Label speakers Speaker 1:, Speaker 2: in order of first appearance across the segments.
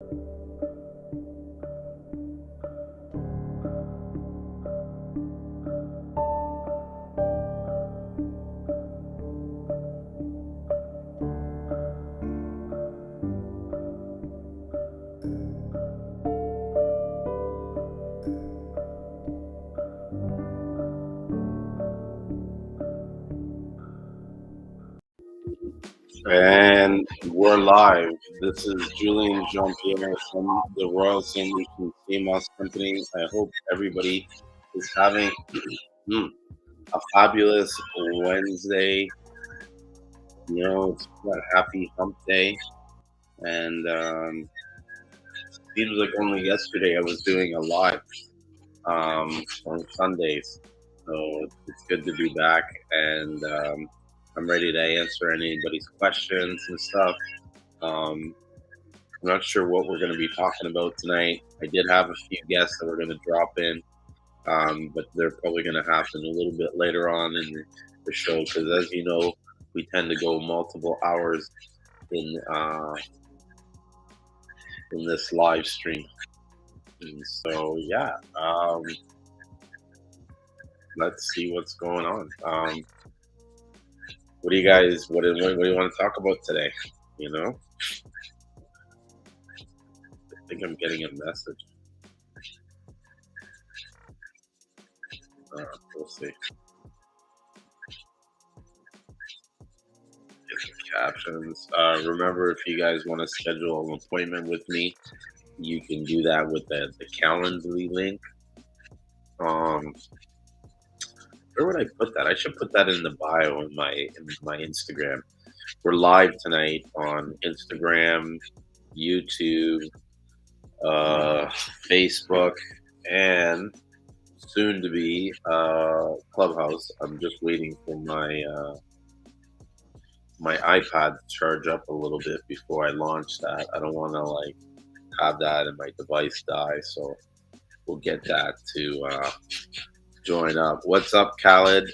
Speaker 1: And we're live. This is Julien Jean-Pierre from the Royal St. Lucian Seamoss Company. I hope everybody is having a fabulous Wednesday. It's a happy hump day. And seems like only yesterday I was doing a live on Sundays. So it's good to be back. And I'm ready to answer anybody's questions and stuff. Um, I'm not sure what we're going to be talking about tonight. I did have a few guests that were going to drop in, but they're probably going to happen a little bit later on in the show because, as you know, we tend to go multiple hours in this live stream. And so, yeah, let's see what's going on. What do you guys? What do you want to talk about today? I think I'm getting a message. We'll see. Get the captions. Remember, if you guys want to schedule an appointment with me, you can do that with the Calendly link. Where would I put that? I should put that in the bio in my Instagram. We're live tonight on Instagram, YouTube, Facebook, and soon to be Clubhouse. I'm just waiting for my iPad to charge up a little bit before I launch that. I don't want to have that and my device die, so we'll get that to join up. What's up, Khaled?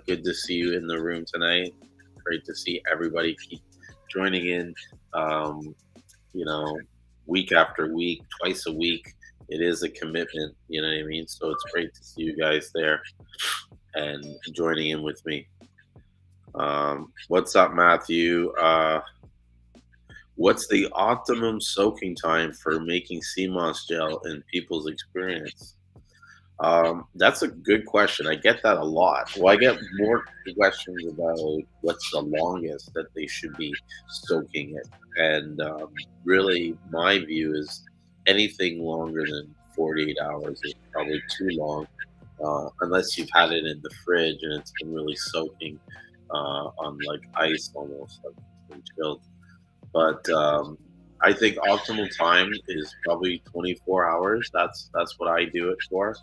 Speaker 1: Good to see you in the room tonight. Great to see everybody keep joining in. Week after week, twice a week. It is a commitment, you know what I mean? So it's great to see you guys there and joining in with me. What's up, Matthew? What's the optimum soaking time for making Seamoss gel in people's experience? That's a good question. I get that a lot. Well, I get more questions about what's the longest that they should be soaking it. And really, my view is anything longer than 48 hours is probably too long, unless you've had it in the fridge and it's been really soaking on ice almost, like it's been chilled. But I think optimal time is probably 24 hours. That's what I do it for.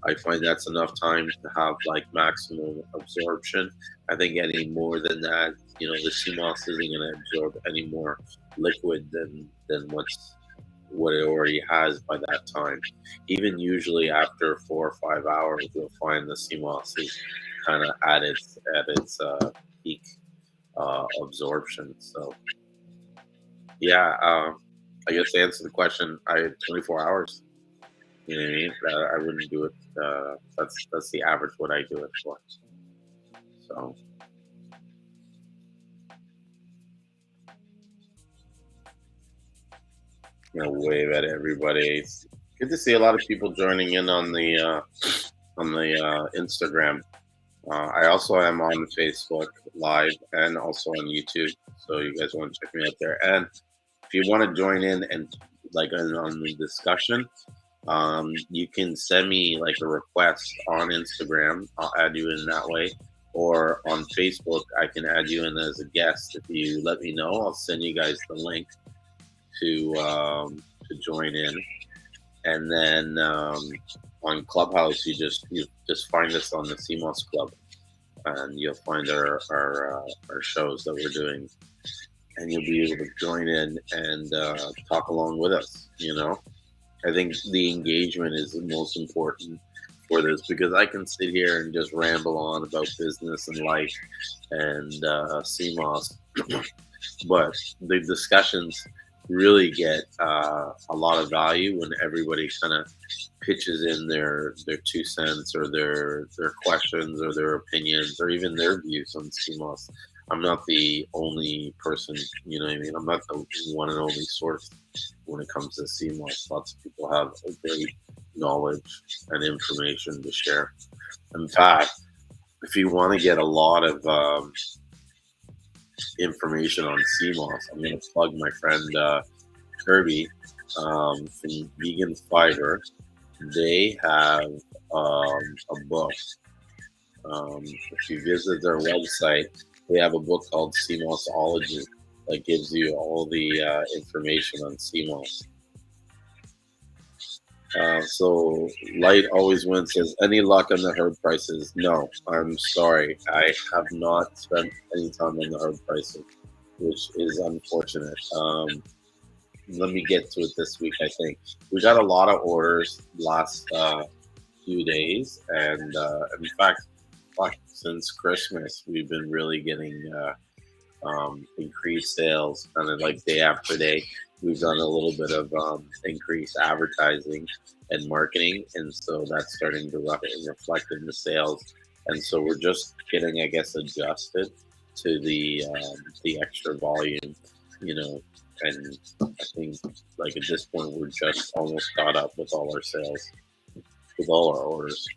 Speaker 1: I find that's enough time to have maximum absorption. I think any more than that, the CMOS isn't going to absorb any more liquid than what it already has by that time. Even usually after 4 or 5 hours, you'll find the CMOS is kind of at its peak absorption. So yeah, I guess to answer the question, I had 24 hours. You know what I mean? I wouldn't do it. That's the average what I do it for. So. Wave at everybody. It's good to see a lot of people joining in on the Instagram. I also am on Facebook Live and also on YouTube. So you guys want to check me out there. And if you want to join in and on the discussion, you can send me a request on Instagram. I'll add you in that way. Or on Facebook, I can add you in as a guest. If you let me know, I'll send you guys the link to join in. And then on Clubhouse, you just find us on the Seamoss Club, and you'll find our shows that we're doing, and you'll be able to join in and talk along with us. I think the engagement is the most important for this, because I can sit here and just ramble on about business and life and Seamoss, but the discussions really get a lot of value when everybody kind of pitches in their 2 cents or their questions or their opinions or even their views on CMOS. I'm not the only person, you know what I mean? I'm not the one and only source when it comes to CMOS. Lots of people have a great knowledge and information to share. In fact, if you want to get a lot of information on CMOS, I'm going to plug my friend Kirby from Vegan Fiber. They have a book. If you visit their website, they have a book called Seamossology that gives you all the information on CMOS. So Light always wins says, any luck on the herb prices? No, I'm sorry. I have not spent any time on the herb prices, which is unfortunate. Let me get to it this week, I think. We got a lot of orders last few days, and in fact, since Christmas, we've been really getting increased sales kind of like day after day. We've done a little bit of increased advertising and marketing, and so that's starting to reflect in the sales. And so we're just getting, I guess, adjusted to the extra volume, you know. And I think, like at this point, we're just almost caught up with all our sales, with all our orders.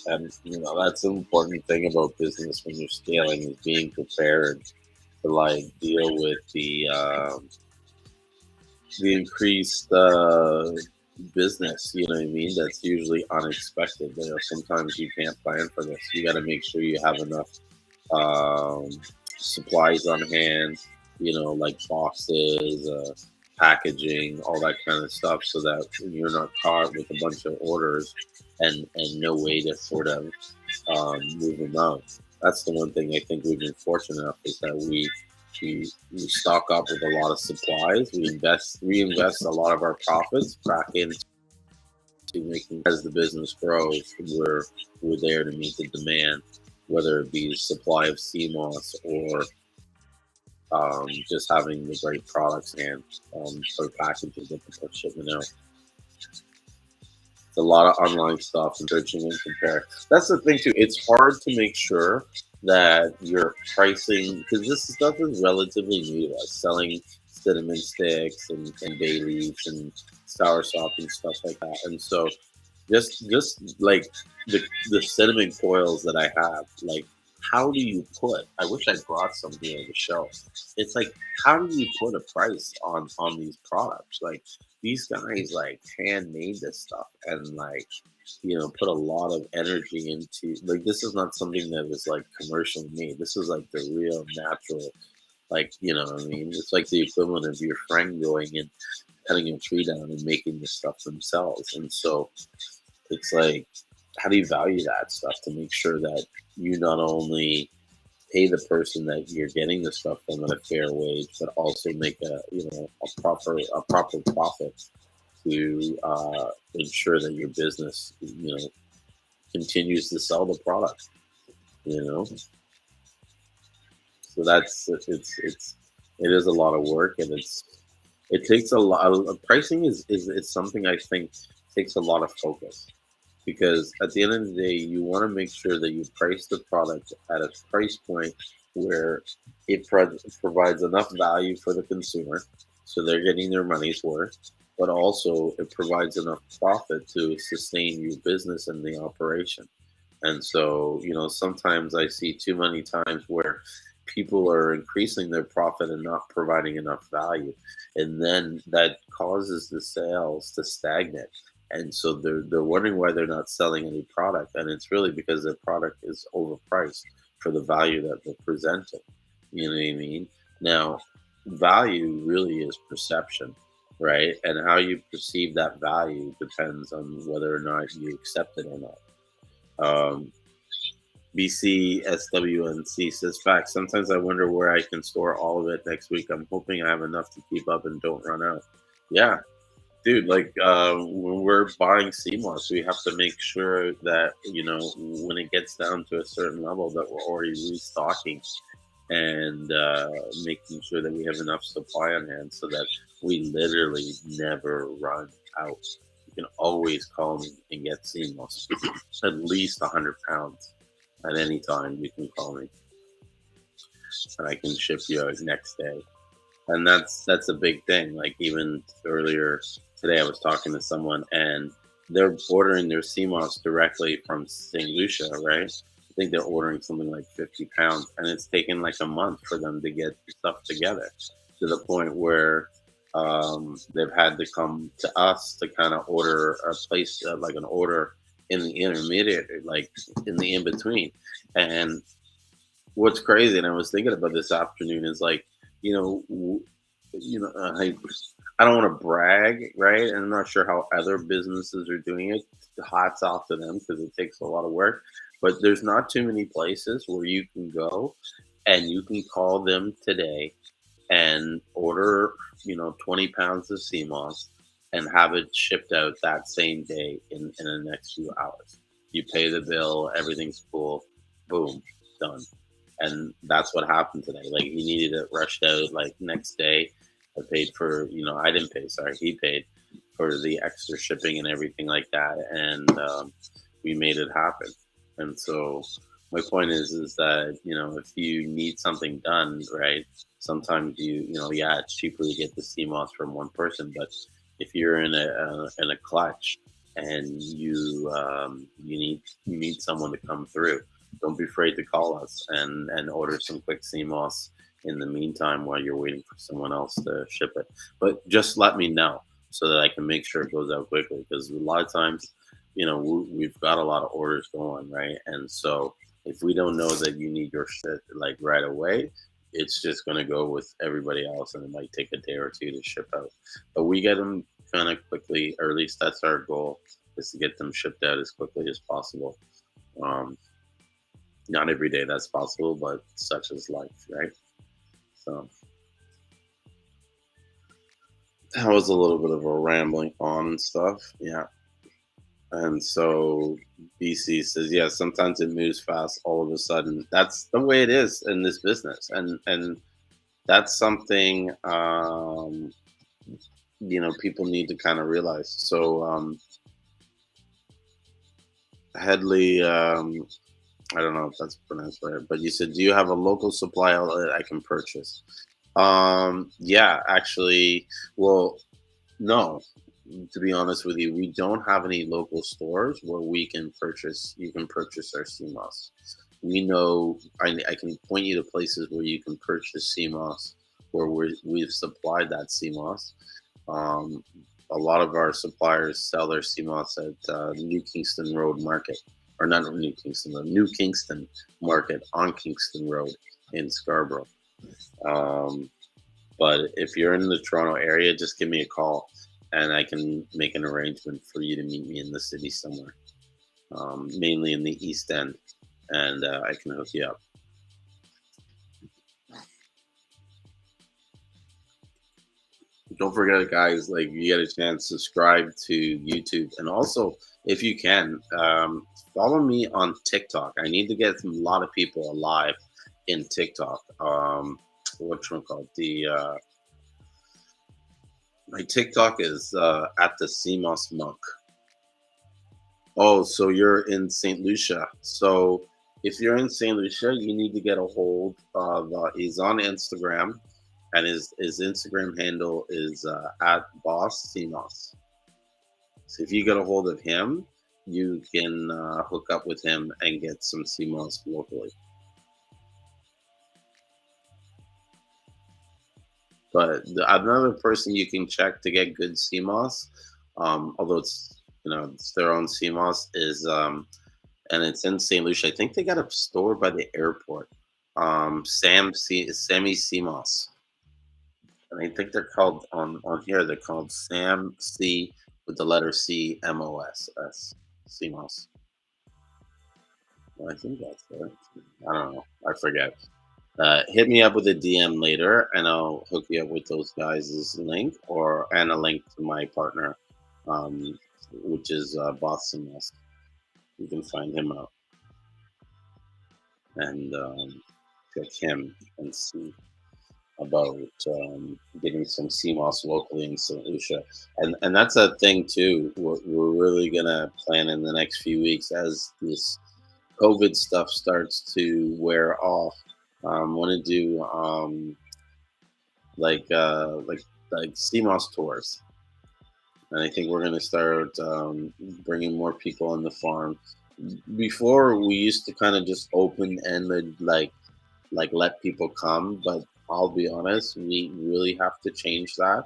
Speaker 1: And that's an important thing about business when you're scaling is being prepared to like deal with the increased business. You know what I mean? That's usually unexpected. Sometimes you can't plan for this. You got to make sure you have enough supplies on hand. Like boxes, packaging, all that kind of stuff, so that you're not caught with a bunch of orders and no way to sort of move them out. That's the one thing I think we've been fortunate enough is that we stock up with a lot of supplies. We invest a lot of our profits back into making, as the business grows, we're there to meet the demand, whether it be supply of CMOS or just having the right products and for packages that people shipping out. It's a lot of online stuff and searching and compare. That's the thing too. It's hard to make sure that your pricing, because this stuff is relatively new to us, selling cinnamon sticks and bay leaves and soursop and stuff like that. And so just like the cinnamon coils that I have, like, how do you put, I wish I brought something on the show. It's like, how do you put a price on these products? Like, these guys like handmade this stuff and like, put a lot of energy into, like, this is not something that is like commercially made. This is like the real natural, like, what I mean? It's like the equivalent of your friend going and cutting a tree down and making the stuff themselves. And so it's like, how do you value that stuff to make sure that you not only pay the person that you're getting the stuff from at a fair wage, but also make a proper profit to ensure that your business continues to sell the product. So that's it is a lot of work, and it takes a lot of pricing is something I think takes a lot of focus. Because at the end of the day, you want to make sure that you price the product at a price point where it provides enough value for the consumer, so they're getting their money's worth, but also it provides enough profit to sustain your business and the operation. And so, sometimes I see too many times where people are increasing their profit and not providing enough value. And then that causes the sales to stagnate. And so they're wondering why they're not selling any product, and it's really because their product is overpriced for the value that they're presenting. You know what I mean? Now, value really is perception, right? And how you perceive that value depends on whether or not you accept it or not. BCSWNC says, facts. Sometimes I wonder where I can store all of it next week. I'm hoping I have enough to keep up and don't run out. Yeah. Dude, like when we're buying Seamoss, we have to make sure that when it gets down to a certain level that we're already restocking and making sure that we have enough supply on hand so that we literally never run out. You can always call me and get Seamoss, at least 100 pounds at any time. You can call me, and I can ship you out next day. And that's a big thing. Like even earlier today, I was talking to someone, and they're ordering their CMOS directly from St. Lucia, right? I think they're ordering something like 50 pounds, and it's taken like a month for them to get stuff together, to the point where they've had to come to us to kind of order a place, like an order in the intermediate, like in the in between. And what's crazy, and I was thinking about this afternoon, is like, you know, I don't want to brag, right? And I'm not sure how other businesses are doing it. Hats off to them because it takes a lot of work. But there's not too many places where you can go and you can call them today and order, 20 pounds of sea moss and have it shipped out that same day in the next few hours. You pay the bill, everything's cool, boom, done. And that's what happened today. Like he needed it rushed out like next day. I paid for, I didn't pay, sorry, he paid for the extra shipping and everything like that. And we made it happen. And so my point is that, if you need something done, right, sometimes yeah, it's cheaper to get the CMOS from one person, but if you're in a clutch and you need someone to come through, don't be afraid to call us and order some quick CMOS in the meantime while you're waiting for someone else to ship it. But just let me know so that I can make sure it goes out quickly, because a lot of times, we've got a lot of orders going, right? And so if we don't know that you need your shit like right away, it's just going to go with everybody else, and it might take a day or two to ship out. But we get them kind of quickly, or at least that's our goal, is to get them shipped out as quickly as possible. Um, Not every day that's possible, but such is life, right? So that was a little bit of a rambling on and stuff. Yeah. And so BC says, yeah, sometimes it moves fast all of a sudden. That's the way it is in this business. And that's something people need to kind of realize. So Headley, I don't know if that's pronounced right, but you said, do you have a local supply outlet I can purchase? Yeah, actually, well, no, to be honest with you, we don't have any local stores where you can purchase our CMOS. We know, I can point you to places where you can purchase CMOS, where we've supplied that CMOS. Um, a lot of our suppliers sell their CMOS at New Kingston Road Market, or not New Kingston Road, New Kingston Market on Kingston Road in Scarborough. Um, but if you're in the Toronto area, just give me a call and I can make an arrangement for you to meet me in the city somewhere, mainly in the East End, and I can hook you up. Don't forget, guys, like you get a chance, subscribe to YouTube, and also if you can, follow me on TikTok. I need to get a lot of people alive in TikTok. What's one called? My TikTok is at the Seamoss Monk. Oh, so you're in St. Lucia. So if you're in St. Lucia, you need to get a hold of. He's on Instagram, and his Instagram handle is at Boss Seamoss. So if you get a hold of him, you can hook up with him and get some Seamoss locally. But another person you can check to get good Seamoss, although it's their own Seamoss, is and it's in St. Lucia. I think they got a store by the airport. Sammy Seamoss, and I think they're called on here. They're called Sam C with the letter C Moss Seamoss. I think that's it. I don't know. I forget. Hit me up with a DM later, and I'll hook you up with those guys' link and a link to my partner, um, which is Boston West. You can find him out. And pick him and see about getting some Seamoss locally in St. Lucia, and that's a thing too. We're really gonna plan in the next few weeks as this COVID stuff starts to wear off. Want to do like like Seamoss tours, and I think we're gonna start bringing more on the farm. Before we used to kind of just open ended like let people come, but I'll be honest, we really have to change that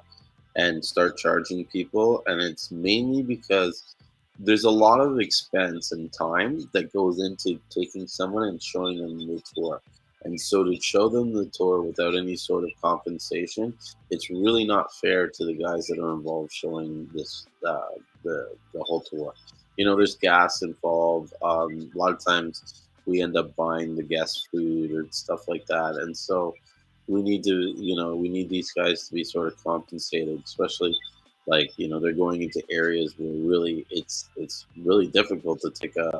Speaker 1: and start charging people. And it's mainly because there's a lot of expense and time that goes into taking someone and showing them the tour. And so to show them the tour without any sort of compensation, it's really not fair to the guys that are involved showing this the whole tour. There's gas involved. A lot of times we end up buying the guest food or stuff like that, and so we need these guys to be sort of compensated, especially like they're going into areas where really it's really difficult to take a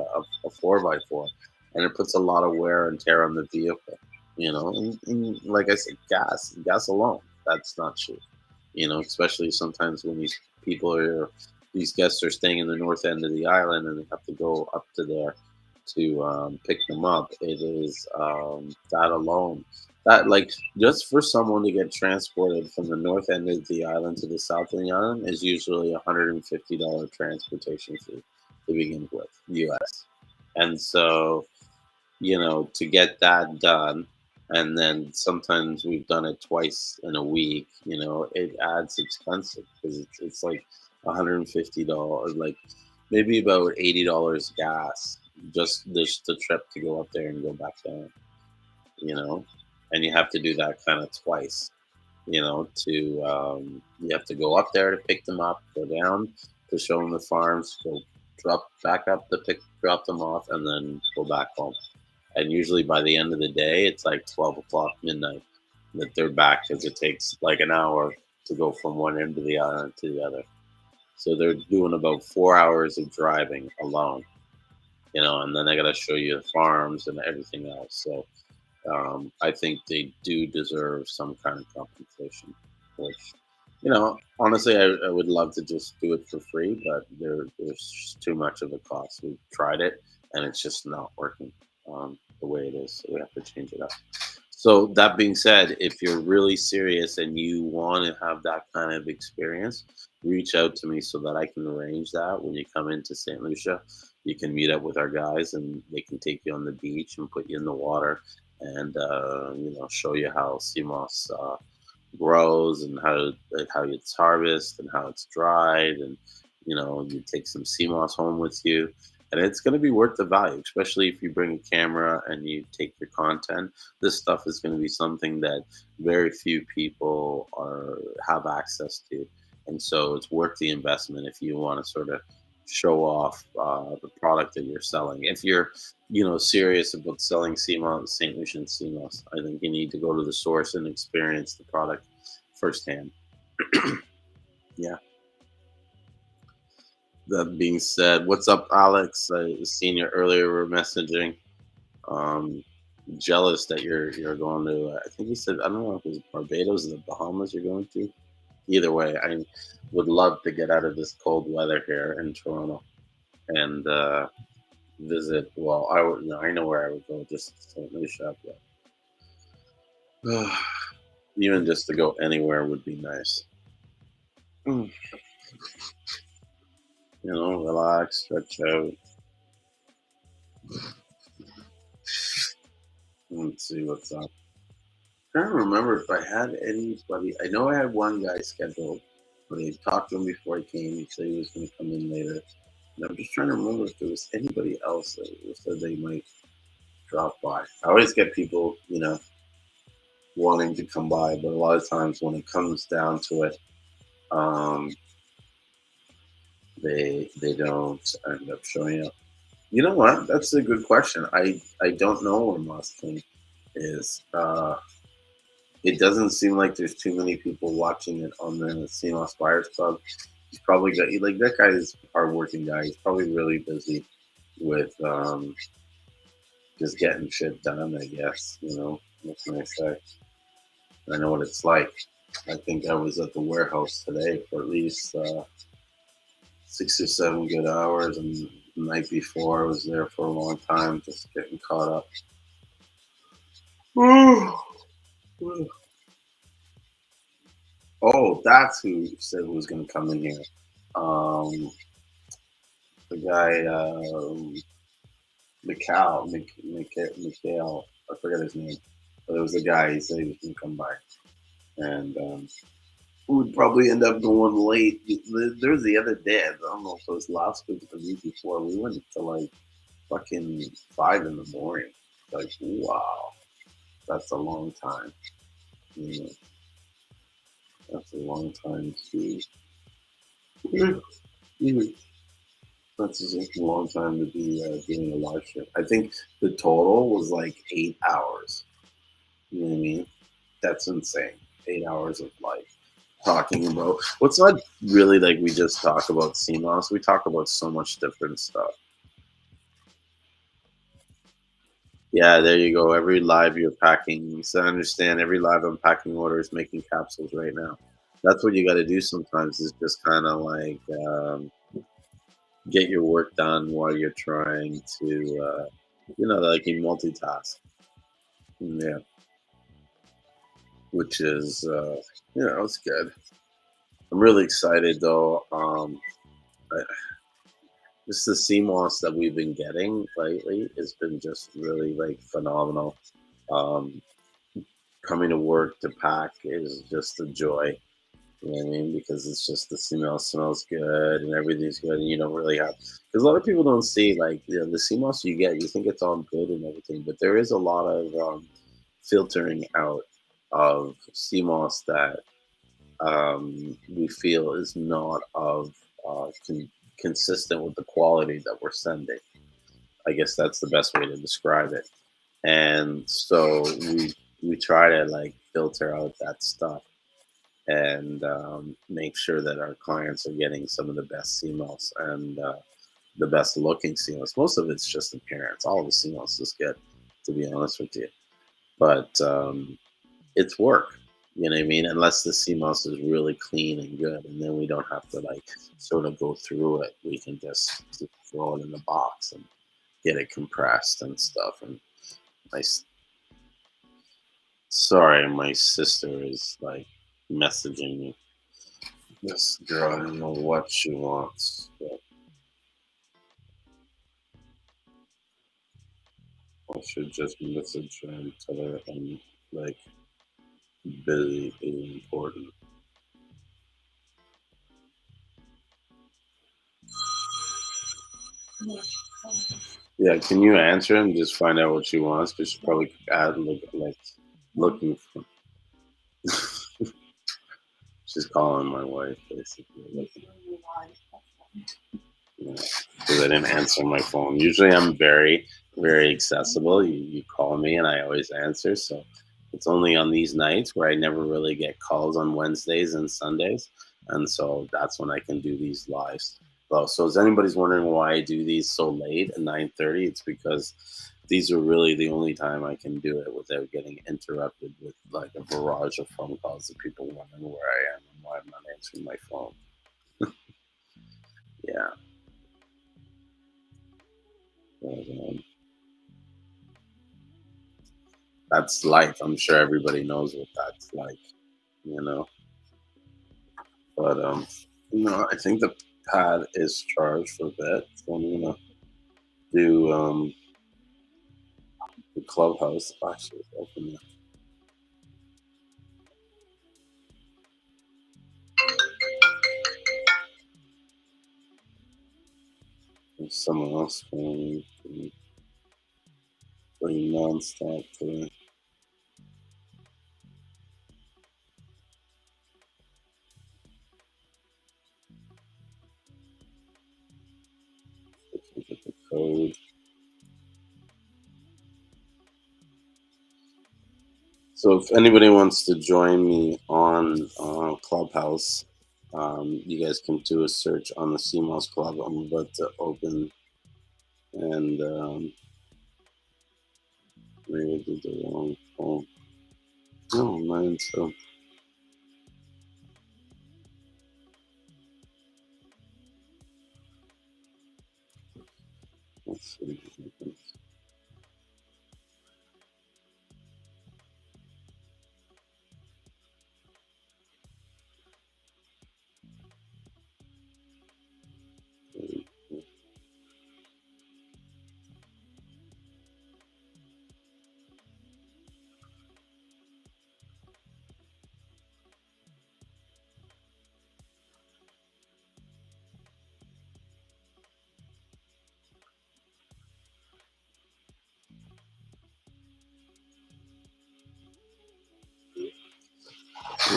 Speaker 1: 4x4, and it puts a lot of wear and tear on the vehicle. And like I said, gas alone, that's not cheap. Especially sometimes when people are these guests are staying in the north end of the island and they have to go up to there to pick them up. It is that alone. That like just for someone to get transported from the north end of the island to the south of the island is usually $150 transportation fee to begin with, US. And so, to get that done, and then sometimes we've done it twice in a week, it adds expensive because it's like $150, like maybe about $80 gas, just the trip to go up there and go back down, you know, and you have to do that kind of twice, to you have to go up there to pick them up, go down to show them the farms, go drop back up to drop them off, and then go back home. And usually by the end of the day, it's like 12 o'clock midnight that they're back because it takes like an hour to go from one end of the island to the other. So they're doing about 4 hours of driving alone, and then they got to show you the farms and everything else. So I think they do deserve some kind of compensation, which, honestly, I would love to just do it for free, but there's just too much of a cost. We've tried it and it's just not working the way it is. So we have to change it up. So that being said, if you're really serious and you want to have that kind of experience, reach out to me so that I can arrange that when you come into St. Lucia. You can meet up with our guys and they can take you on the beach and put you in the water and show you how Seamoss grows and how it's harvested and how it's dried, and you take some Seamoss home with you, and it's going to be worth the value, especially if you bring a camera and you take your content. This stuff is going to be something that very few people have access to, and so it's worth the investment if you want to sort of show off the product that you're selling. If you're serious about selling Seamoss, St. Lucian Seamoss, I think you need to go to the source and experience the product firsthand. Yeah. That being said, what's up, Alex? I seen you earlier. We're messaging. Um, Jealous that you're going to. I think you said, I don't know if it's Barbados or the Bahamas you're going to. Either way, I would love to get out of this cold weather here in Toronto and visit. Well, I know where I would go. Just St. Lucia, but even just to go anywhere would be nice. Relax, stretch out. Let's see what's up. I'm trying to remember if I had anybody. I know I had one guy scheduled, but I talked to him before he came. He said he was going to come in later. And I'm just trying to remember if there was anybody else that said they might drop by. I always get people, wanting to come by, but a lot of times when it comes down to it, um, they don't end up showing up. You know what? That's a good question. I don't know where Moss King is. It doesn't seem like there's too many people watching it on the Seamoss Buyers Club. He's probably got like that guy is a hardworking guy. He's probably really busy with just getting shit done, I guess. What can I say? I know what it's like. I think I was at the warehouse today for at least 6 or 7 good hours, and the night before I was there for a long time, just getting caught up. Oh, that's who said was going to come in here. Um, the guy, Mikhail, I forget his name, but it was the guy. He said he was going to come by, and we would probably end up going late. There was the other day. I don't know if it was last week or the week before. We went to like fucking 5 in the morning. Like, wow, that's a long time. You know, that's a long time to. That's a long time to be doing a live show. I think the total was like 8 hours. You know what I mean? That's insane. 8 hours of like talking about. What's not really like we just talk about CMOS. We talk about so much different stuff. Yeah, there you go. Every live you're packing. So I understand every live I'm packing order is making capsules right now. That's what you got to do sometimes is just kind of like get your work done while you're trying to, like you multitask. Yeah, which is, it's good. I'm really excited though. I, just the CMOS that we've been getting lately has been just really like phenomenal. Um, Coming to work to pack is just a joy. You know what I mean? Because it's just the smell smells good and everything's good, and you don't really have because a lot of people don't see like the CMOS you get. You think it's all good and everything, but there is a lot of filtering out of CMOS that we feel is not of consistent with the quality that we're sending. I guess that's the best way to describe it. And so we try to like filter out that stuff and make sure that our clients are getting some of the best CMOS and the best looking CMOS. Most of it's just appearance. All the CMOS is good, to be honest with you. But it's work. You know what I mean? Unless the CMOS is really clean and good, and then we don't have to like sort of go through it. We can just throw it in the box and get it compressed and stuff. And my sorry, my sister is like messaging me. This girl, I don't know what she wants, but I should just message her and tell her I'm like busy is important. Yeah, can you answer and just find out what she wants? Because she probably add like looking for. She's calling my wife basically. Because I didn't answer my phone. Usually I'm very, very accessible. You call me and I always answer. So it's only on these nights where I never really get calls on Wednesdays and Sundays. And so that's when I can do these lives. Well, so if anybody's wondering why I do these so late at 9:30, it's because these are really the only time I can do it without getting interrupted with like a barrage of phone calls of people wondering where I am and why I'm not answering my phone. Yeah. But, that's life. I'm sure everybody knows what that's like, you know. But I think the pad is charged for a bit. So I'm gonna do the clubhouse. Actually, it's open. There's someone else going pretty nonstop today. If we get the code. So if anybody wants to join me on Clubhouse, you guys can do a search on the Seamoss Club. I'm about to open and maybe I did the wrong phone. Oh man, so let's see.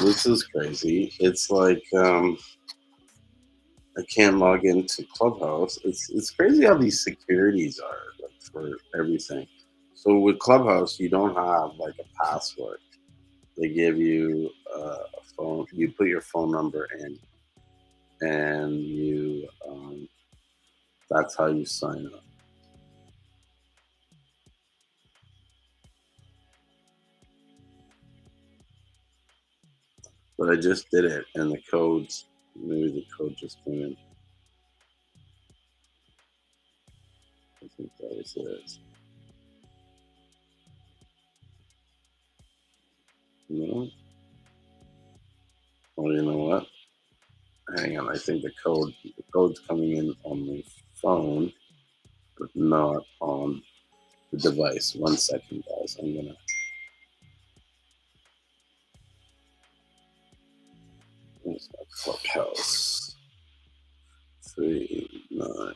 Speaker 1: This is crazy. It's like I can't log into Clubhouse. It's crazy how these securities are like for everything. So with Clubhouse, you don't have like a password. They give you a phone. You put your phone number in, and you that's how you sign up. But I just did it, and the codes. Maybe the code just came in. I think that was it. No. Oh, you know what? Hang on. I think the code's coming in on my phone, but not on the device. 1 second, guys. I'm gonna. Where's my Clubhouse? 3 9.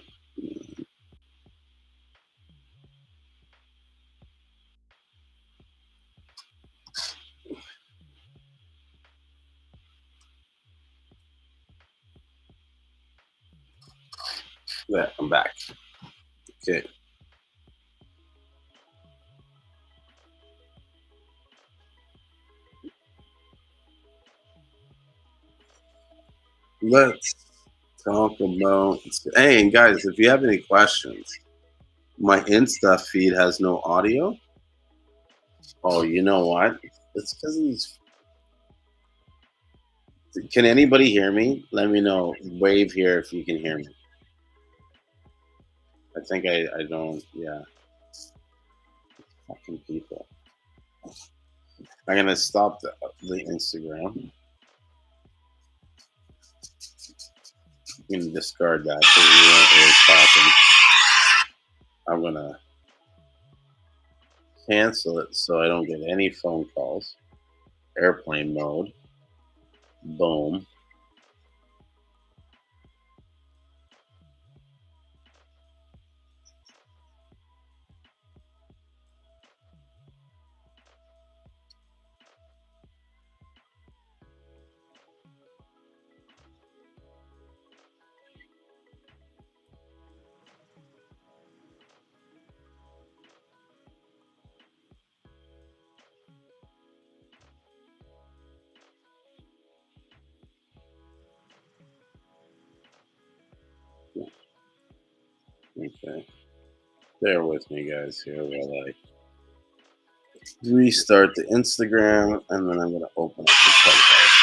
Speaker 1: There, I'm back. Okay. Let's talk about. Hey, and guys, if you have any questions, my Insta feed has no audio. Oh, you know what? It's because these. Can anybody hear me? Let me know. Wave here if you can hear me. I think I don't. Yeah, fucking people. I'm gonna stop the Instagram. I'm gonna discard that because we weren't really talking. I'm gonna cancel it so I don't get any phone calls. Airplane mode. Boom. Okay. Bear with me, guys. Here while I restart the Instagram, and then I'm gonna open up the Clubhouse.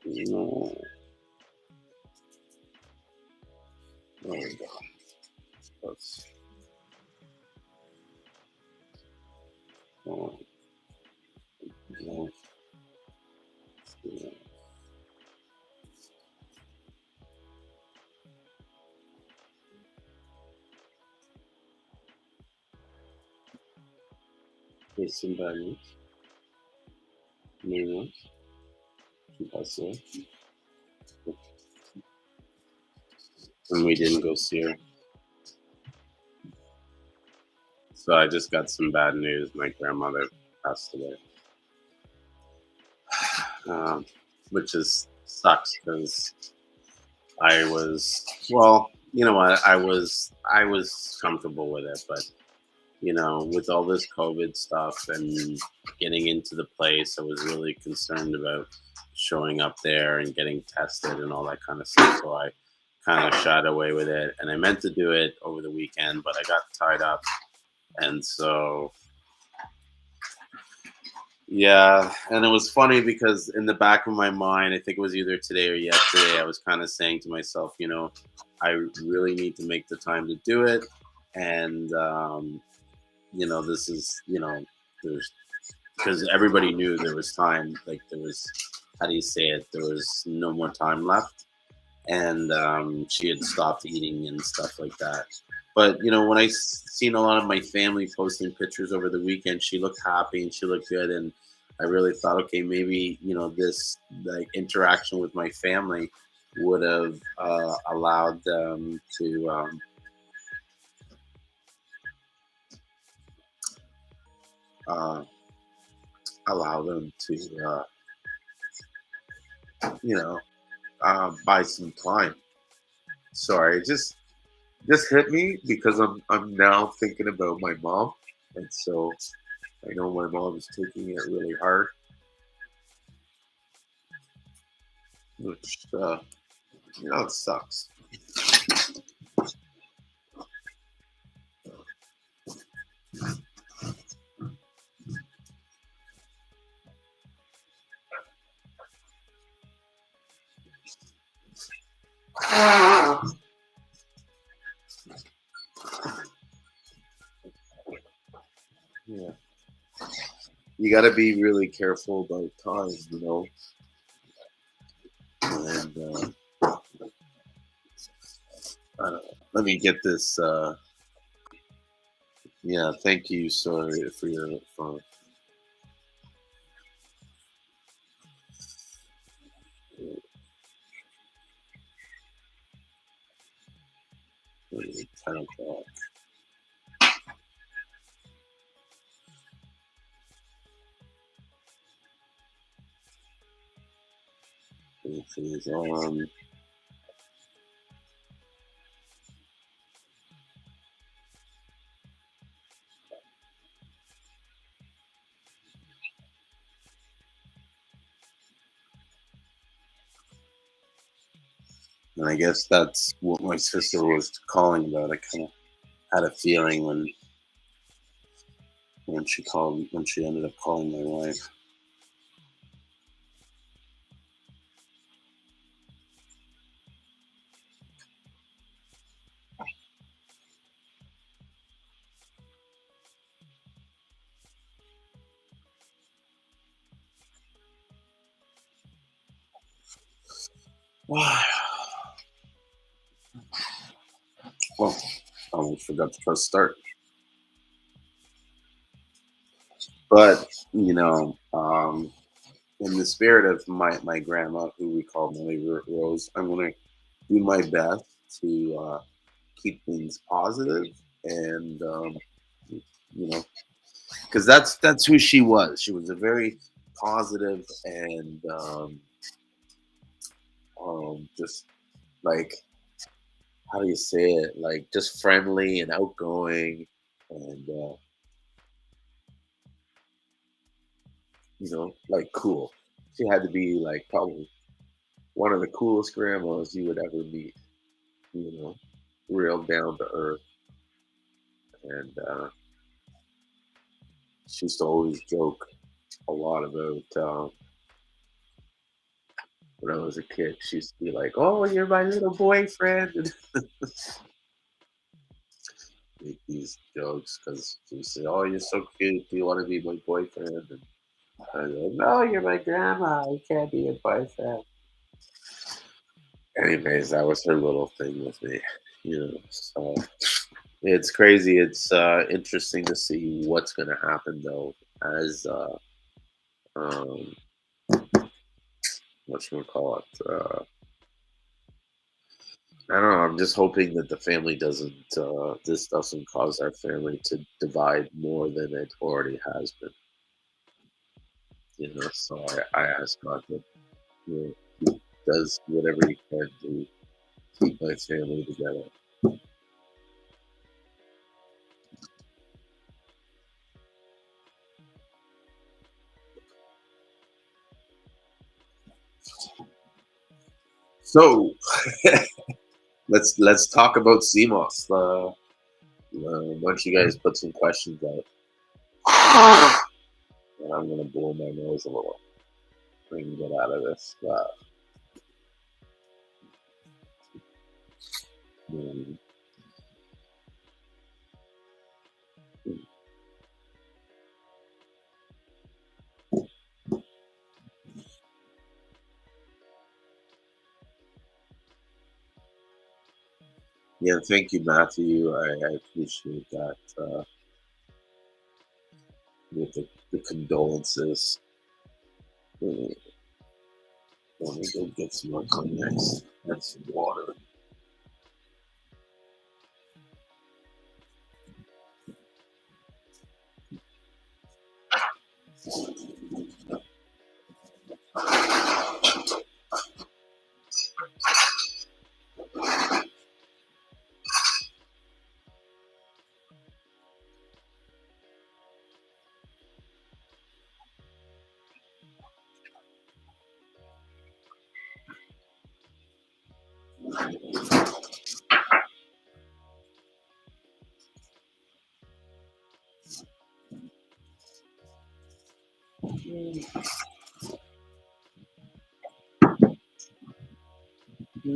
Speaker 1: No, there we go. Let's. Oh, no, here's some bad news. New ones. Also, and we didn't go see her. So I just got some bad news. My grandmother passed away, um, which is sucks because I was well. You know what? I was comfortable with it, but with all this COVID stuff and getting into the place, I was really concerned about showing up there and getting tested and all that kind of stuff. So I kind of shied away with it. And I meant to do it over the weekend, but I got tied up. And so Yeah, and it was funny because in the back of my mind, I think it was either today or yesterday, I was kind of saying to myself, I really need to make the time to do it, and this is, there's because everybody knew there was time, like there was, how do you say it? There was no more time left, and she had stopped eating and stuff like that. But when seen a lot of my family posting pictures over the weekend, she looked happy and she looked good, and I really thought, okay, maybe this like interaction with my family would have allowed them to uh, uh, you know buy some time. Sorry, just hit me because I'm now thinking about my mom, and so I know my mom is taking it really hard, which it sucks. Yeah, you got to be really careful about time, and I don't know. Let me get this. Yeah, thank you. Sorry for your phone. Really 10 o'clock. It is on. And I guess that's what my sister was calling about. I kind of had a feeling when she ended up calling my wife. Well, I almost forgot to press start. But in the spirit of my grandma, who we call Millie Rose, I'm gonna do my best to keep things positive and you know because that's who she was. She was a very positive and just like, how do you say it, like just friendly and outgoing, and like cool. She had to be like probably one of the coolest grandmas you would ever meet. you know Real down to earth, and she used to always joke a lot about when I was a kid. She used to be like, "Oh, you're my little boyfriend," and make these jokes because she would say, "Oh, you're so cute. Do you want to be my boyfriend?" And I go, "No, you're my grandma. You can't be a boyfriend." Anyways, that was her little thing with me. So it's crazy. It's interesting to see what's going to happen though, as um, what should we call it? I don't know. I'm just hoping that the family doesn't. This doesn't cause our family to divide more than it already has been. So I ask God that he does whatever he can to keep my family together. So let's talk about Seamoss. Why don't you guys put some questions out? I'm gonna blow my nose a little. So we can get out of this. Mm, yeah, thank you, Matthew. I appreciate that. With the condolences. Mm, let me go get some more Kleenex and some water.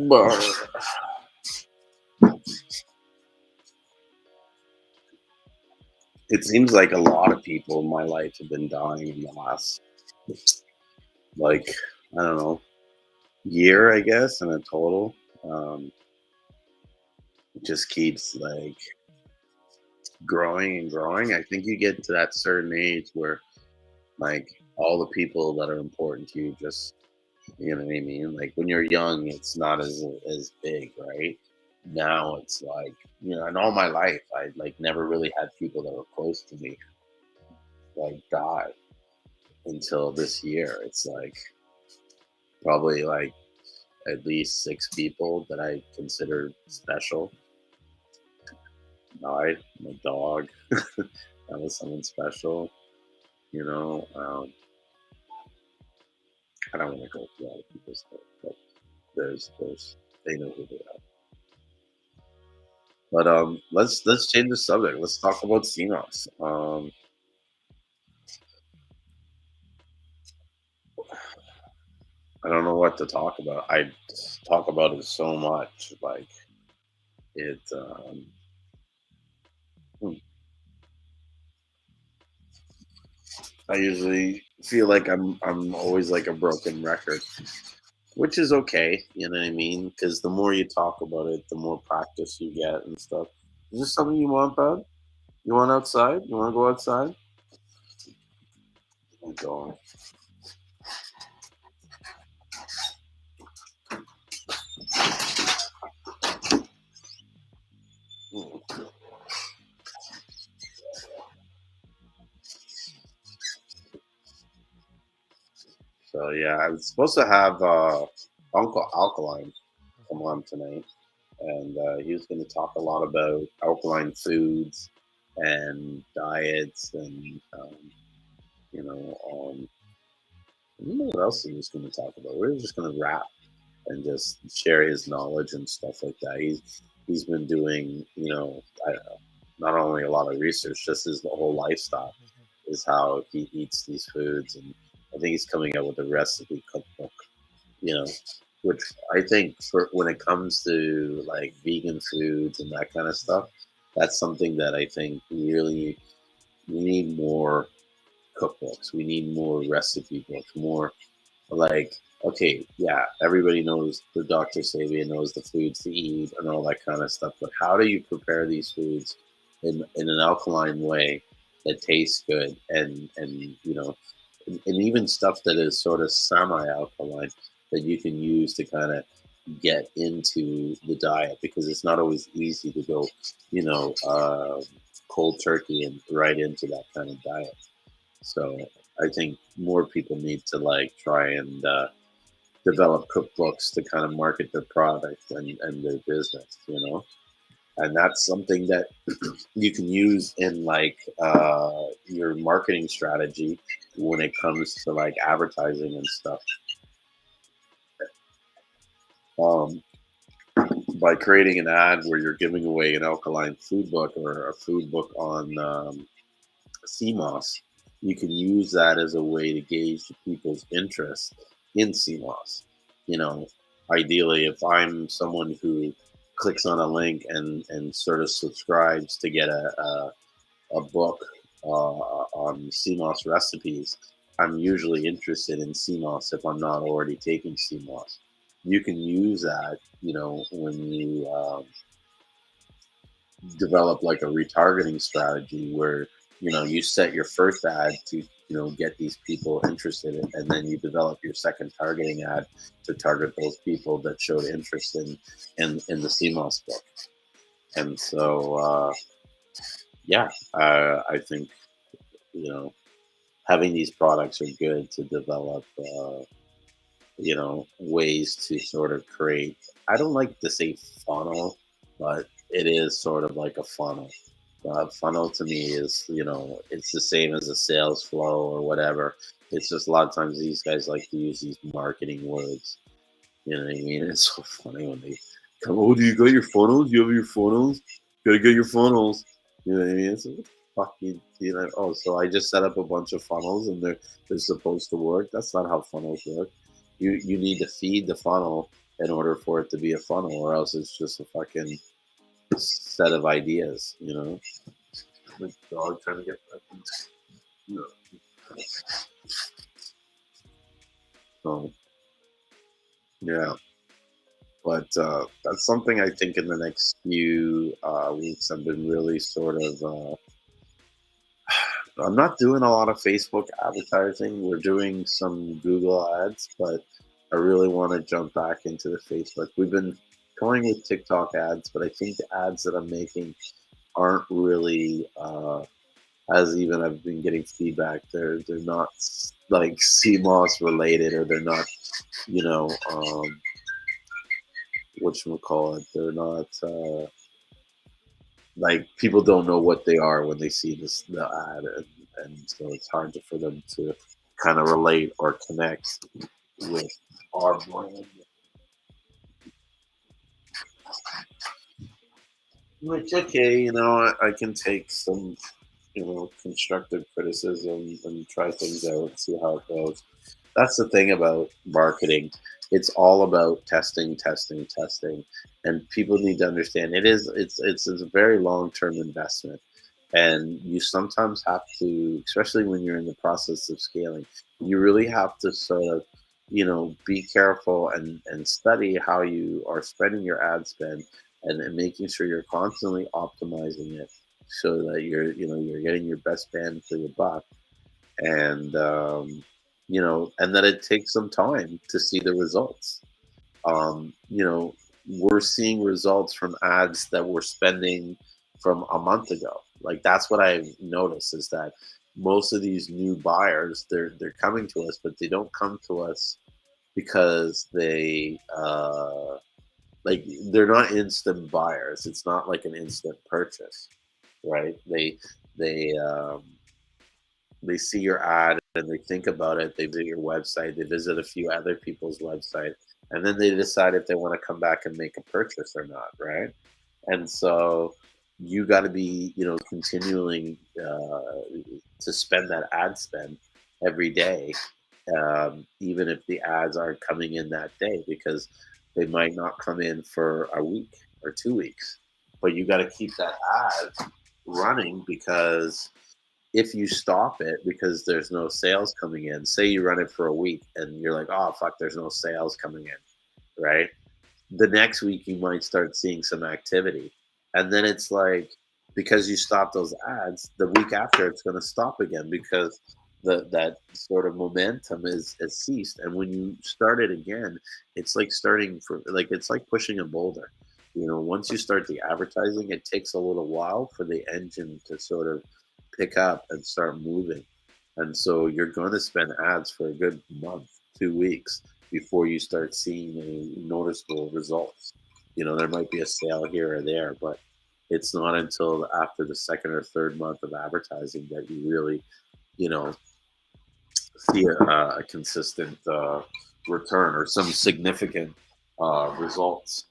Speaker 1: But it seems like a lot of people in my life have been dying in the last, like, I don't know, year, I guess, in a total. Um, it just keeps like growing and growing. I think you get to that certain age where like all the people that are important to you just, you know what I mean? Like when you're young, it's not as big, right? Now it's like, in all my life, I like never really had people that were close to me like die until this year. It's like probably like at least six people that I consider special died. My dog, that was someone special. You know, I don't want to go through all the people's stuff, but there's they know who they are. But let's change the subject. Let's talk about Seamoss. I don't know what to talk about. I talk about it so much. Like it. Hmm, I usually feel like I'm always like a broken record, which is okay. You know what I mean? Because the more you talk about it, the more practice you get and stuff. Is this something you want, bud? You want outside? You want to go outside? I'm going. Hmm. So yeah, I was supposed to have Uncle Alkaline come on tonight, and he was going to talk a lot about alkaline foods and diets, and you know, I don't know what else he was going to talk about. We were just going to wrap and just share his knowledge and stuff like that. He's been doing, I don't know, not only a lot of research, just his the whole lifestyle is how he eats these foods, and I think he's coming up with a recipe cookbook, you know, which I think for when it comes to like vegan foods and that kind of stuff, that's something that I think we need more cookbooks. We need more recipe books, more like, okay, yeah, everybody knows the Dr. Sabia knows the foods to eat and all that kind of stuff, but how do you prepare these foods in an alkaline way that tastes good and and even stuff that is sort of semi-alkaline that you can use to kind of get into the diet, because it's not always easy to go, cold turkey and right into that kind of diet. So I think more people need to like try and develop cookbooks to kind of market their product and their business, and that's something that you can use in like your marketing strategy when it comes to like advertising and stuff. Um, by creating an ad where you're giving away an alkaline food book or a food book on Seamoss, you can use that as a way to gauge people's interest in CMOS. You know, ideally, if I'm someone who clicks on a link and sort of subscribes to get a book on CMOS recipes, I'm usually interested in CMOS if I'm not already taking CMOS. You can use that, when you develop like a retargeting strategy where you set your first ad to get these people interested in, and then you develop your second targeting ad to target those people that showed interest in the CMOS book. And so yeah, I think you know having these products are good to develop ways to sort of create, I don't like to say funnel, but it is sort of like a funnel. Funnel to me is, it's the same as a sales flow or whatever. It's just a lot of times these guys like to use these marketing words. You know what I mean? It's so funny when they come, oh, do you got your funnels? You have your funnels? Gotta get your funnels. You know what I mean? It's like, fucking, oh, so I just set up a bunch of funnels and they're supposed to work. That's not how funnels work. You need to feed the funnel in order for it to be a funnel, or else it's just a fucking set of ideas. The dog trying to get fucking, you know. So yeah. But that's something I think in the next few weeks I've been really sort of. I'm not doing a lot of Facebook advertising. We're doing some Google ads, but I really want to jump back into the Facebook. We've been going with TikTok ads, but I think the ads that I'm making aren't really, as even I've been getting feedback. They're not like CMOS related, or they're not, you know, whatchamacallit, they're not. Like people don't know what they are when they see the ad, and so it's hard for them to kind of relate or connect with our brand. Which okay, I can take some constructive criticism and try things out, see how it goes. That's the thing about marketing. It's all about testing, testing, testing, and people need to understand it's a very long term investment, and you sometimes have to, especially when you're in the process of scaling, you really have to sort of be careful and study how you are spending your ad spend, and making sure you're constantly optimizing it so that you're getting your best bang for your buck, and and that it takes some time to see the results. We're seeing results from ads that we're spending from a month ago. Like that's what I've noticed, is that most of these new buyers, they're coming to us, but they don't come to us because like they're not instant buyers. It's not like an instant purchase, right? They see your ad and they think about it. They visit your website. They visit a few other people's website, and then they decide if they want to come back and make a purchase or not, right? And so you got to be, continuing to spend that ad spend every day, even if the ads aren't coming in that day, because they might not come in for a week or 2 weeks. But you got to keep that ad running, because if you stop it because there's no sales coming in, say you run it for a week and you're like, oh, fuck, there's no sales coming in, right? The next week you might start seeing some activity. And then it's like, because you stop those ads, the week after it's going to stop again, because that sort of momentum is ceased. And when you start it again, it's like starting for, like, it's like pushing a boulder. Once you start the advertising, it takes a little while for the engine to sort of pick up and start moving. And so you're going to spend ads for a good month, 2 weeks, before you start seeing any noticeable results. There might be a sale here or there, but it's not until after the second or third month of advertising that you really, you know, see a consistent return or some significant results.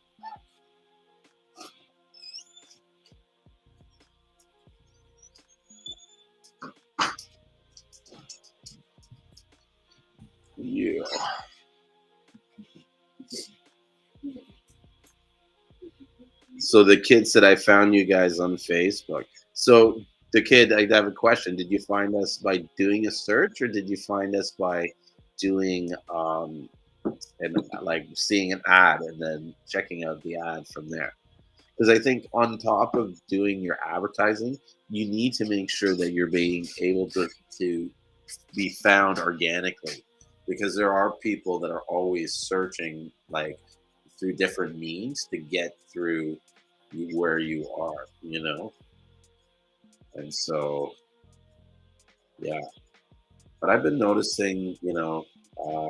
Speaker 1: you go. So the kid said, I found you guys on Facebook. So the kid, I have a question. Did you find us by doing a search, or did you find us by doing and like seeing an ad and then checking out the ad from there? Because I think on top of doing your advertising, you need to make sure that you're being able to be found organically, because there are people that are always searching like through different means to get through where you are, and so yeah. But I've been noticing, uh,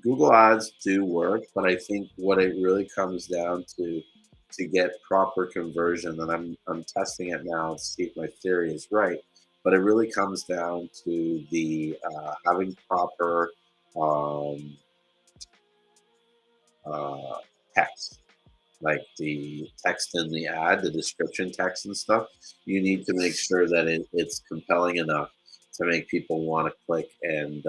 Speaker 1: Google ads do work, but I think what it really comes down to get proper conversion, and I'm testing it now to see if my theory is right. But it really comes down to the having proper um, uh, text, like the text in the ad, the description text and stuff. You need to make sure that it's compelling enough to make people want to click and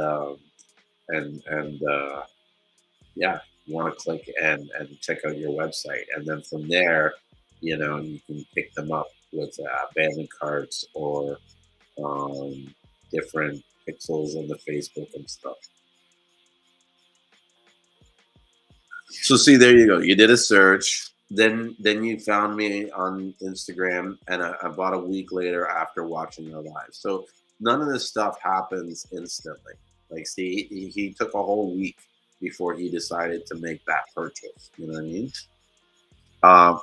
Speaker 1: yeah, want to click and check out your website, and then from there, you can pick them up with abandoned carts or um, different pixels on the Facebook and stuff. So see, there you go. You did a search, then you found me on Instagram, and about a week later after watching your live. So none of this stuff happens instantly. Like, see, he took a whole week before he decided to make that purchase. You know what I mean?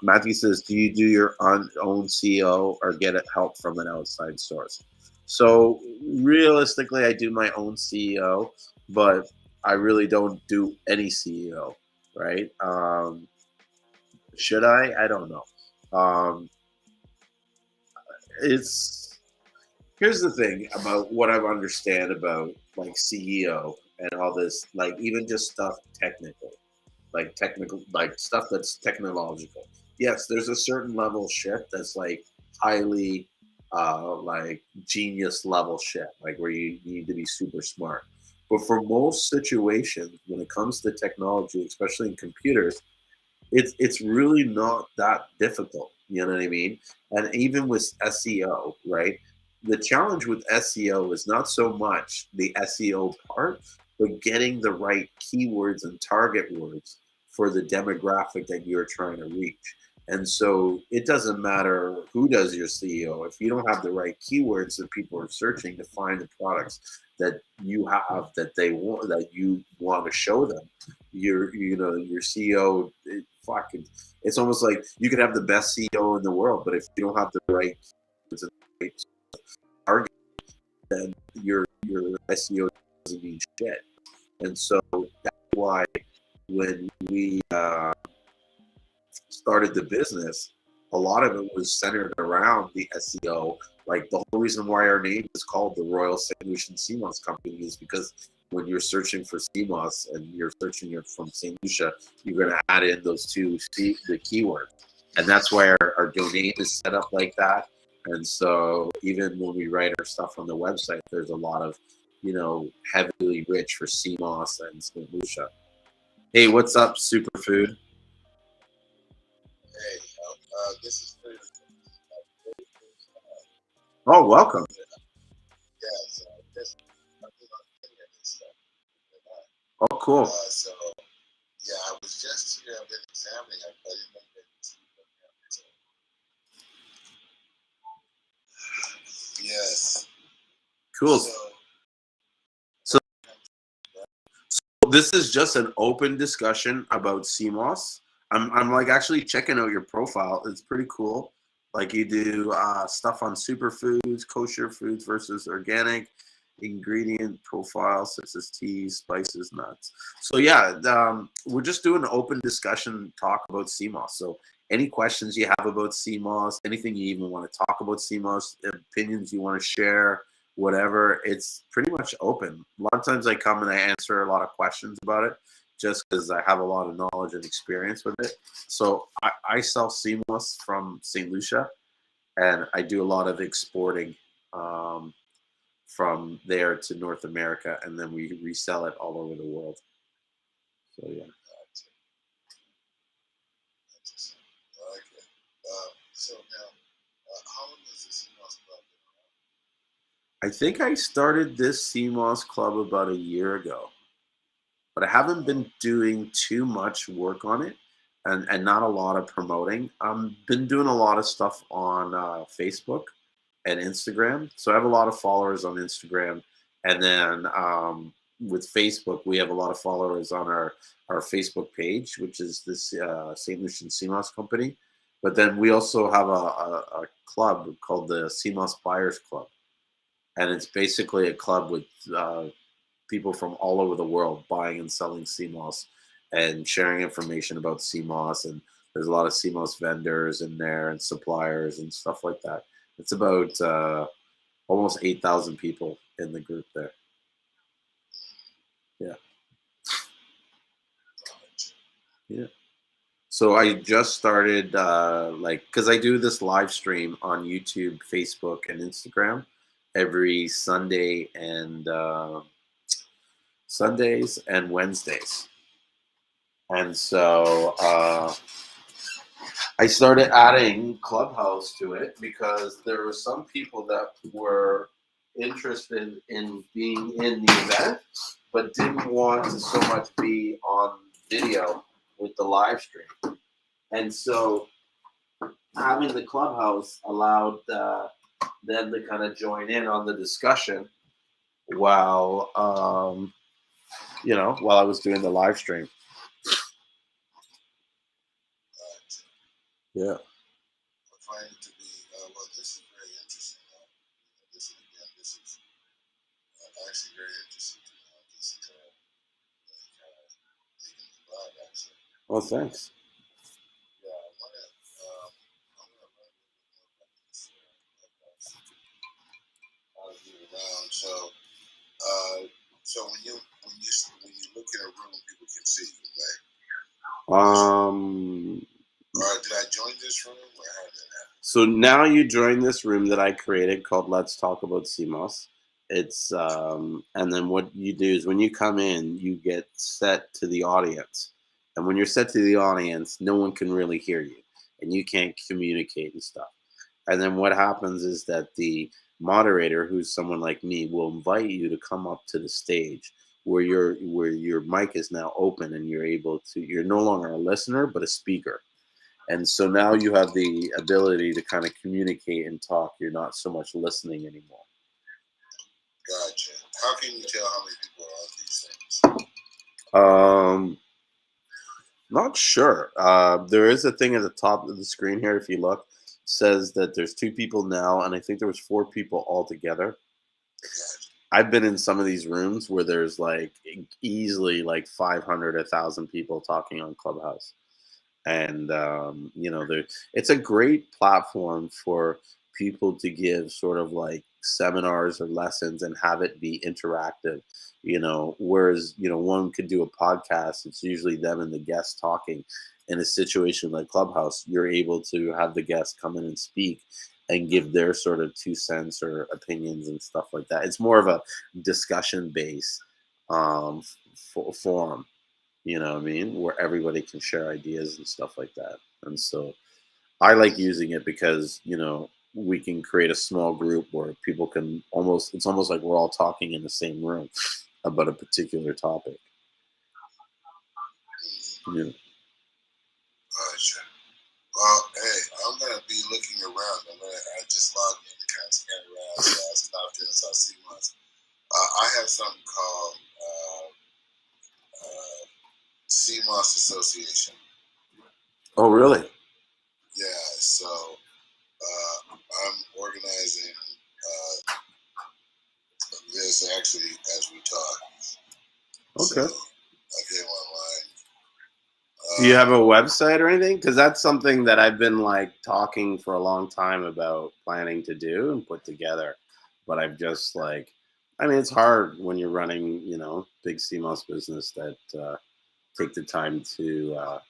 Speaker 1: Matthew says, do you do your own CEO or get help from an outside source? So realistically, I do my own CEO, but I really don't do any CEO, right? Should I? I don't know. Um, it's Here's the thing about what I understand about like CEO and all this, like even just stuff technical, like stuff that's technological. Yes, there's a certain level shit that's like highly like genius level shit, like where you need to be super smart. But for most situations, when it comes to technology, especially in computers, it's really not that difficult. You know what I mean? And even with SEO, right? The challenge with SEO is not so much the SEO part, but getting the right keywords and target words for the demographic that you're trying to reach. And so it doesn't matter who does your SEO. If you don't have the right keywords that people are searching to find the products that you have that they want, that you want to show them, your CEO, fucking, it's almost like you could have the best CEO in the world, but if you don't have the right keywords and the right target, then your SEO doesn't mean shit. And so that's why when we started the business, a lot of it was centered around the SEO. Like the whole reason why our name is called the Royal St. Lucian Seamoss Company is because when you're searching for Seamoss and you're searching it from St. Lucia, you're going to add in those the keywords. And that's why our domain is set up like that. And so even when we write our stuff on the website, there's a lot of, heavily rich for Seamoss and St. Lucia. Hey, what's up, Superfood?
Speaker 2: Hey, this is for
Speaker 1: Oh, welcome.
Speaker 2: yeah. So this I'm doing on the internet and stuff.
Speaker 1: Oh, cool.
Speaker 2: So yeah, I was just I've been examining. I didn't know that. So, yes.
Speaker 1: Cool.
Speaker 2: So
Speaker 1: So this is just an open discussion about Seamoss. I'm like actually checking out your profile. It's pretty cool. Like you do stuff on superfoods, kosher foods versus organic, ingredient profiles such as teas, spices, nuts. So yeah, we're just doing an open discussion talk about Seamoss. So any questions you have about Seamoss, anything you even want to talk about Seamoss, opinions you want to share, whatever, it's pretty much open. A lot of times I come and I answer a lot of questions about it just because I have a lot of knowledge and experience with it. So I sell Seamoss from St. Lucia, and I do a lot of exporting um, from there to North America, and then we resell it all over the world. So yeah.
Speaker 2: Gotcha. Interesting. I like it. So now, how long has the Seamoss Club been around?
Speaker 1: I think I started this Seamoss Club about a year ago, but I haven't
Speaker 2: Oh,
Speaker 1: been doing too much work on it, and not a lot of promoting. I've been doing a lot of stuff on Facebook and Instagram. So I have a lot of followers on Instagram, and then with Facebook, we have a lot of followers on our Facebook page, which is this St. Lucian CMOS company. But then we also have a club called the CMOS Buyers Club, and it's basically a club with people from all over the world buying and selling CMOS and sharing information about CMOS. And there's a lot of CMOS vendors in there and suppliers and stuff like that. It's about almost 8,000 people in the group there. Yeah.
Speaker 2: gotcha.
Speaker 1: Yeah. So I just started, like, because I do this live stream on YouTube, Facebook, and Instagram every Sundays and Wednesdays. And so I started adding Clubhouse to it because there were some people that were interested in being in the event, but didn't want to so much be on video with the live stream. And so having the Clubhouse allowed them to kind of join in on the discussion while, while I was doing the live stream.
Speaker 2: Gotcha.
Speaker 1: Yeah.
Speaker 2: I find it to be, well, this is very interesting. This is actually very interesting to know. Just really kind of digging the vibe, actually.
Speaker 1: Well, thanks.
Speaker 2: Yeah, I'm gonna learn a little bit more about this Clubhouse, how to get around. Uh, so when you look in a room, people can see you, right?
Speaker 1: Um,
Speaker 2: Or did I join this room? Or how did that happen?
Speaker 1: So now you join this room that I created called Let's Talk About CMOS. It's and then what you do is when you come in, you get set to the audience, and when you're set to the audience, no one can really hear you, and you can't communicate and stuff. And then what happens is that the moderator, who's someone like me, will invite you to come up to the stage where your mic is now open and you're no longer a listener but a speaker. And so now you have the ability to kind of communicate and talk. You're not so much listening anymore.
Speaker 2: Gotcha. How can you tell how many people are on these things?
Speaker 1: Um, Not sure. There is a thing at the top of the screen here. If you look, says that there's 2 people now, and I think there was 4 people altogether.
Speaker 2: Gotcha.
Speaker 1: I've been in some of these rooms where there's like easily like 500, 1,000 people talking on Clubhouse. And it's a great platform for people to give sort of like seminars or lessons and have it be interactive. Whereas one could do a podcast, it's usually them and the guest talking. In a situation like Clubhouse, you're able to have the guest come in and speak and give their sort of 2 cents or opinions and stuff like that. It's more of a discussion base forum, you know what I mean, where everybody can share ideas and stuff like that. And so I like using it because, we can create a small group where people can it's almost like we're all talking in the same room about a particular topic. Yeah.
Speaker 2: Gotcha. Well, hey, I'm gonna be looking around. I just logged in to kind of scan around, so I stopped in and saw Seamoss. I have something called Seamoss Association.
Speaker 1: Oh, really?
Speaker 2: Yeah, so I'm organizing this actually as we talk. So
Speaker 1: Okay.
Speaker 2: I came online.
Speaker 1: Do you have a website or anything? Because that's something that I've been like talking for a long time about planning to do and put together. But I've just it's hard when you're running, big CMOS business that take the time to,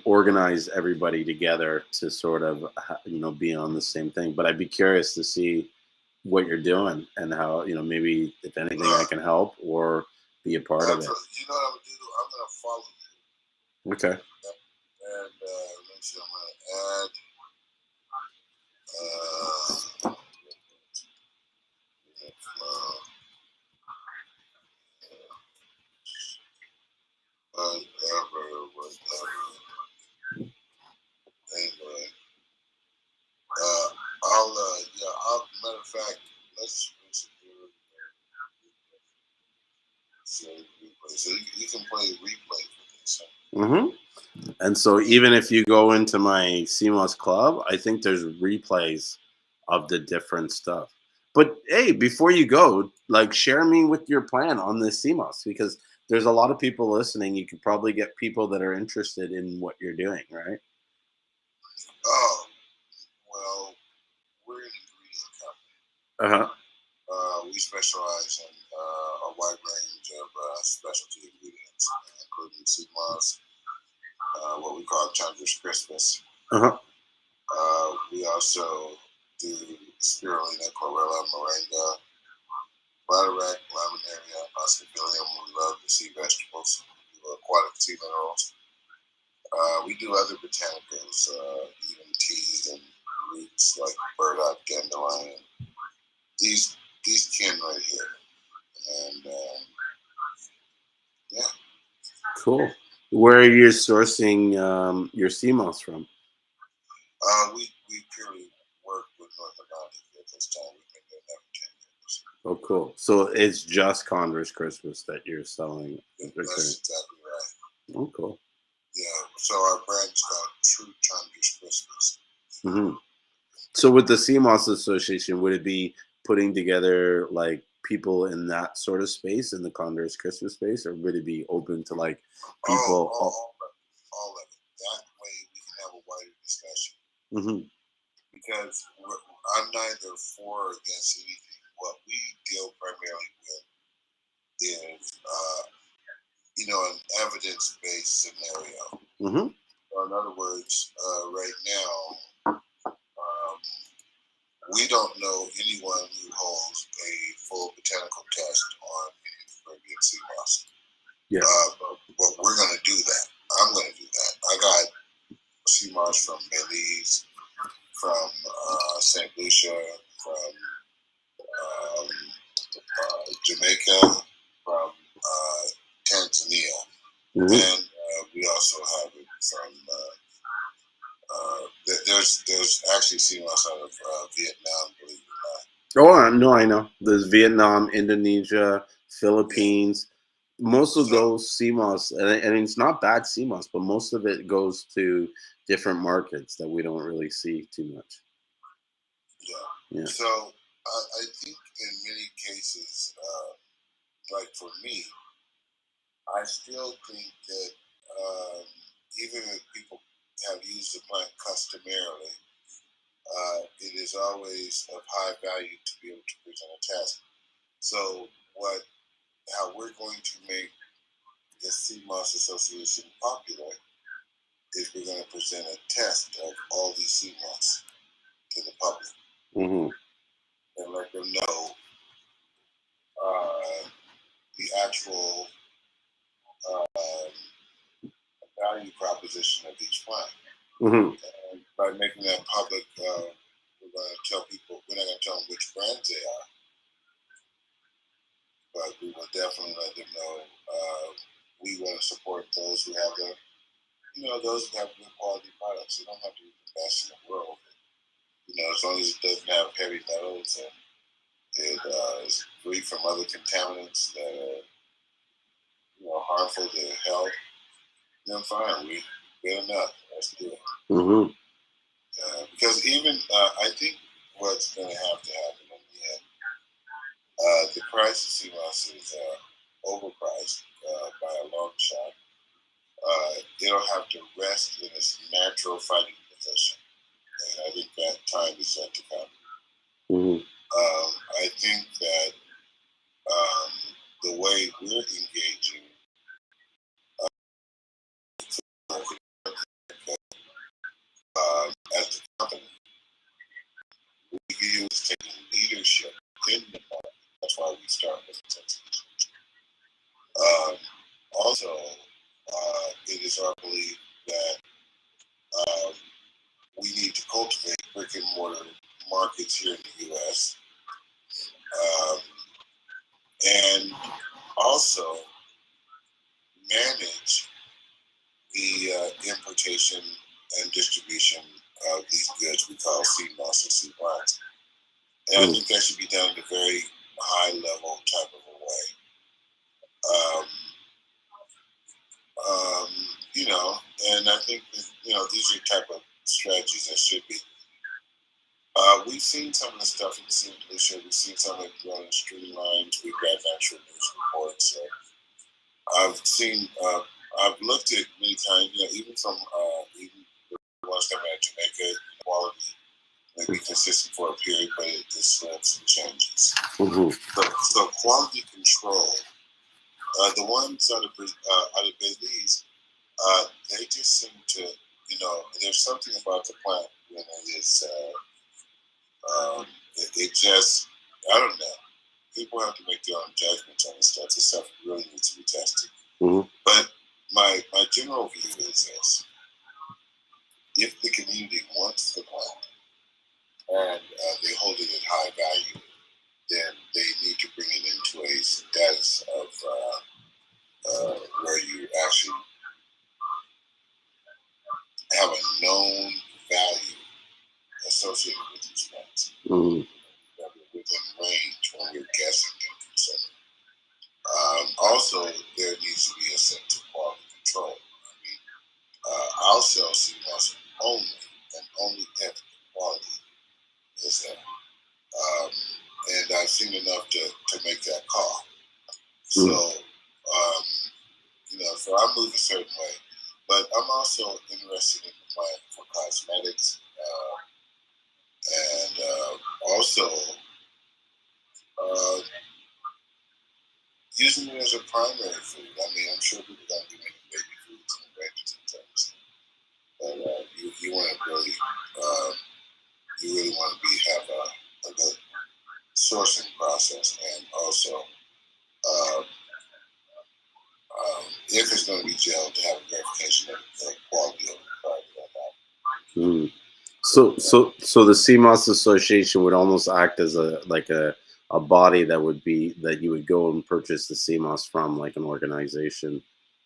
Speaker 1: organize everybody together to sort of, be on the same thing. But I'd be curious to see, what you're doing and how, maybe if anything I
Speaker 2: Uh,
Speaker 1: can help or be a part of it.
Speaker 2: absolutely. You know what I'm gonna do? I'm gonna follow
Speaker 1: Okay.
Speaker 2: you, and let me see. I'm gonna add. Uh, whatever. Anyway, matter of fact, let's save replay. So you can play replay for this.
Speaker 1: Hmm. And so even if you go into my Seamoss club, I think there's replays of the different stuff. But hey, before you go, like share me with your plan on this Seamoss because there's a lot of people listening. You could probably get people that are interested in what you're doing, right?
Speaker 2: Oh, well, we're an ingredient company.
Speaker 1: Uh-huh.
Speaker 2: We specialize in a wide range of specialty ingredients, including Seamoss, what we call Chandler's Christmas.
Speaker 1: Uh-huh.
Speaker 2: We also do spirulina, chlorella, moringa, bladderwrack, laminaria, oscillarium. We love the sea vegetables. We do aquatic sea minerals. We do other botanicals, even teas and roots like burdock, dandelion. These kin right here, and yeah.
Speaker 1: Cool. Where are you sourcing your Seamoss from?
Speaker 2: We purely work with North America at this time. We've been doing that for 10 years.
Speaker 1: Oh, cool. So it's just Converse Christmas that you're selling.
Speaker 2: That's exactly right.
Speaker 1: Oh, cool.
Speaker 2: Yeah. So our brand is called True Chandler's Christmas.
Speaker 1: Hmm. So with the Seamoss Association, would it be putting together like people in that sort of space in the Converse Christmas space, or would it be open to like people?
Speaker 2: All of it. That way we can have a wider discussion.
Speaker 1: Mm-hmm.
Speaker 2: Because I'm neither for or against anything. What we deal primarily with is, an evidence-based scenario.
Speaker 1: Mm-hmm.
Speaker 2: So in other words, right now, we don't know anyone who holds a full botanical test on Caribbean sea moss.
Speaker 1: Yeah.
Speaker 2: But we're going to do that. I'm going to do that. I got sea moss from Belize, from St. Lucia, from Jamaica, from Tanzania,
Speaker 1: Mm-hmm.
Speaker 2: and we also have it from. There's actually sea moss out of Vietnam, believe it or not.
Speaker 1: Oh no, I know. There's Vietnam, Indonesia, Philippines. Most of
Speaker 2: So
Speaker 1: those Seamoss, and it's not bad Seamoss, but most of it goes to different markets that we don't really see too much.
Speaker 2: yeah.
Speaker 1: Yeah.
Speaker 2: So I think in many cases, like for me, I still think that even if people have used the plant customarily, it is always of high value to be able to present a test. So how we're going to make the Seamoss Association popular is we're going to present a test of all these sea moss to the public
Speaker 1: Mm-hmm.
Speaker 2: and let them know the actual value proposition of each plant.
Speaker 1: Mm-hmm.
Speaker 2: And by making that public, we're going to tell people, we're not going to tell them which brands they are, but we will definitely let them know we want to support those who have those who have good quality products. They don't have to be the best in the world. As long as it doesn't have heavy metals and it is free from other contaminants that are harmful to health, then fine. We good enough. Let's do it.
Speaker 1: Mm-hmm.
Speaker 2: Because even I think what's going to have to happen in the end, the price of Seamoss is overpriced by a long shot. It'll have to rest in its natural fighting position, and I think that time is yet to come.
Speaker 1: Mm-hmm.
Speaker 2: I think that the way we're engaging as a company, we view as taking leadership also, it is our belief that um, we need to cultivate brick and mortar markets here in the U.S. Um, and also manage the importation and distribution of these goods we call Seamoss and seed wines. And I think that should be done in a very high level type of a way. You know, and I think that, you know, these are the type of strategies that should be. We've seen some of the stuff in the St. Lucia. We've seen some of it running streamlines. We've got natural news reports. I've seen, I've looked at many times, you know, even from even the ones coming out of Jamaica, quality may be consistent for a period, but it slips and changes. So quality control, the ones out of Belize, they just seem to, you know, there's something about the plant when it is, it just, I don't know. People have to make their own judgments on this stuff. This stuff really needs to be tested. But my general view is this: if the community wants the plant and they hold it at high value, then they need to bring it into a status of where you actually have a known value associated with these plants. That we're within range when we're guessing them concerning. Also, there needs to be a sense of quality control. I mean, I'll sell Seamoss only and only if the quality is there. And I've seen enough to make that call. So, you know, so I move a certain way. But I'm also interested in the plant for cosmetics and also using it as a primary food. I mean, I'm sure people don't be making baby foods and veggies and things. But you want to really, you really want to have a good sourcing process, and also if it's going to be gelled, to have a verification of the quality of the product or not.
Speaker 1: So the CMOS Association would almost act as a body that you would go and purchase the CMOS from, like an organization,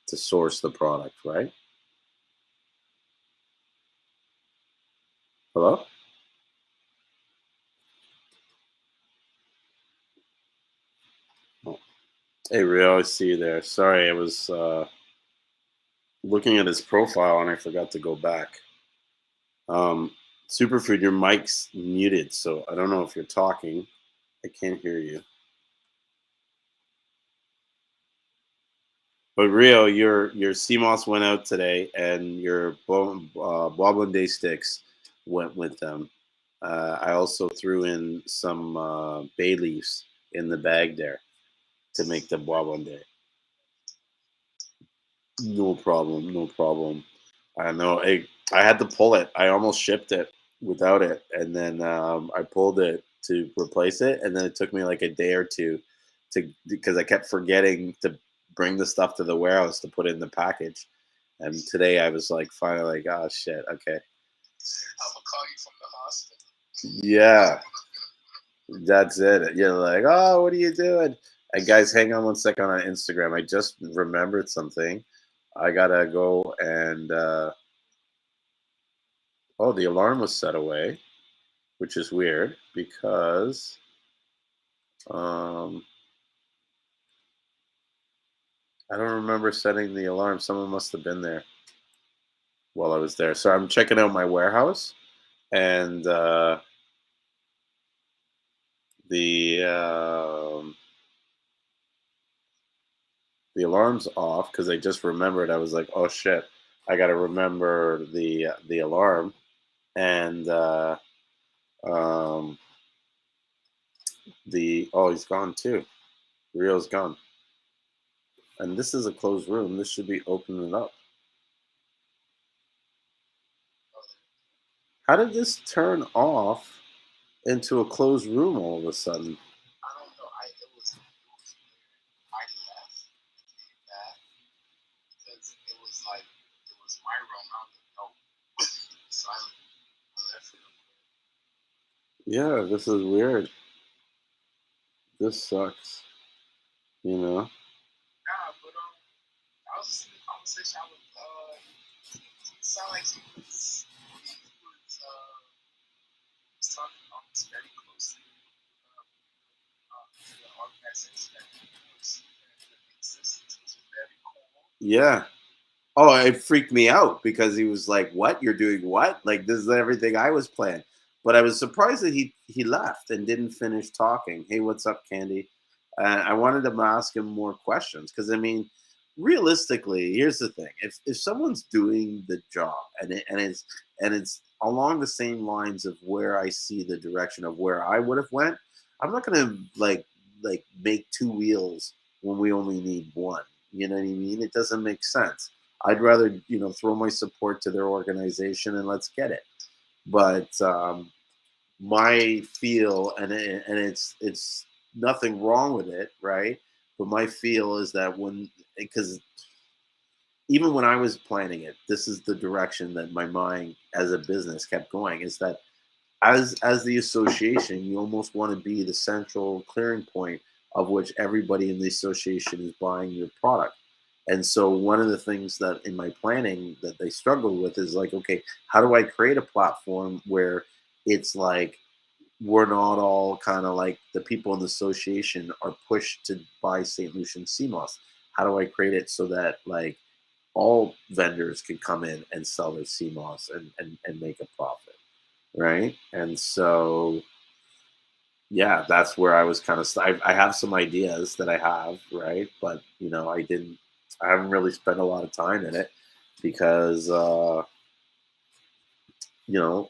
Speaker 1: to source the product, right? Hello? Oh. Hey, Rio, I see you there. Sorry, I was looking at his profile and I forgot to go back. Superfood, your mic's muted, so I don't know if you're talking. I can't hear you. But Rio, your CMOS went out today, and your Boblin sticks went with them. I also threw in some bay leaves in the bag there to make the Boblin Day. No problem, no problem. I know. I had to pull it. I almost shipped it without it, and then I pulled it to replace it, and then it took me like a day or two because I kept forgetting to bring the stuff to the warehouse to put it in the package. And today I was like, finally, like, oh shit, okay.
Speaker 2: I'm gonna call you from the hospital.
Speaker 1: Yeah, that's it. You're like, oh, what are you doing? And guys, hang on one second on Instagram. I just remembered something. I gotta go and. Oh, the alarm was set away, which is weird because I don't remember setting the alarm. Someone must have been there while I was there. So I'm checking out my warehouse, and the alarm's off because I just remembered. I was like, oh shit, I got to remember the alarm, and he's gone too. Rio's gone. And this is a closed room. This should be opening up. How did this turn off into a closed room all of a sudden?
Speaker 2: I don't know. It was I left, came back, out the note. Silent. I left real quick.
Speaker 1: Yeah, this is weird. This sucks. You know.
Speaker 2: Nah, but I was just in a conversation. I was he sounded like he was talking almost very closely to the organization that he was that existence was very cool.
Speaker 1: Yeah. Oh, it freaked me out because he was like, "What? You're doing what? Like this is everything I was planning." But I was surprised that he left and didn't finish talking. Hey, what's up, Candy? I wanted to ask him more questions because I mean, realistically, here's the thing: if someone's doing the job and it's along the same lines of where I see the direction of where I would have went, I'm not gonna like make two wheels when we only need one. You know what I mean? It doesn't make sense. I'd rather throw my support to their organization and let's get it. But my feel and it's nothing wrong with it, right? But my feel is that when because even when I was planning it, this is the direction that my mind as a business kept going. Is that as the association, you almost want to be the central clearing point of which everybody in the association is buying your product. And so one of the things that in my planning that they struggle with is like, okay, how do I create a platform where it's like we're not all kind of like the people in the association are pushed to buy St. Lucian Seamoss? How do I create it so that like all vendors can come in and sell their Seamoss and make a profit? Right. And so, yeah, that's where I was kind of, I have some ideas that I have, right. But, I haven't really spent a lot of time in it because, I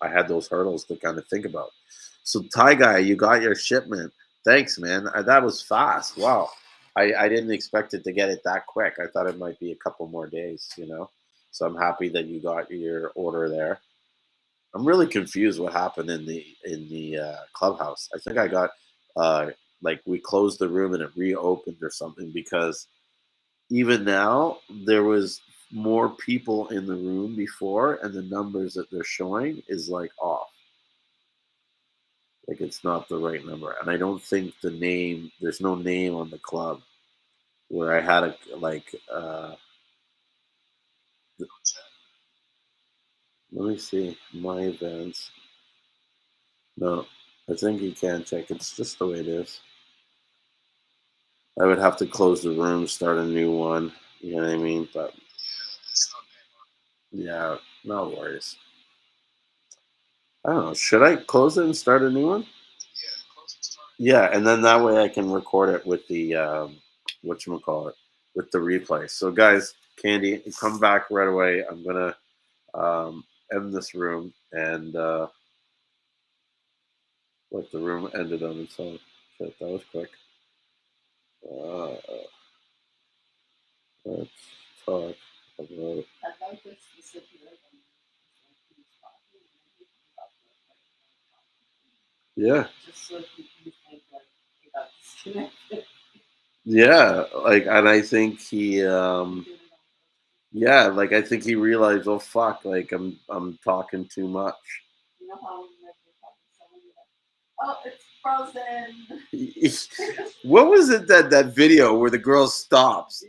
Speaker 1: had those hurdles to kind of think about. So, Ty Guy, you got your shipment. Thanks, man. That was fast. Wow. I didn't expect it to get it that quick. I thought it might be a couple more days. So I'm happy that you got your order there. I'm really confused what happened in the clubhouse. I think I got uh like we closed the room and it reopened or something because even now there was more people in the room before and the numbers that they're showing is like off. Like it's not the right number. And I don't think there's no name on the club where I had a like let me see my events. No, I think you can check. It's just the way it is. I would have to close the room, start a new one. You know what I mean? But yeah, no worries. I don't know. Should I close it and start a new one? Yeah, and then that way I can record it with the whatchamacallit, with the replay. So guys, Candy, come back right away. I'm gonna end this room and let the room ended on its own. Shit, that was quick. Uh, let's talk about. Yeah. Yeah, like, and I think yeah, like I think he realized, oh fuck, like I'm talking too much. What was it that video where the girl stops?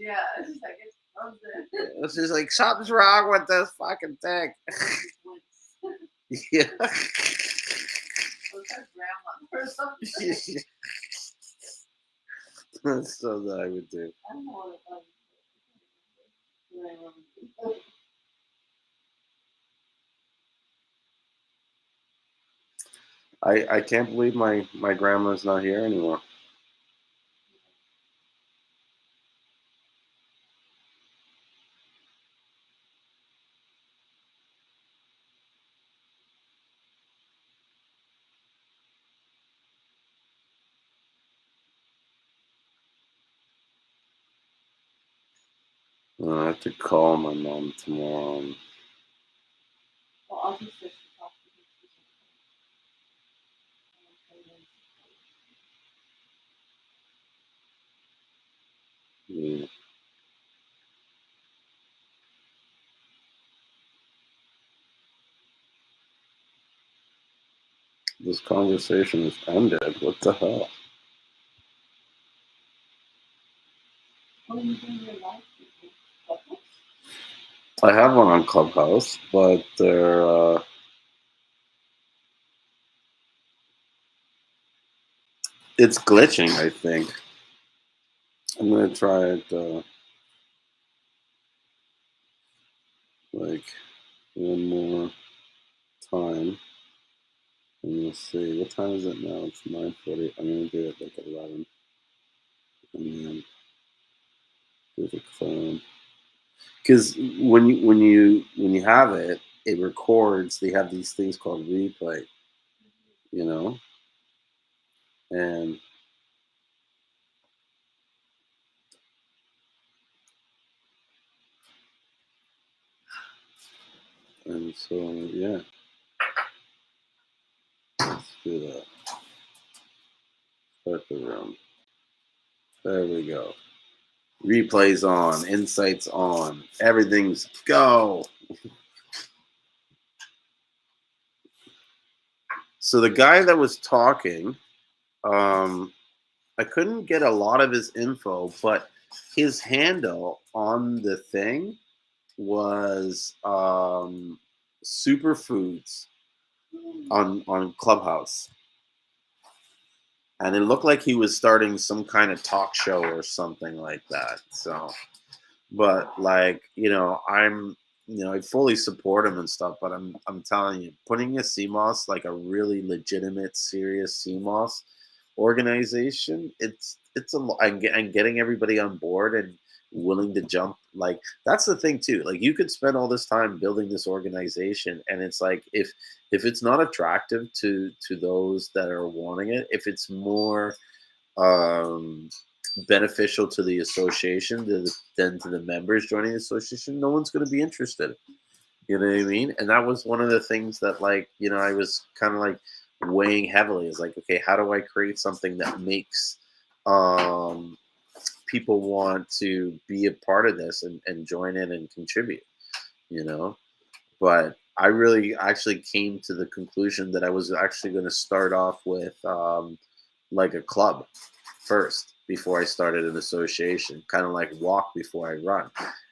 Speaker 1: It's just like something's wrong with this fucking thing. Yeah. That's something I would do. I can't believe my grandma's not here anymore. I have to call my mom tomorrow. Yeah. This conversation is ended. What the hell? I have one on Clubhouse, but it's glitching. I think I'm gonna try it like one more time, and we'll see. What time is it now? It's 9:40. I'm gonna do it like 11, and then do the clone. Because when you have it, it records. They have these things called replay, you know, and so yeah, let's do that. Start the room. There we go. Replays on, insights on, everything's go. So the guy that was talking, um, I couldn't get a lot of his info, but his handle on the thing was superfoods on Clubhouse, and it looked like he was starting some kind of talk show or something like that. So, but like I fully support him and stuff. But I'm telling you, putting a Seamoss, like a really legitimate, serious Seamoss organization, and getting everybody on board and willing to jump. Like that's the thing too. Like you could spend all this time building this organization, and it's like if it's not attractive to those that are wanting it, if it's more um beneficial to the association than to the members joining the association, no one's going to be interested. You know what I mean? And that was one of the things that, like, I was kind of like weighing heavily. Is like, okay, how do I create something that makes um, people want to be a part of this and join in and contribute? You know, but I really actually came to the conclusion that I was actually going to start off with like a club first before I started an association, kind of like walk before I run.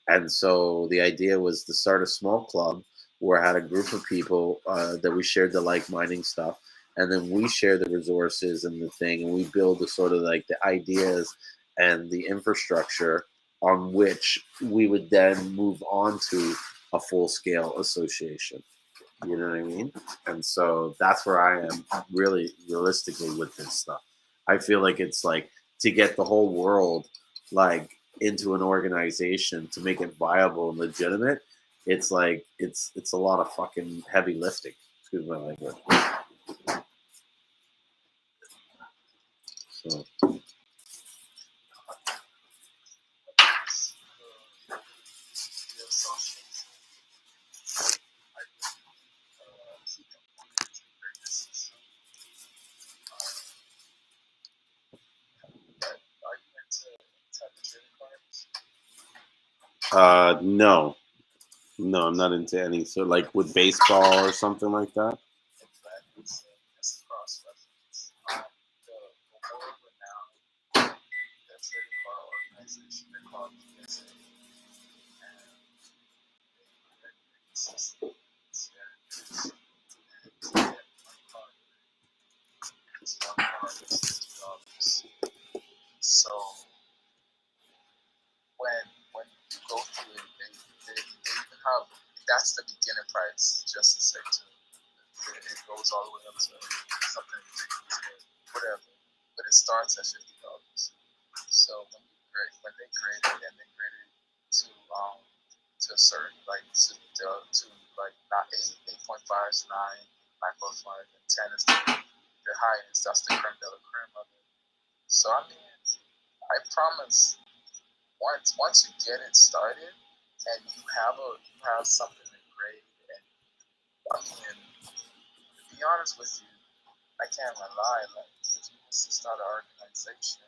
Speaker 1: And so the idea was to start a small club where I had a group of people that we shared the like minding stuff. And then we share the resources and the thing, and we build the sort of like the ideas and the infrastructure on which we would then move on to a full scale association. You know what I mean? And so that's where I am really realistically with this stuff. I feel like it's like to get the whole world like into an organization to make it viable and legitimate. It's like it's a lot of fucking heavy lifting. Excuse my language. So no. No, I'm not into any. So like with baseball or something like that.
Speaker 2: So when you go through it, they even have that's the beginner price, just to say too. It goes all the way up to something ridiculous, whatever. But it starts at $50. So when they grade it and they grade it to a certain like to like not 8.5 is 9.5, and 10 is the highest. That's the creme de la creme of it. So I mean, I promise once you get it started and you have something to grade, and I mean, to be honest with you, I can't lie. Like if you was to start an organization,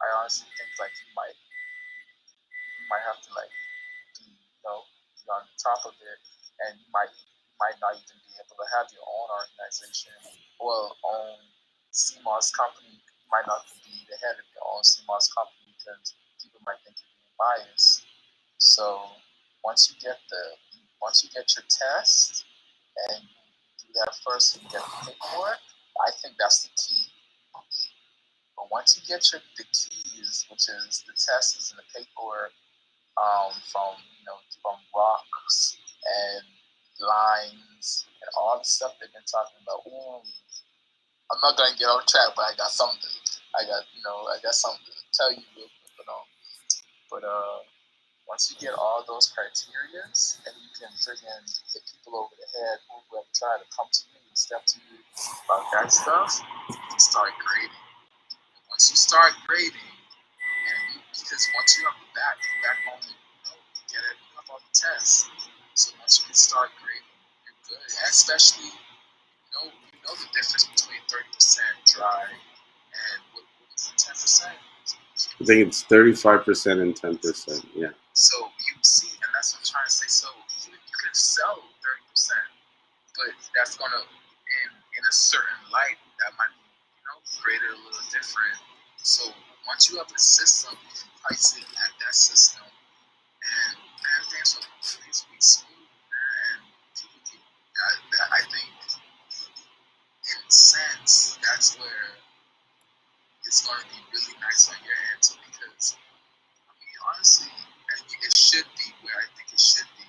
Speaker 2: I honestly think like you might have to like be on top of it, and you might might not even be able to have your own organization or own Seamoss company. You might not be the head of your own Seamoss company because people might think you're being biased. So once you get your test and you do that first and you get the paperwork, I think that's the key. But once you get the keys, which is the tests and the paperwork, from from rocks and lines and all the stuff they've been talking about. Ooh, I'm not gonna get off track, but I got something. I got something to tell you real quick. But once you get all those criterias, and you can friggin' hit people over the head who have tried to come to you and step to you about that stuff, you can start grading. Once you start grading, because once you have the back only get it up on the test. So once you can start grading, you're good. Especially you know the difference between 30% dry and what is it, 10%?
Speaker 1: I think it's 35% and 10%. Yeah.
Speaker 2: So you see, and that's what I'm trying to say. So you can sell 30%, but that's gonna in a certain light that might be graded a little different. So once you have a system, you can price it at that system. And man, things are crazy smooth, man. I think, in a sense, that's where it's going to be really nice on your end too. Because I mean, honestly, and it should be where I think it should be.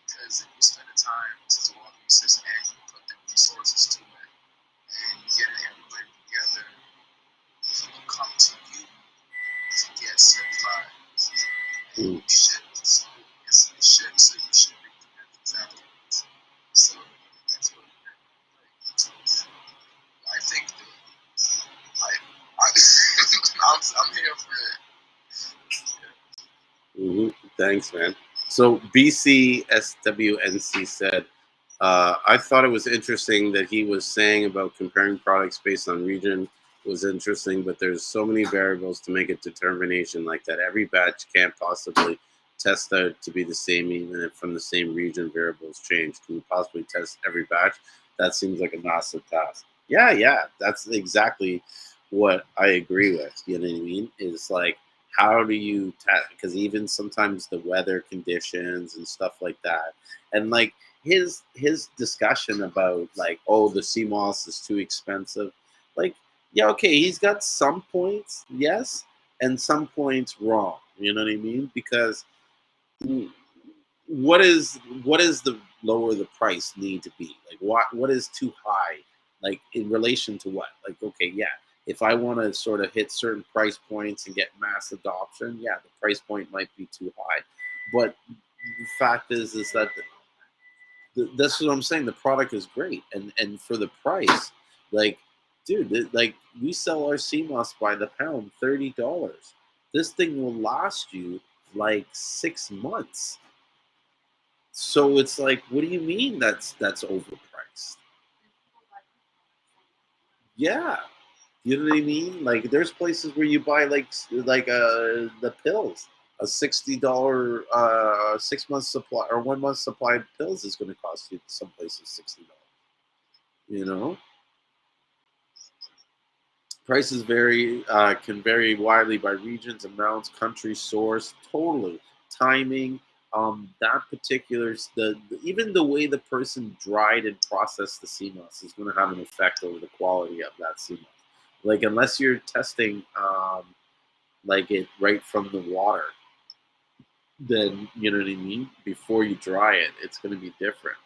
Speaker 2: Because if you spend the time to do all the research and you put the resources to it, and you get everybody together, people come to you to get certified. You should. So it should. So you should make the benefits afterwards. So that's what I think. I'm here for it.
Speaker 1: Thanks, man. So BCSWNC said, I thought it was interesting that he was saying about comparing products based on region was interesting, but there's so many variables to make a determination like that. Every batch can't possibly test out to be the same, even if from the same region variables change. Can you possibly test every batch? That seems like a massive task. Yeah, that's exactly what I agree with. You know what I mean? Is like, how do you test? Because even sometimes the weather conditions and stuff like that, and like his discussion about like, oh, the Seamoss is too expensive. Like, yeah, okay, he's got some points, yes, and some points wrong. You know what I mean? Because what is the lower the price need to be? Like, what is too high? Like, in relation to what? Like, okay, yeah, if I want to sort of hit certain price points and get mass adoption, yeah, the price point might be too high. But the fact is that that's what I'm saying. The product is great, and for the price, like, dude, like we sell our CMOS by the pound, $30. This thing will last you like 6 months. So it's like, what do you mean that's overpriced? Yeah, you know what I mean. Like, there's places where you buy the pills. A $60 6 month supply or 1 month supply of pills is going to cost you some places $60. You know, prices can vary widely by regions, amounts, country, source, totally timing. That particular even the way the person dried and processed the CMOS is going to have an effect over the quality of that CMOS. Like, unless you're testing like it right from the water, then you know what I mean. Before you dry it, it's going to be different.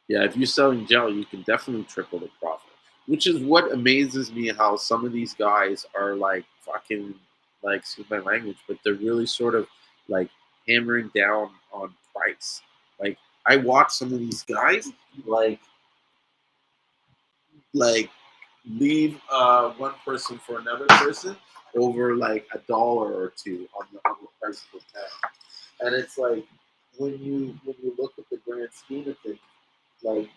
Speaker 1: Yeah, if you're selling gel, you can definitely triple the profit. Which is what amazes me, how some of these guys are like fucking, like, excuse my language, but they're really sort of like hammering down on price. Like, I watch some of these guys like leave one person for another person over like $1 or two on the price of the pound. And it's like, when you look at the grand scheme of things, like,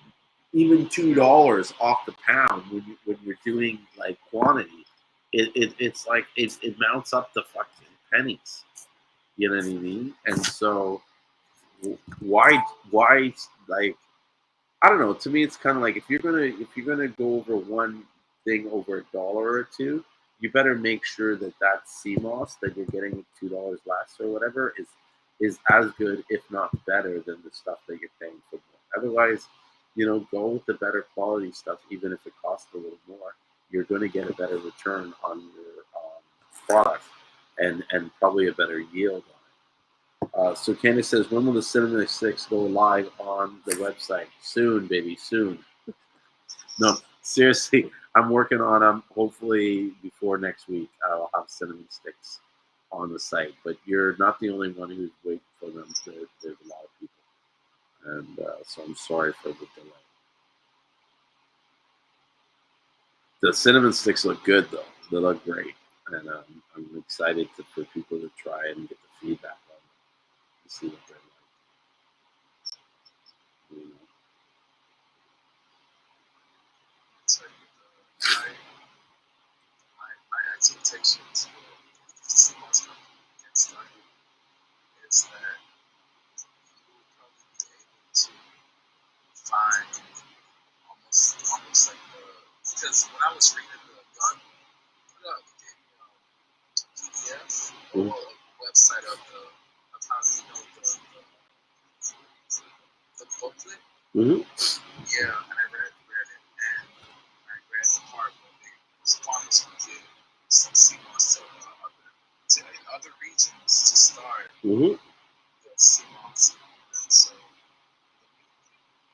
Speaker 1: even $2 off the pound when you're doing like quantity, it's like it mounts up to fucking pennies. You know what I mean? And so why like I don't know. To me, it's kind of like if you're gonna go over one thing over $1 or two, you better make sure that that CMOS that you're getting $2 less or whatever is as good, if not better, than the stuff that you're paying for more. Otherwise, go with the better quality stuff, even if it costs a little more. You're going to get a better return on your product and probably a better yield on it. So Candace says, when will the Cinema 6 go live on the website? Soon, baby, soon. No, seriously, I'm working on them. Hopefully before next week, I'll have Cinnamon Sticks on the site. But you're not the only one who's waiting for them. There's a lot of people. And so I'm sorry for the delay. The Cinnamon Sticks look good, though. They look great. And I'm excited for people to try and get the feedback on them to see what they're like.
Speaker 2: So my expectations for the Seamoss company get started is that you will probably be able to find almost like the, because when I was reading the gun, gave me PDF or a website of how the booklet.
Speaker 1: Mm-hmm.
Speaker 2: Yeah, and I read it, and I read the part where they farmers would give some CMOS to in other regions to start
Speaker 1: Mm-hmm.
Speaker 2: the CMOS, and so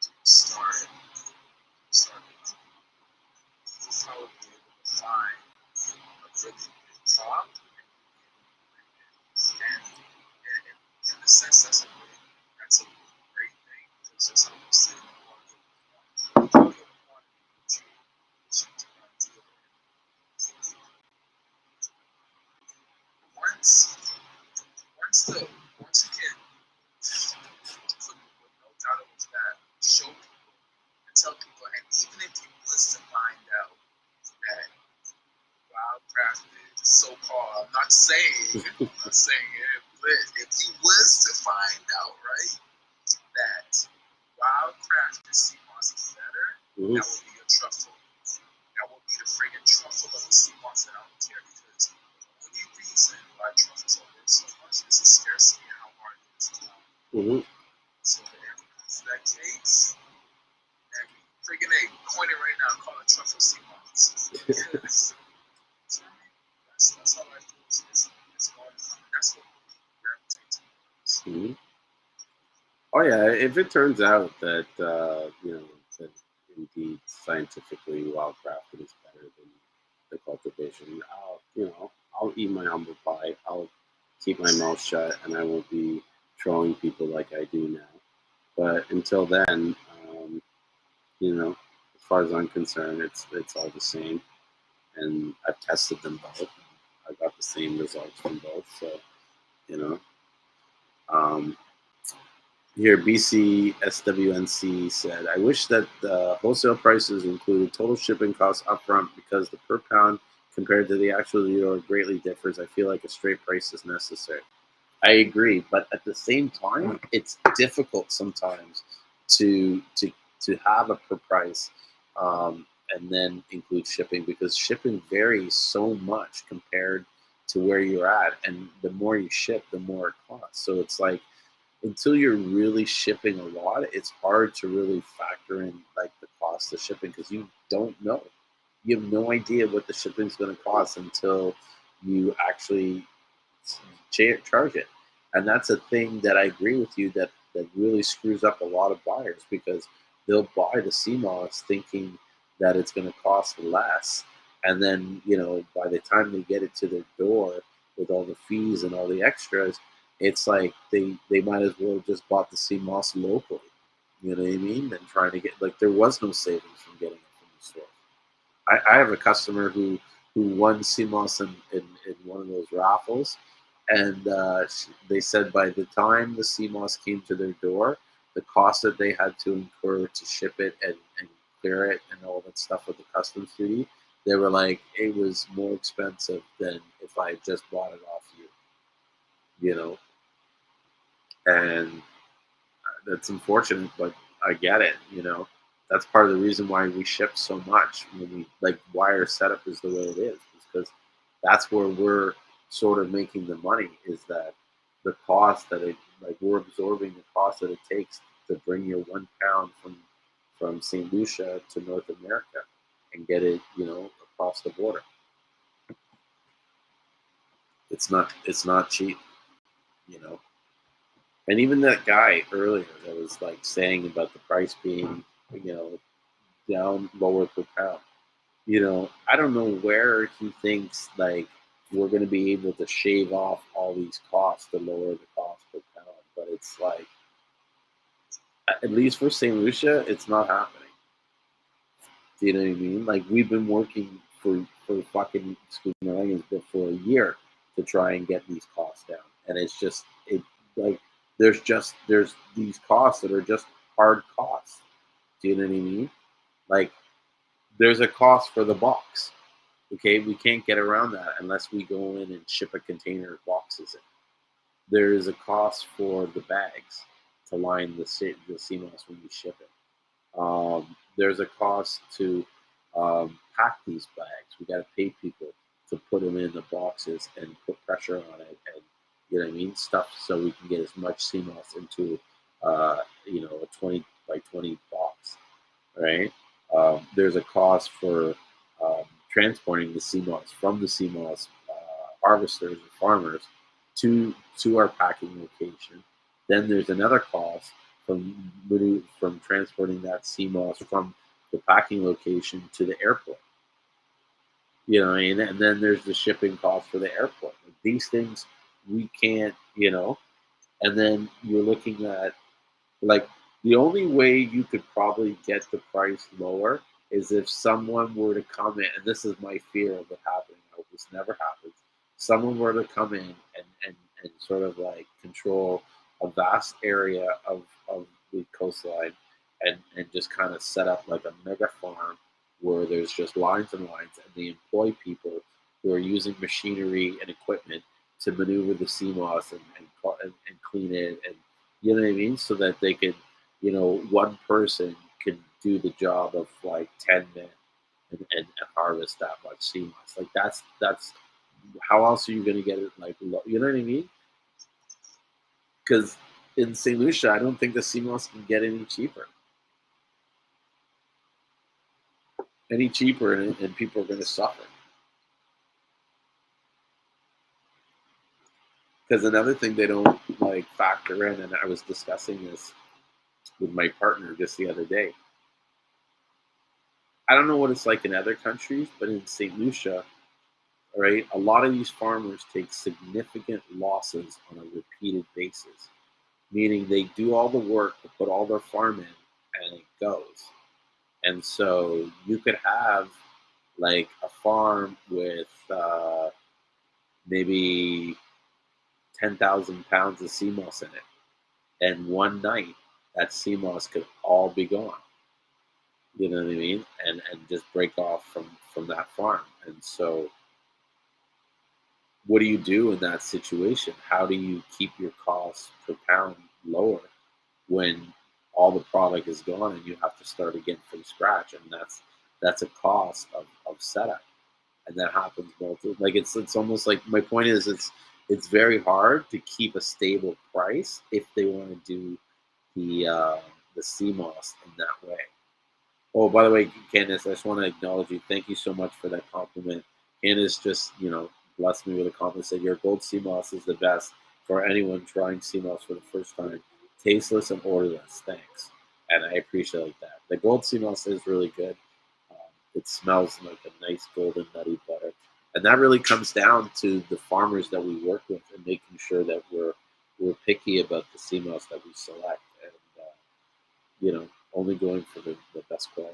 Speaker 2: to start, you'll probably be able to find a really good crop, and in the sense that's a great thing because there's almost saying quality that you deal with. Once once you can put no doubt of that, show people and tell people, and even if he was to find out that wildcraft is so called, I'm not saying it, but if he was to find out, right, that wildcraft Seamoss is better,
Speaker 1: Mm-hmm.
Speaker 2: that would be a truffle. That would be the friggin' truffle of the Seamoss that I don't care, because the only reason why truffles are worth so much is the scarcity and how hard it is to find.
Speaker 1: Mm-hmm.
Speaker 2: So if it ever comes to that case, and friggin' A, coin it right now, call it truffle Seamoss. Because that's how I feel. It's going to come. That's what we gravitate towards.
Speaker 1: Mm-hmm. Oh yeah, if it turns out that that indeed scientifically wildcrafted is better than the cultivation, I'll eat my humble pie. I'll keep my mouth shut, and I won't be trolling people like I do now. But until then, as far as I'm concerned, it's all the same, and I've tested them both. I got the same results from both, so you know. Um, Here, BCSWNC said, I wish that the wholesale prices included total shipping costs upfront because the per pound compared to the actual euro greatly differs. I feel like a straight price is necessary. I agree, but at the same time, it's difficult sometimes to to have a per price and then include shipping because shipping varies so much compared to where you're at, and the more you ship, the more it costs. So it's like until you're really shipping a lot, it's hard to really factor in like the cost of shipping because you don't know. You have no idea what the shipping is going to cost until you actually charge it. And that's a thing that I agree with you that really screws up a lot of buyers because they'll buy the CMOS thinking that it's going to cost less. And then, by the time they get it to their door with all the fees and all the extras, it's like they might as well just bought the CMOS locally. You know what I mean? Than trying to get, like, there was no savings from getting it from the store. I have a customer who won CMOS in one of those raffles, and they said by the time the CMOS came to their door, the cost that they had to incur to ship it and clear it and all that stuff with the customs duty, they were like, it was more expensive than if I just bought it off you, you know. And That's unfortunate, but I get it. That's part of the reason why we ship so much. When we like why our setup is the way it is because that's where we're sort of making the money. Is that the cost that it like we're absorbing the cost that it takes to bring your 1 pound from St. Lucia to North America and get it across the border. It's not cheap, you know. And even that guy earlier that was like saying about the price being, you know, down lower per pound. I don't know where he thinks like we're going to be able to shave off all these costs to lower the cost per pound. But it's like, at least for St. Lucia, it's not happening. Do you know what I mean? Like we've been working for fucking excuse my language, but for a year to try and get these costs down, and it's just it like there's these costs that are just hard costs. Do you know what I mean? Like there's a cost for the box. Okay, we can't get around that unless we go in and ship a container of boxes in. There is a cost for the bags to line the Seamoss when we ship it. There's a cost to pack these bags. We got to pay people to put them in the boxes and put pressure on it, and you know what I mean, stuff so we can get as much CMOS into a 20 by 20 box, right? There's a cost for transporting the CMOS from the CMOS harvesters and farmers to our packing location. Then there's another cost from transporting that CMOS from the packing location to the airport. And then there's the shipping cost for the airport. Like these things we can't, and then you're looking at like the only way you could probably get the price lower is if someone were to come in, and this is my fear of it happening. I hope this never happens. Someone were to come in and sort of like control a vast area of the coastline and just kind of set up like a mega farm where there's just lines and lines, and they employ people who are using machinery and equipment to maneuver the sea moss and clean it, and you know what I mean, so that they can, one person can do the job of like 10 men and harvest that much sea moss. Like that's how else are you going to get it? Like you know what I mean? Because in St. Lucia, I don't think the sea moss can get any cheaper, and people are going to suffer. Because another thing they don't like factor in, and I was discussing this with my partner just the other day. I don't know what it's like in other countries, but in St. Lucia, right, a lot of these farmers take significant losses on a repeated basis, meaning they do all the work to put all their farm in and it goes. And so you could have like a farm with maybe 10,000 pounds of sea moss in it. And one night, that sea moss could all be gone. You know what I mean? And just break off from that farm. And so what do you do in that situation? How do you keep your costs per pound lower when all the product is gone and you have to start again from scratch? And that's a cost of setup. And that happens multiple. Like it's almost like my point is it's very hard to keep a stable price if they want to do the CMOS in that way. Oh, by the way, Candice, I just want to acknowledge you. Thank you so much for that compliment. Candice just, blessed me with a comment. Said your gold sea moss is the best for anyone trying sea moss for the first time. Tasteless and odorless. Thanks, and I appreciate that. The gold sea moss is really good. Um, it smells like a nice golden nutty butter, and that really comes down to the farmers that we work with and making sure that we're picky about the sea moss that we select, and only going for the best quality.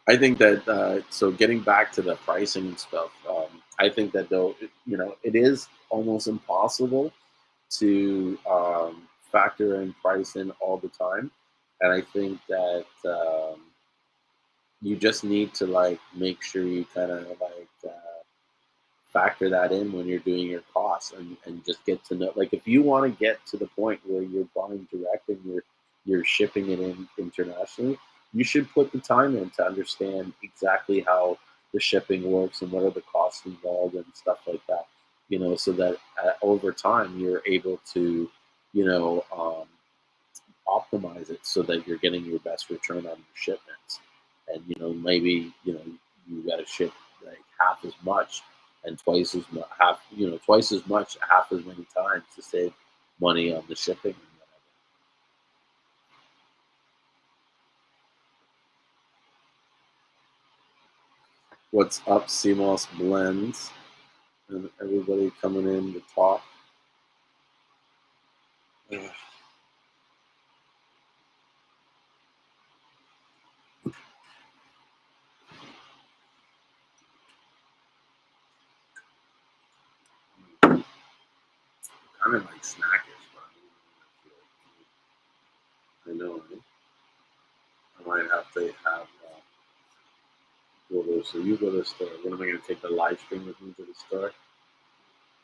Speaker 1: I think that so getting back to the pricing and stuff, I think that though it is almost impossible to factor in price in all the time, and I think that you just need to like make sure you kind of like factor that in when you're doing your costs, and just get to know, like, if you want to get to the point where you're buying direct and you're shipping it in internationally, you should put the time in to understand exactly how the shipping works and what are the costs involved and stuff like that, so that over time you're able to, you know um, optimize it so that you're getting your best return on your shipments. And maybe you got to ship like half as much and twice as much, twice as much, half as many times to save money on the shipping and whatever. What's up, Seamoss Blends, and everybody coming in to talk. Ugh. Kind of like snackish, but I know, right? I might have to have go to. So you go to the store. What am I going to take the live stream with me to the store?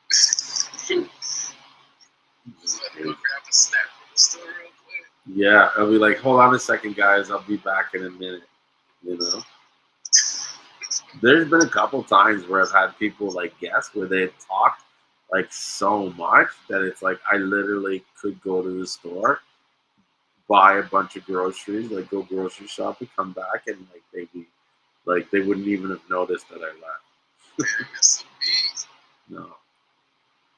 Speaker 2: Just let me go grab a snack from the store real quick.
Speaker 1: Yeah, I'll be like, hold on a second, guys. I'll be back in a minute. There's been a couple times where I've had people like guess where they've talked like so much that it's like I literally could go to the store, buy a bunch of groceries, like go grocery shopping, come back, and like they wouldn't even have noticed that I left. No.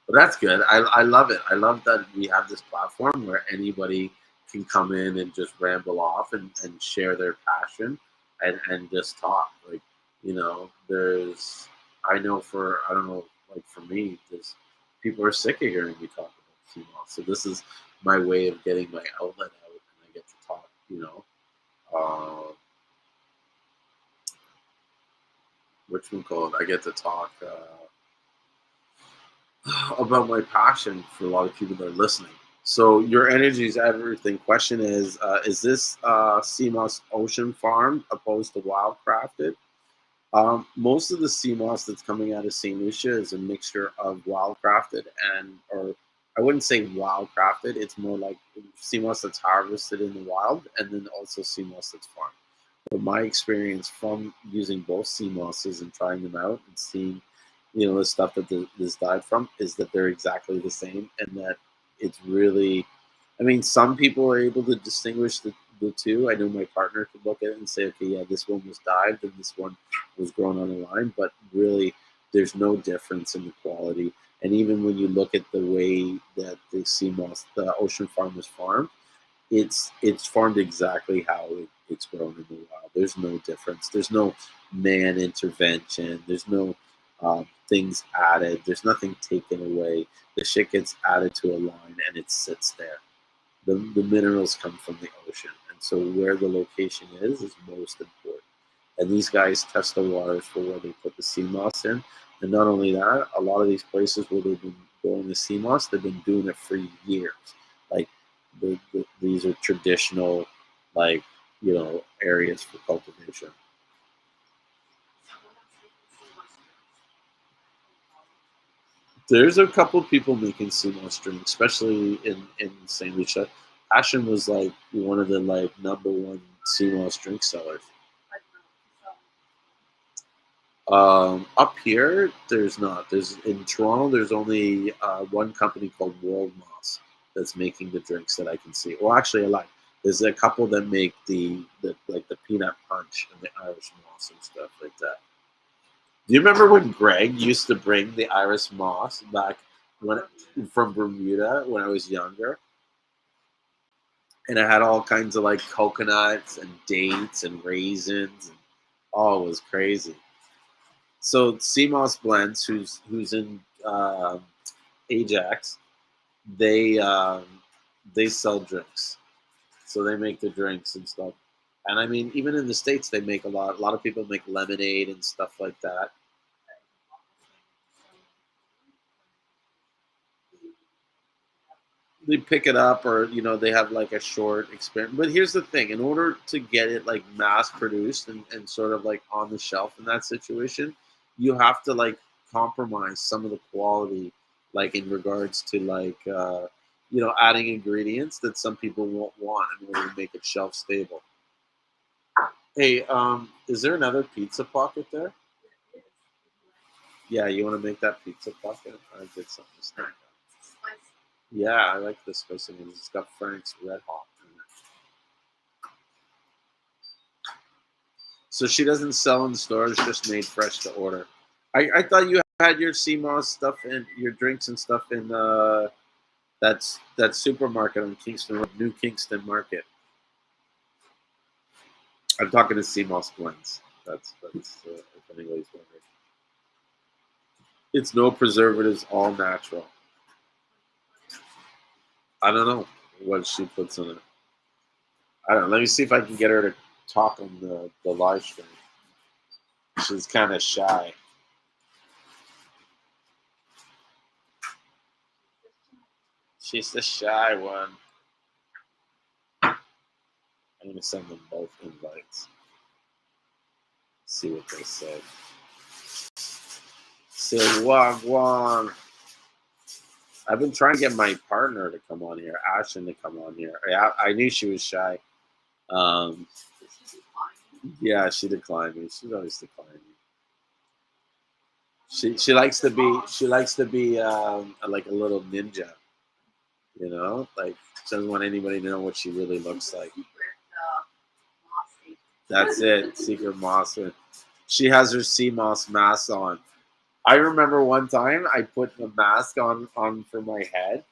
Speaker 1: But that's good. I love it. I love that we have this platform where anybody can come in and just ramble off and share their passion and just talk. Like, there's, I don't know, like for me, there's people are sick of hearing me talk about Seamoss. So this is my way of getting my outlet out and I get to talk, which one called? I get to talk about my passion for a lot of people that are listening. So your energy is everything. Question is this Seamoss ocean farm opposed to wild crafted? Most of the Seamoss that's coming out of St. Lucia is a mixture of wild crafted or I wouldn't say wild crafted. It's more like Seamoss that's harvested in the wild and then also Seamoss that's farmed. But my experience from using both Seamosses and trying them out and seeing, the stuff that this died from is that they're exactly the same and that it's really, I mean, some people are able to distinguish the two. I know my partner could look at it and say, okay, yeah, this one was dived and this one was grown on a line, but really there's no difference in the quality. And even when you look at the way that the Seamoss, the ocean farm is farmed, it's farmed exactly how it's grown in the wild. There's no difference. There's no man intervention. There's no things added. There's nothing taken away. The shit gets added to a line and it sits there. The minerals come from the ocean, and so where the location is most important. And these guys test the waters for where they put the Seamoss in. And not only that, a lot of these places where they've been growing the Seamoss, they've been doing it for years. Like these are traditional, like areas for cultivation. There's a couple people making Seamoss drinks, especially in St. Lucia. Passion was like one of the like #1 Seamoss drink sellers. Up here, there's not. There's in Toronto. There's only one company called World Moss that's making the drinks that I can see. Well, actually, I lied. There's a couple that make the like the peanut punch and the Irish moss and stuff like that. Do you remember when Greg used to bring the Irish moss back when from Bermuda when I was younger? And it had all kinds of like coconuts and dates and raisins. And, oh, it was crazy. So Seamoss Blends, who's in Ajax, they sell drinks, so they make the drinks and stuff. And I mean, even in the States, they make a lot. A lot of people make lemonade and stuff like that. They pick it up, or they have like a short experiment. But here's the thing: in order to get it like mass produced and sort of like on the shelf in that situation, you have to like compromise some of the quality, like in regards to like adding ingredients that some people won't want in order to make it shelf stable. Hey, is there another pizza pocket there? Yeah, you want to make that pizza pocket? I did something to snack on. Yeah, I like the spicy ones. It's got Frank's Red Hot in it. So she doesn't sell in stores, just made fresh to order. I thought you had your Seamoss stuff and your drinks and stuff in that supermarket on Kingston Road, New Kingston Market. I'm talking to Seamoss Blends. That's if anybody's wondering. It's no preservatives, all natural. I don't know what she puts in it. I don't know. Let me see if I can get her to talk on the live stream. She's kind of shy. She's the shy one. I'm going to send them both invites. See what they say. Say wagwan. I've been trying to get my partner to come on here, Ashton, to come on here. I knew she was shy. Yeah, she declined me. She's always declined me. She likes to be like a little ninja, like she doesn't want anybody to know what she really looks like. That's it, secret moss. She has her Seamoss mask on. I remember one time I put the mask on for my head,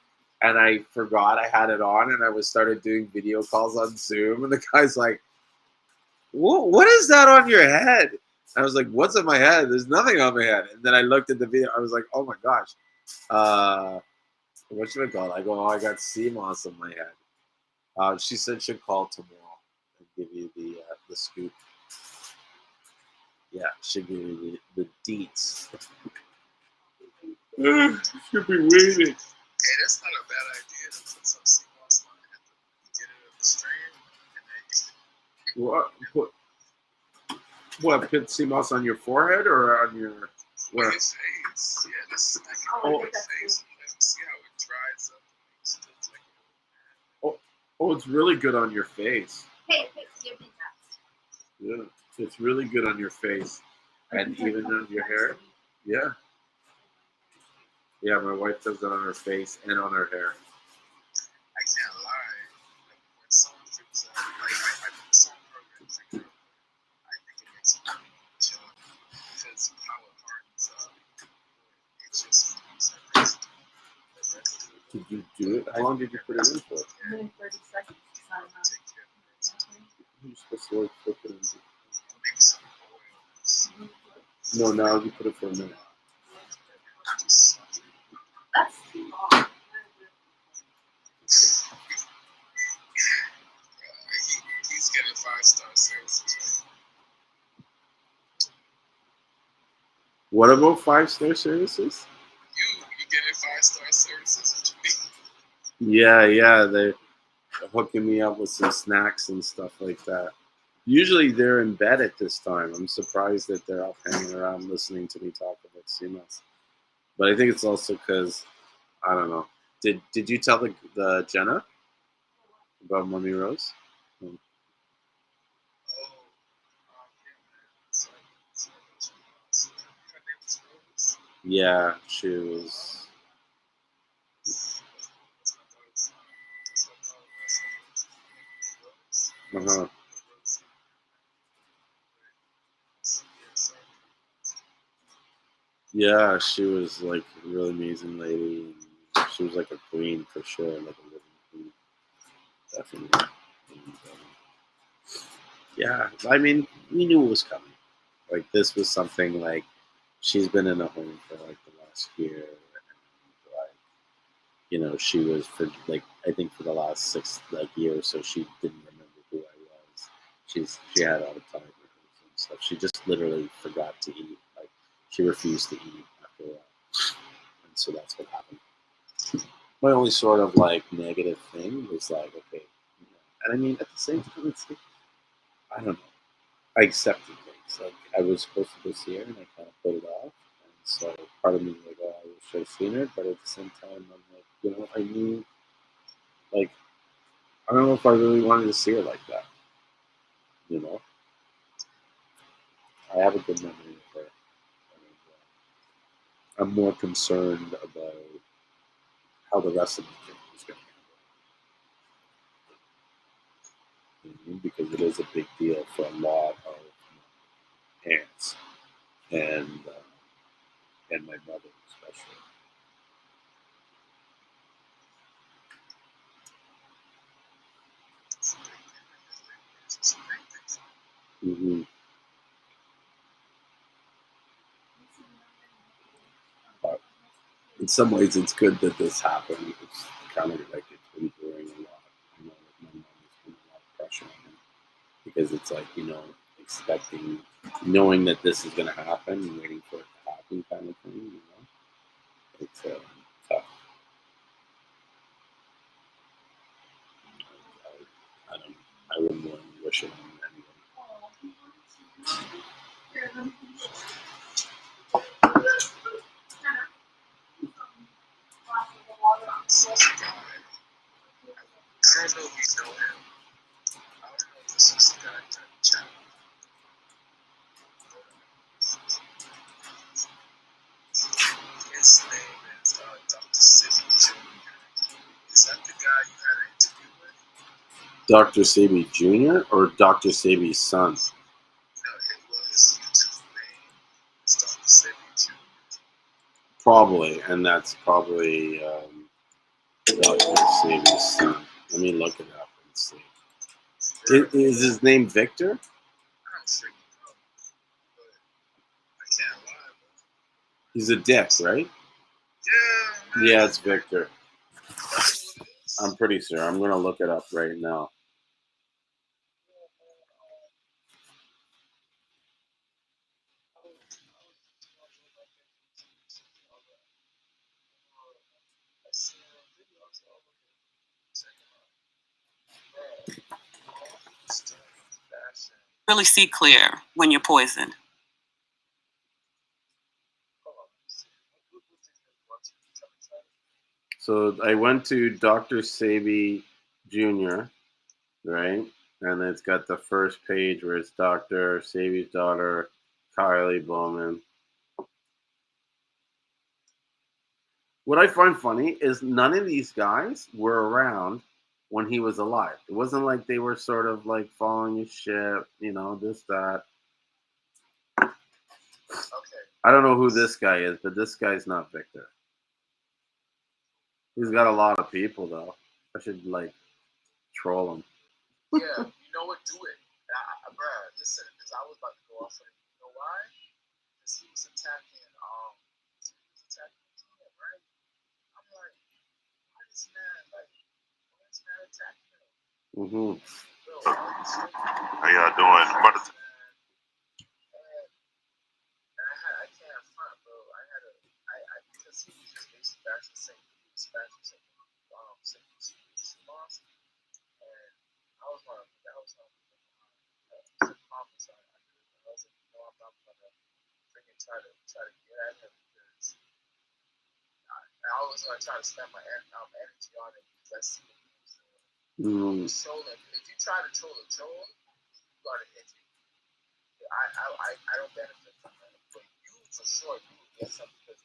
Speaker 1: and I forgot I had it on, and I started doing video calls on Zoom, and the guy's like, what is that on your head? I was like, what's on my head? There's nothing on my head. And then I looked at the video. I was like, oh my gosh. What should I call it? I go, oh, I got Seamoss on my head. She said she'd call tomorrow and give you the scoop. Yeah, she'll give you the deets. Should be waiting.
Speaker 2: Hey, that's not a bad idea to put some Seamoss on it at the beginning of the stream.
Speaker 1: What? Put Seamoss on your forehead or on your where?
Speaker 2: On his face. Yeah, that's on his face. See how it dries up.
Speaker 1: Oh, it's really good on your face.
Speaker 3: Hey, give me that.
Speaker 1: Yeah, it's really good on your face, and even on your hair. Yeah. Yeah, my wife does that on her face and on her hair.
Speaker 2: I can't lie. Like, when someone figures out, I put some program, I think it makes me chill because how it hardens up, it just becomes everything.
Speaker 1: Did you do it? How long did you put it in for?
Speaker 3: 30 seconds.
Speaker 2: Take care of it.
Speaker 1: You're supposed to like put it in.
Speaker 2: Maybe some oils.
Speaker 1: No, now you put it for a minute.
Speaker 3: That's too long.
Speaker 2: He's getting 5-star services.
Speaker 1: What about 5-star services?
Speaker 2: You getting 5-star services?
Speaker 1: Yeah, they're hooking me up with some snacks and stuff like that. Usually they're in bed at this time. I'm surprised that they're up hanging around listening to me talk about Seamoss. But I think it's also because, I don't know. Did you tell the Jenna about Mummy Rose? Yeah, she was. Uh-huh. Yeah, she was like a really amazing lady. She was like a queen for sure, like a living queen, definitely. And, yeah, I mean, we knew it was coming. Like this was something like she's been in a home for like the last year, and like she was for like I think for the last 6 years, so she didn't remember who I was. She had Alzheimer's and stuff. She just literally forgot to eat. Like she refused to eat after that, and so that's what happened. My only sort of like negative thing was like, okay, and I mean at the same time, it's like, I don't know. I accepted things. Like I was supposed to go see her, and I kind of put it off, and so part of me like, oh, I wish I'd seen it, but at the same time, I'm like, I knew, like, I don't know if I really wanted to see it like that. You know, I have a good memory of her. And, I'm more concerned about how the rest of the thing is going to happen, because it is a big deal for a lot of aunts and my mother especially. Mm-hmm. But in some ways, it's good that this happened. It's kind of like it's been brewing a lot. Like my mom has been a lot of pressure on him because it's like expecting, knowing that this is going to happen and waiting for it to happen, kind of thing. It's tough. I don't. I wouldn't want to wish it on
Speaker 2: I don't know if you know him. I don't know if this is the guy in the chat. His name is Dr. Sidney Jr. Is that the guy you had an interview with?
Speaker 1: Dr. Sebi Jr. or Dr. Sebi's son?
Speaker 2: No, his YouTube name is Dr. Sidney Jr.
Speaker 1: Probably, and that's probably Dr. Sebi's son. Let me look it up and see. Is his name Victor?
Speaker 2: I don't freaking know, but I can't lie, bro.
Speaker 1: He's a dick, right?
Speaker 2: Yeah, man.
Speaker 1: Yeah, it's Victor.
Speaker 2: That's what it is.
Speaker 1: I'm pretty sure. I'm gonna look it up right now.
Speaker 4: Really see clear when you're poisoned.
Speaker 1: So I went to Dr. Sebi Jr., right? And it's got the first page where it's Dr. Sebi's daughter, Kylie Bowman. What I find funny is none of these guys were around when he was alive. It wasn't like they were sort of like following his shit, this, that.
Speaker 2: Okay.
Speaker 1: I don't know who this guy is, but this guy's not Victor. He's got a lot of people, though. I should, troll him.
Speaker 2: Yeah, you know what? Do it. Bruh, listen, because I was about to go off on it. You know why? Because he was attacking, Julien, right? I'm like, why is man attacking him?
Speaker 1: Mm-hmm.
Speaker 2: Bro, how y'all doing? I can't front, bro. Because he was just basically saying Seamoss, and I was one of that was one of the problems I was like, no, I'm not gonna freaking try to get at him because I always gonna try to spend my energy on it because I see him trolling. If you try to troll a troll, you gotta hit me. I don't benefit from that. But you for sure you will get something because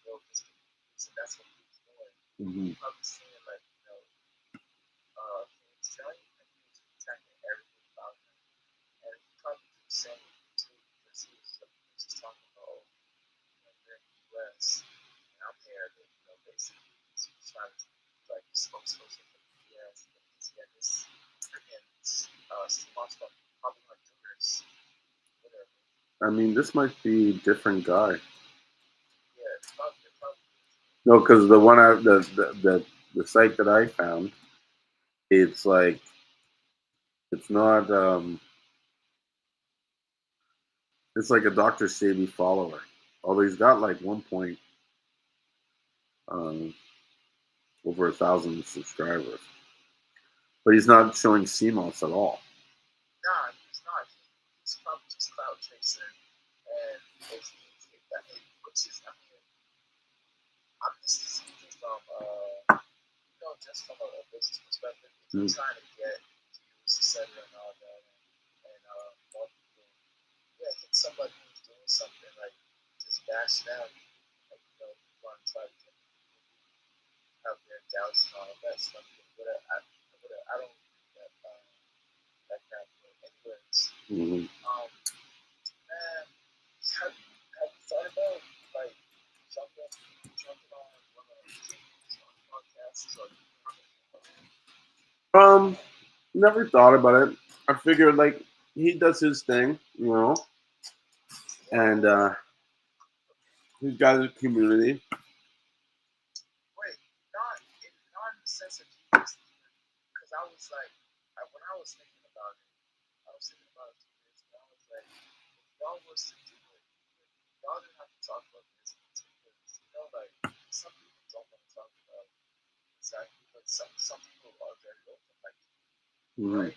Speaker 2: so that's what he was doing.
Speaker 1: Mm-hmm.
Speaker 2: You probably seeing he's telling you that he was attacking everything about him. And he probably was saying it too because he was just talking about you're in the US and I'm here to basically he's trying to like spokesperson for the US and he's got this freaking Seamoss probably Honduras. Whatever.
Speaker 1: I mean, this might be a different guy.
Speaker 2: Yeah, probably.
Speaker 1: No, because the one the site that I found, it's like it's not it's like a Dr. Sebi follower. Although he's got like over 1,000 subscribers, but he's not showing Seamoss at all.
Speaker 2: Nah, he's not. He's probably just cloud chasing, and which is, I mean, this is even from just from a business perspective. If you're trying to get views, etc., and all that, and more people, get somebody who's doing something like just bash them, like want to try to get have their doubts and all of that stuff. I don't think that kind of thing. Anyways,
Speaker 1: Mm-hmm.
Speaker 2: man, have you thought about like jumping on one of these podcasts or?
Speaker 1: Never thought about it. I figured like he does his thing, and he's got his community.
Speaker 2: Wait, not in the sense of Jesus, because I was like, when I was thinking about it, I was thinking about it 2 days ago. I was like, if y'all was to do it, y'all didn't have to talk about this because like some people don't want to talk about exactly, but some people are very open, like right?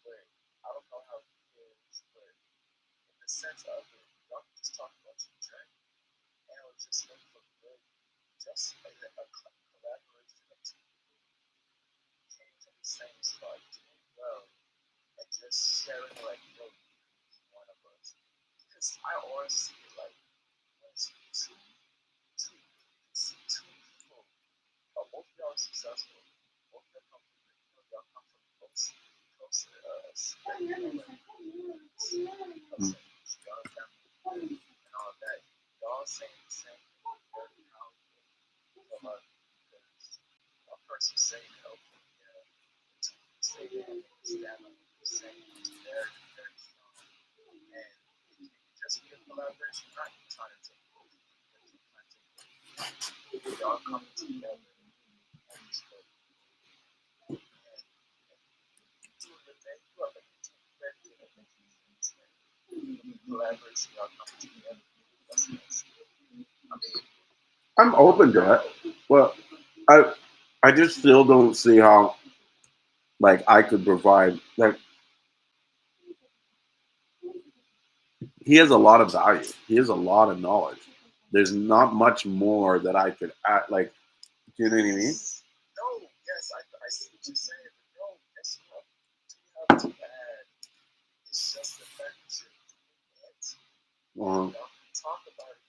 Speaker 2: But I don't know how it is, but in the sense of it, y'all can just talk about your journey, and it was just make for good, just like a collaboration of two people came from the same spot, doing well, and just sharing like, each one of us. Because I always see it like when it's two, you see two people, both of y'all are successful, both of y'all come from, y'all come from close to us, like, y'all family and all that. Y'all saying the same thing, very powerful for us because one person saying helpful, two people saying it, stand up, saying very, very strong. And it can just be a collaboration, not you trying to take over, because you're trying to take over. Y'all coming together and just go. And you doing your thing, you are making two very good at making things. Collaboration, y'all coming together. I mean,
Speaker 1: I'm open to it. Well, I just still don't see how like I could provide like he has a lot of value. He has a lot of knowledge. There's not much more that I could add. Like, do you know what I mean?
Speaker 2: No, yes, I see what you're saying, but no, that's what you have to add. It's just the fact that you're doing it. Y'all can talk about it.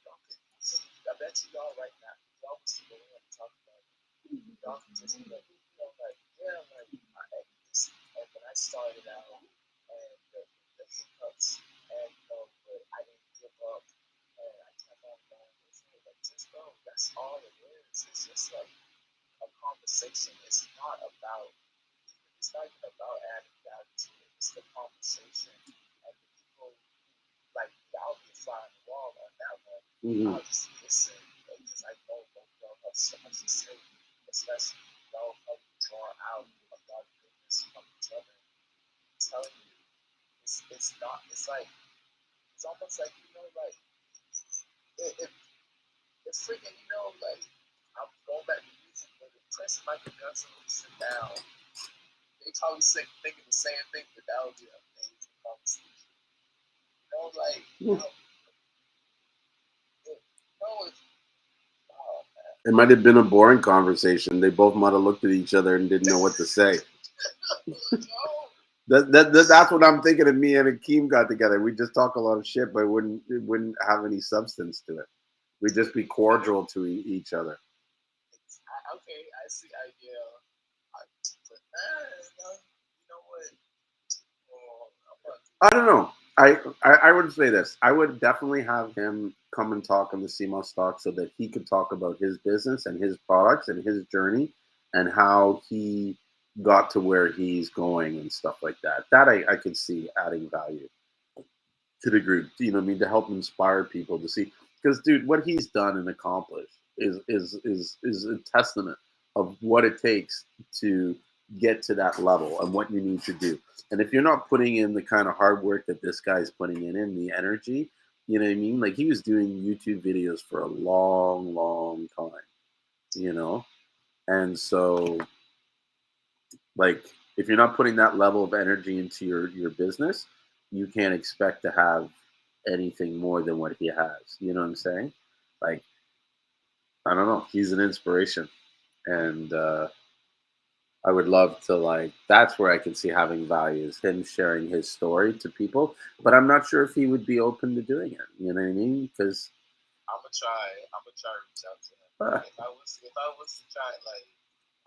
Speaker 2: I bet y'all right now, y'all can see what we have to talk about it. Y'all can just be like, like when I started out and the hiccups and but I didn't give up and I kept on going. It's like just go. That's all it is. It's just like a conversation. It's not even about adding value to it. It's the conversation and the people like y'all be fly on the wall on that one. I'll just listen because I know both y'all have so much to say, especially y'all help draw out a lot of goodness from each other. I'm telling you, it's not. It's almost like like if freaking like I'm going back to music, but if Prince and Michael Jackson would sit down, they probably thinking the same thing, but that would be an amazing conversation. Like oh man.
Speaker 1: It might have been a boring conversation. They both might have looked at each other and didn't know what to say. That's what I'm thinking. Of me and Akeem got together. We just talk a lot of shit, but it wouldn't have any substance to it. We'd just be cordial to each other.
Speaker 2: Okay, I see.
Speaker 1: I don't know. I would say this. I would definitely have him come and talk on the Seamoss Talk so that he could talk about his business and his products and his journey and how he got to where he's going and stuff like that. That I could see adding value to the group. You know what I mean? To help inspire people to see. Because dude, what he's done and accomplished is a testament of what it takes to get to that level and what you need to do. And if you're not putting in the kind of hard work that this guy's putting in the energy, you know what I mean? Like he was doing YouTube videos for a long, long time, And so like if you're not putting that level of energy into your business, you can't expect to have anything more than what he has. You know what I'm saying? Like I don't know. He's an inspiration, and I would love to like. That's where I can see having value is him sharing his story to people. But I'm not sure if he would be open to doing it. You know what I mean? Because
Speaker 2: I'm gonna try. I'm gonna try to reach out to him. If I was to try, like,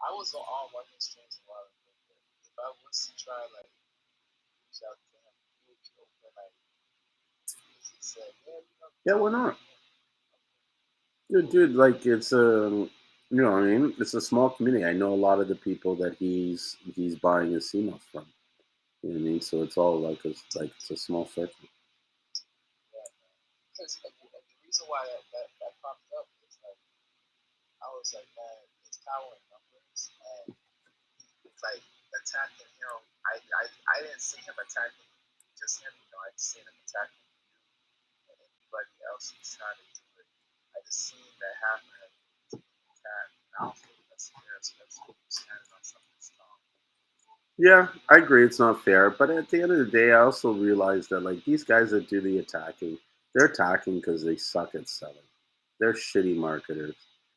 Speaker 2: I was on one of his streams a while ago. But if I was to try, like, reach out to him, he would be open. Like, if he said, yeah, you know,
Speaker 1: yeah, why not? Dude, like it's a, you know, what I mean, it's a small community. I know a lot of the people that he's buying his Seamoss from. You know what I mean? So it's all like it's a small circle.
Speaker 2: yeah, because the reason why that popped up is like I was like, man, it's power in numbers, and it's like attacking him. I didn't see him attacking just him. You know, I just seen him attacking you and anybody else who's trying to do it. I just seen that happen to attack. And I don't think that's fair, especially if you're standing on something strong.
Speaker 1: Yeah, I agree. It's not fair, but at the end of the day, I also realize that like these guys that do the attacking, they're attacking because they suck at selling. They're shitty marketers,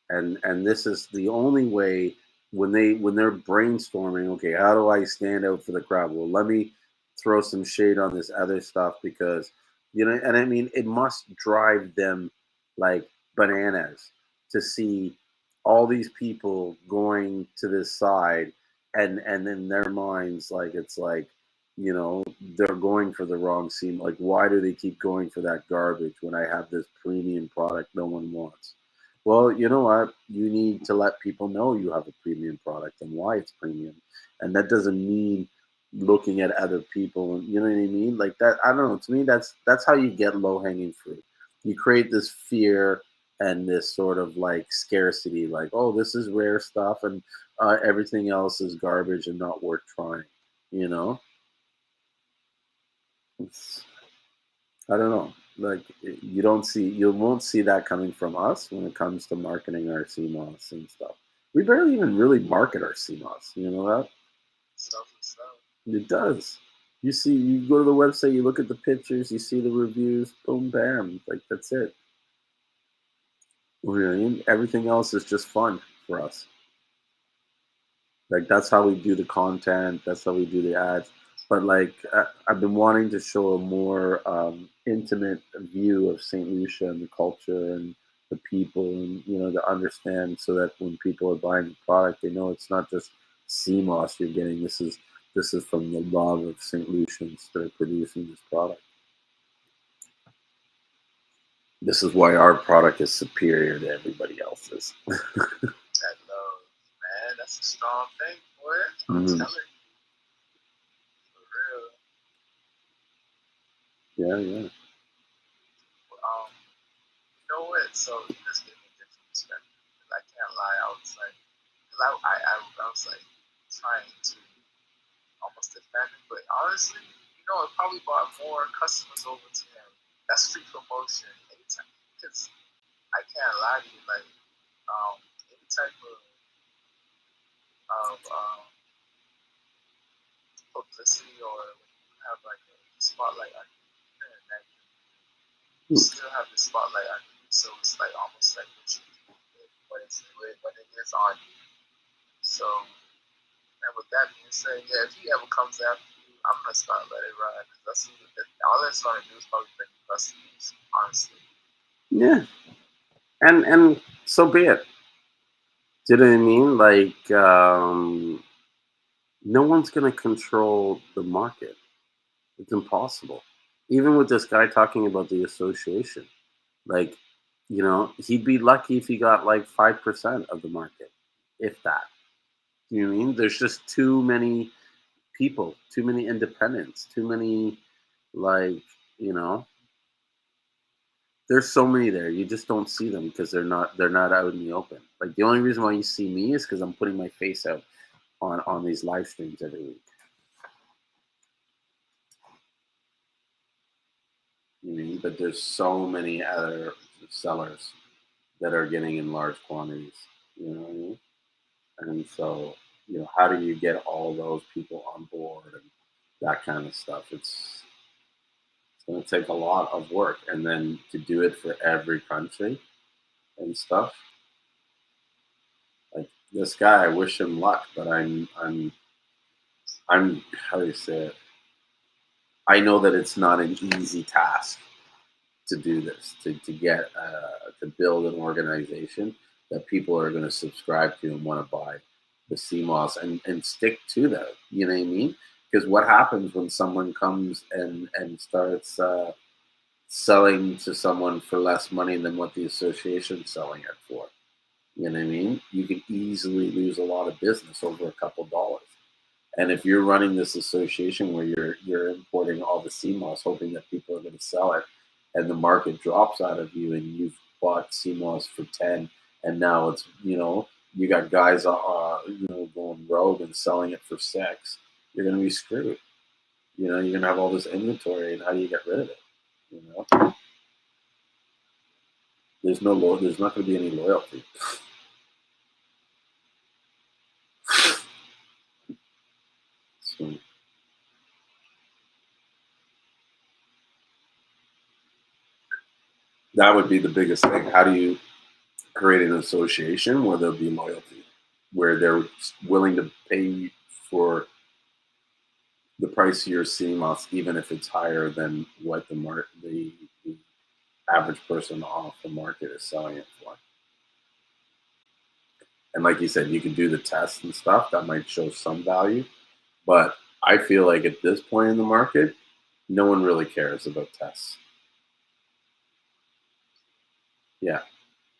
Speaker 1: and this is the only way when they're brainstorming. Okay, how do I stand out for the crowd? Well, let me throw some shade on this other stuff because you know, and I mean, it must drive them like bananas to see all these people going to this side and in their minds like it's like you know they're going for the wrong scene. Like why do they keep going for that garbage when I have this premium product no one wants? Well, you know what, you need to let people know you have a premium product and why it's premium, and that doesn't mean looking at other people, and you know what I mean, like that. I don't know, to me that's how you get low hanging fruit. You create this fear and this sort of like scarcity, like oh this is rare stuff and everything else is garbage and not worth trying. You know, it's, I don't know. Like you won't see that coming from us when it comes to marketing our CMOS and stuff. We barely even really market our CMOS. You know that
Speaker 2: Self and stuff.
Speaker 1: it does. You go to the website, you look at the pictures, you see the reviews, boom, bam, like that's it. Really, everything else is just fun for us. Like that's how we do the content. That's how we do the ads. But like I've been wanting to show a more intimate view of Saint Lucia and the culture and the people, and you know to understand so that when people are buying the product, they know it's not just CMOS you're getting. This is from the love of Saint Lucians that are producing this product. This is why our product is superior to everybody else's.
Speaker 2: That love, man, that's a strong thing, boy. I'm
Speaker 1: Mhm.
Speaker 2: telling you, for real.
Speaker 1: Yeah, yeah.
Speaker 2: You know what? So you just gave me a different perspective. 'Cause I can't lie, I was like, because I was like trying to almost defend it, but honestly, you know, it probably brought more customers over to him. That's free promotion anytime. Because I can't lie to you, like any type of publicity or when you have like a spotlight on you, even in that you still have the spotlight on you. So it's like almost like what you do when it is on you. So, and with that being said, yeah, if he ever comes after you, I'm gonna start let it ride because all that's gonna do is probably bring you customers, honestly.
Speaker 1: Yeah, and so be it. Do you know what I mean? Like, no one's going to control the market. It's impossible. Even with this guy talking about the association, like, you know, he'd be lucky if he got like 5% of the market, if that. You know what I mean? There's just too many people, too many independents, too many, like, you know, there's so many there. You just don't see them because they're not out in the open. Like the only reason why you see me is because I'm putting my face out on these live streams every week. You mean, but there's so many other sellers that are getting in large quantities. You know what I mean? And so, you know, how do you get all those people on board and that kind of stuff? It's going to take a lot of work, and then to do it for every country and stuff. this guy, I wish him luck, but I'm how do you say it? I know that it's not an easy task to do this, to get to build an organization that people are going to subscribe to and want to buy the CMOS and stick to that. You know what I mean? Because what happens when someone comes and starts selling to someone for less money than what the association's selling it for? You know what I mean? You can easily lose a lot of business over a couple dollars. And if you're running this association where you're importing all the CMOS, hoping that people are going to sell it, and the market drops out of you, and you've bought CMOS for 10, and now it's you got guys going rogue and selling it for 6, you're going to be screwed. You're going to have all this inventory, and how do you get rid of it? There's there's not going to be any loyalty. So, that would be the biggest thing. How do you create an association where there'll be loyalty, where they're willing to pay for the price of your CMOS, even if it's higher than what the average person off the market is selling it for? And like you said, you can do the tests and stuff that might show some value, but I feel like at this point in the market, no one really cares about tests. Yeah.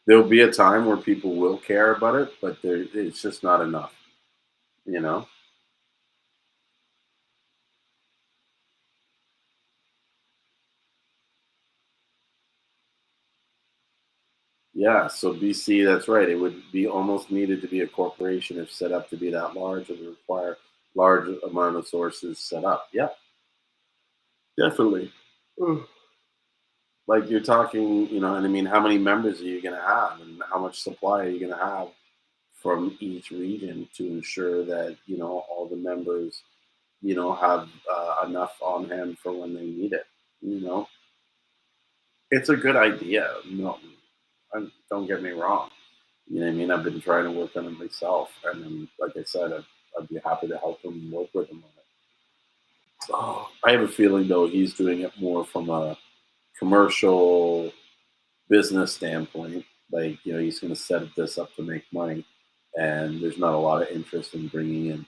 Speaker 1: There'll be a time where people will care about it, but it's just not enough, you know? Yeah, so BC, that's right. It would be almost needed to be a corporation if set up to be that large. It would require large amount of sources set up. Yeah, definitely. Like you're talking, and I mean, how many members are you going to have, and how much supply are you going to have from each region to ensure that all the members have enough on hand for when they need it. It's a good idea. No, don't get me wrong. You know what I mean? I've been trying to work on it myself, and then, like I said, I'd be happy to help him work with him on it. Oh, I have a feeling though he's doing it more from a commercial business standpoint. Like he's going to set this up to make money, and there's not a lot of interest in bringing in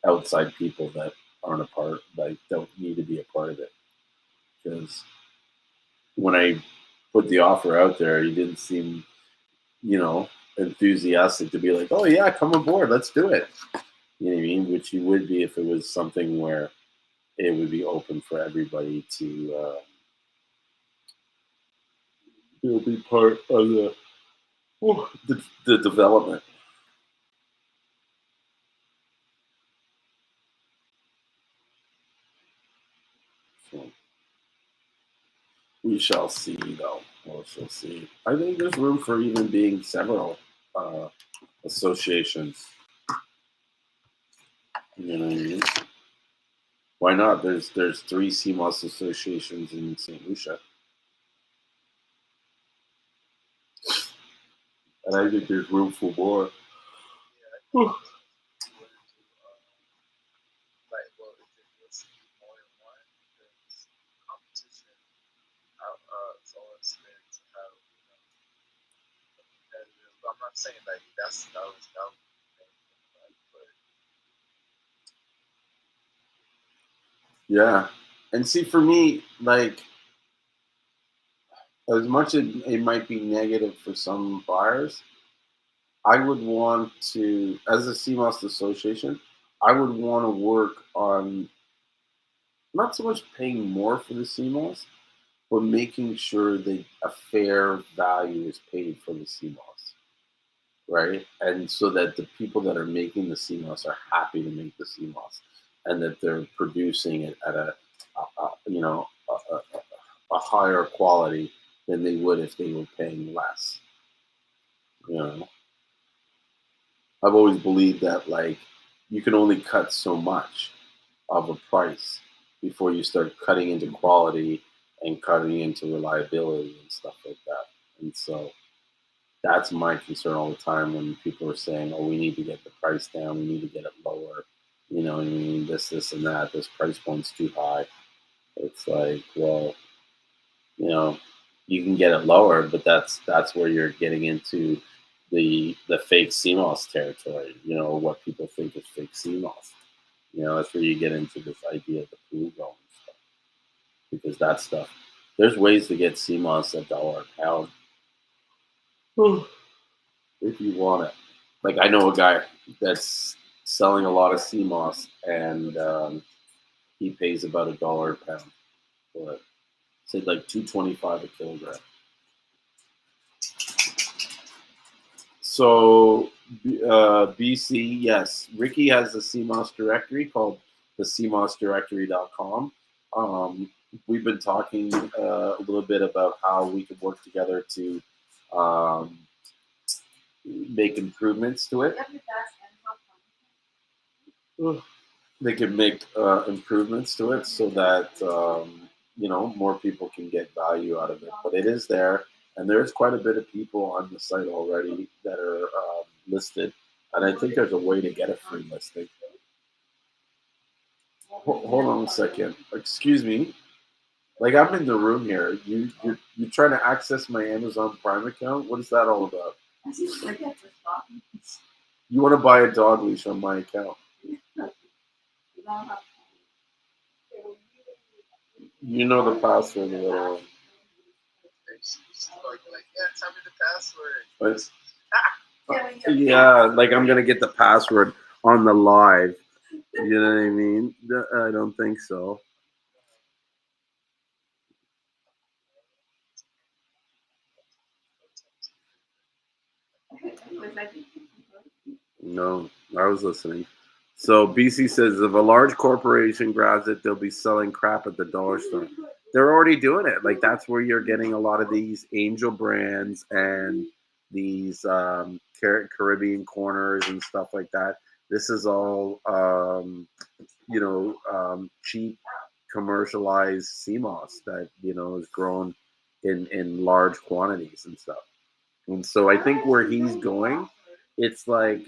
Speaker 1: outside people that aren't a part, like don't need to be a part of it. Because when I put the offer out there, he didn't seem enthusiastic to be like, oh yeah, come aboard, let's do it. You know what I mean? Which you would be if it was something where it would be open for everybody to be part of the development. So we shall see, though. We shall see. I think there's room for even being several associations. You know what I mean? Why not? There's 3 CMOS associations in St. Lucia, and I think there's room for more.
Speaker 2: Like, well, if it was more than one, because competition it's always been to have, competitive. I'm not saying like that was but
Speaker 1: Yeah, and see, for me, like as much as it might be negative for some buyers, I would want to, as a CMOS association, I would want to work on not so much paying more for the CMOS, but making sure that a fair value is paid for the CMOS, right? And so that the people that are making the CMOS are happy to make the CMOS, and that they're producing it at a higher quality than they would if they were paying less. You know, I've always believed that like you can only cut so much of a price before you start cutting into quality and cutting into reliability and stuff like that. And so That's my concern all the time when people are saying, "Oh, we need to get the price down. We need to get it lower." You know, and we need this, and that. This price point's too high. It's like, well, you know, you can get it lower, but that's where you're getting into the fake CMOS territory. You know, what people think is fake CMOS. You know, that's where you get into this idea of the pool going stuff. Because that stuff, there's ways to get CMOS at dollar a pound if you want it. Like I know a guy that's selling a lot of CMOS, and he pays about $1 a pound for it. Say like 225 a kilogram. So BC, yes, Ricky has a CMOS directory called the CMOSdirectory.com. We've been talking a little bit about how we could work together to um, make improvements to it. They can make improvements to it so that more people can get value out of it. But it is there, and there's quite a bit of people on the site already that are listed. And I think there's a way to get a free listing. Hold on a second. Excuse me. Like I'm in the room here. You trying to access my Amazon Prime account? What is that all about? You want to buy a dog leash on my account? You know the password, little one.
Speaker 2: Yeah, tell me the password.
Speaker 1: Yeah, like I'm gonna get the password on the live. You know what I mean? I don't think so. No, I was listening. So BC says if a large corporation grabs it, they'll be selling crap at the dollar store. They're already doing it. Like that's where you're getting a lot of these angel brands and these Caribbean corners and stuff like that. This is all cheap commercialized CMOS that is grown in large quantities and stuff. And so I think where he's going, it's like,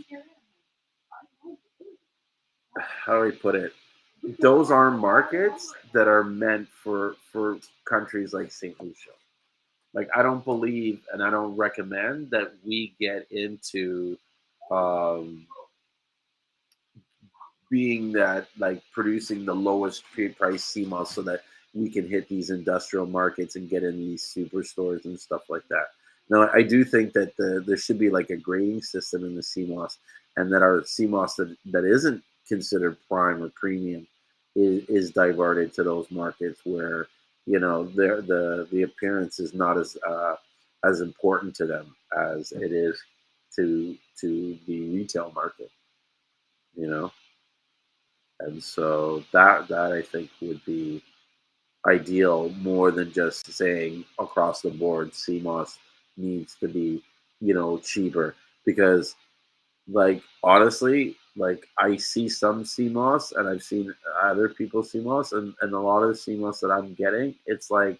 Speaker 1: how do I put it? Those are markets that are meant for countries like St. Lucia. Like I don't believe and I don't recommend that we get into um, being that like producing the lowest price CMOS so that we can hit these industrial markets and get in these superstores and stuff like that. Now, I do think that there should be like a grading system in the CMOS, and that our CMOS that isn't considered prime or premium is diverted to those markets where the appearance is not as important to them as it is to the retail market. You know. And so that I think would be ideal more than just saying across the board CMOS needs to be, cheaper. Because like honestly, like I see some CMOS and I've seen other people CMOS and a lot of the CMOS that I'm getting, it's like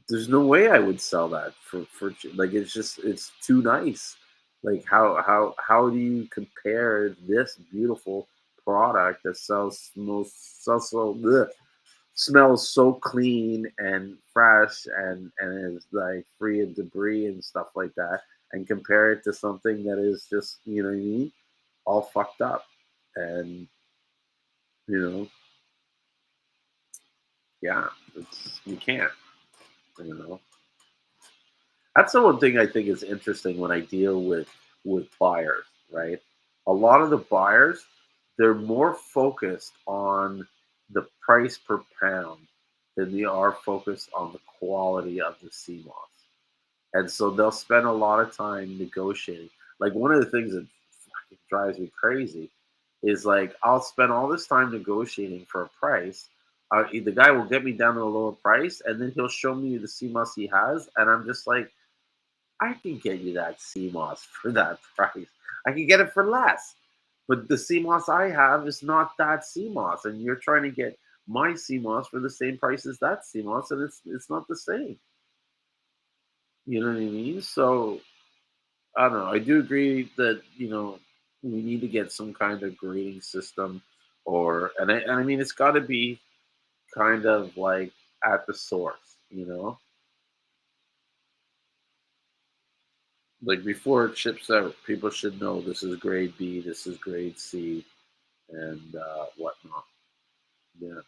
Speaker 1: there's no way I would sell that for like it's too nice. Like how do you compare this beautiful product that smells so clean and fresh and is like free of debris and stuff like that, and compare it to something that is just what I mean, all fucked up, and you know yeah, you can't, you know. That's the one thing I think is interesting when I deal with buyers, right? A lot of the buyers, they're more focused on the price per pound than they are focused on the quality of the CMOS. And so they'll spend a lot of time negotiating. Like one of the things that fucking drives me crazy is like I'll spend all this time negotiating for a price. The guy will get me down to a lower price, and then he'll show me the CMOS he has, and I'm just like, I can get you that CMOS for that price. I can get it for less. But the CMOS I have is not that CMOS. And you're trying to get my CMOS for the same price as that CMOS, and it's not the same. You know what I mean? So I don't know. I do agree that we need to get some kind of grading system, and I mean it's got to be kind of like at the source, like before it ships out, people should know this is grade B, this is grade C, and whatnot. Yeah.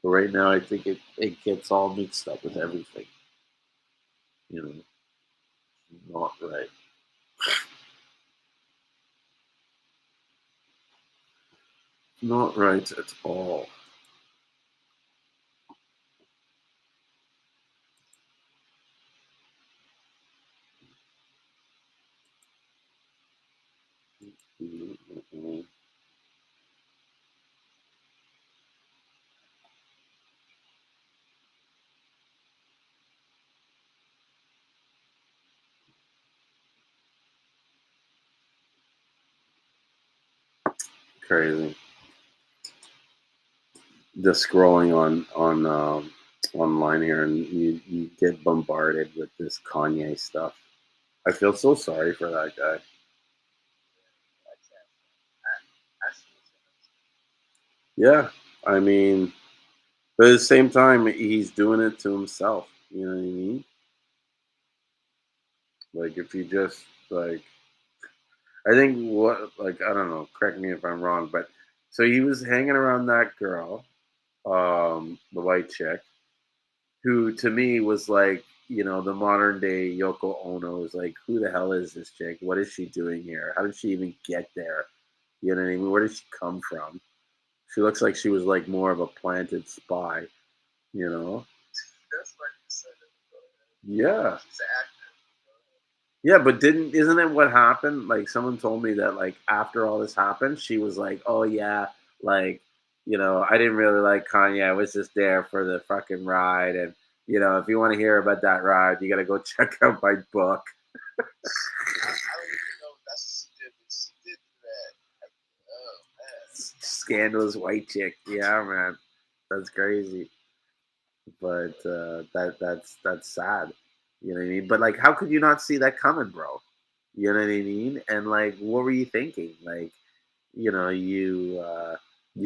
Speaker 1: But right now, I think it gets all mixed up with everything. You know, not right. Not right at all. Crazy. Just scrolling on online here, and you get bombarded with this Kanye stuff. I feel so sorry for that guy. Yeah, I mean, but at the same time, he's doing it to himself. You know what I mean? Like if you just like, I think what like I don't know. Correct me if I'm wrong, but so he was hanging around that girl, the white chick, who to me was like, the modern day Yoko Ono is like, who the hell is this chick? What is she doing here? How did she even get there? You know what I mean? Where did she come from? She looks like she was like more of a planted spy, you know?
Speaker 2: That's what you said.
Speaker 1: Yeah.
Speaker 2: She's an actor.
Speaker 1: Yeah, but isn't it what happened? Like someone told me that like after all this happened, she was like, "Oh yeah, like I didn't really like Kanye. I was just there for the fucking ride, and if you want to hear about that ride, you got to go check out my book."
Speaker 2: I don't even know if that's what she did, but she did do that. Like, oh man.
Speaker 1: Scandalous white chick, yeah, man, that's crazy. But that's sad. You know what I mean? But like, how could you not see that coming, bro? You know what I mean? And like, what were you thinking? Like, you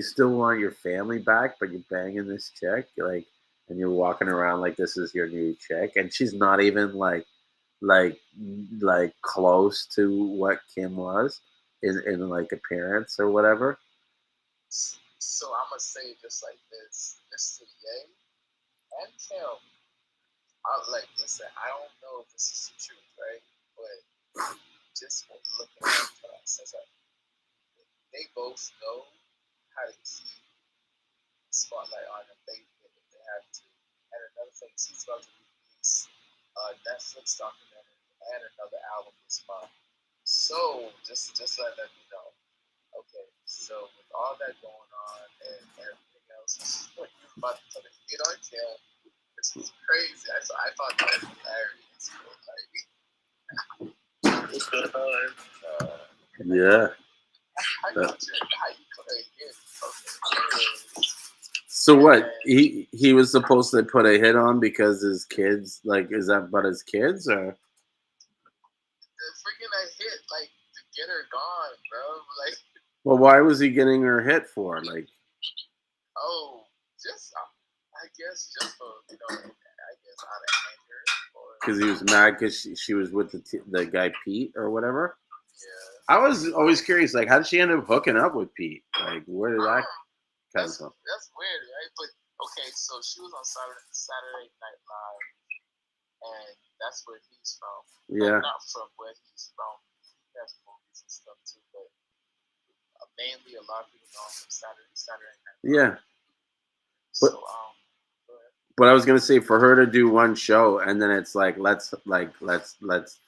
Speaker 1: still want your family back, but you're banging this chick, like, and you're walking around like this is your new chick, and she's not even like like close to what Kim was in like appearance or whatever.
Speaker 2: So I'm gonna say just like this, Mr. Ye and Kim. Like, listen, I don't know if this is the truth, right? But just looking at the process, they both know how to keep the spotlight on them. They if they have to. And another thing, she's about to release a Netflix documentary and another album this month. So just let them know. Okay, so with all that going on and everything else, what you about to put a hit on Kim, which is crazy. I thought that was hilarious.
Speaker 1: Yeah.
Speaker 2: How you put a hit? Okay.
Speaker 1: So what? He was supposed to put a hit on because his kids, like, is that about his kids or?
Speaker 2: Freaking a hit, like to get her gone, bro. Like,
Speaker 1: well, why was he getting her hit for? Like,
Speaker 2: oh, just I guess just for I guess out of anger or
Speaker 1: because he was mad because she was with the guy Pete or whatever.
Speaker 2: Yeah.
Speaker 1: I was always curious, like, how did she end up hooking up with Pete? Like, where did that come from?
Speaker 2: That's weird, right? But okay, so she was on Saturday Night Live, and that's where he's from.
Speaker 1: Yeah.
Speaker 2: Like, not from where he's from. He has movies and stuff too, but mainly a lot of people know him from Saturday Night Live.
Speaker 1: Yeah.
Speaker 2: So
Speaker 1: but I was gonna say for her to do one show and then it's like let's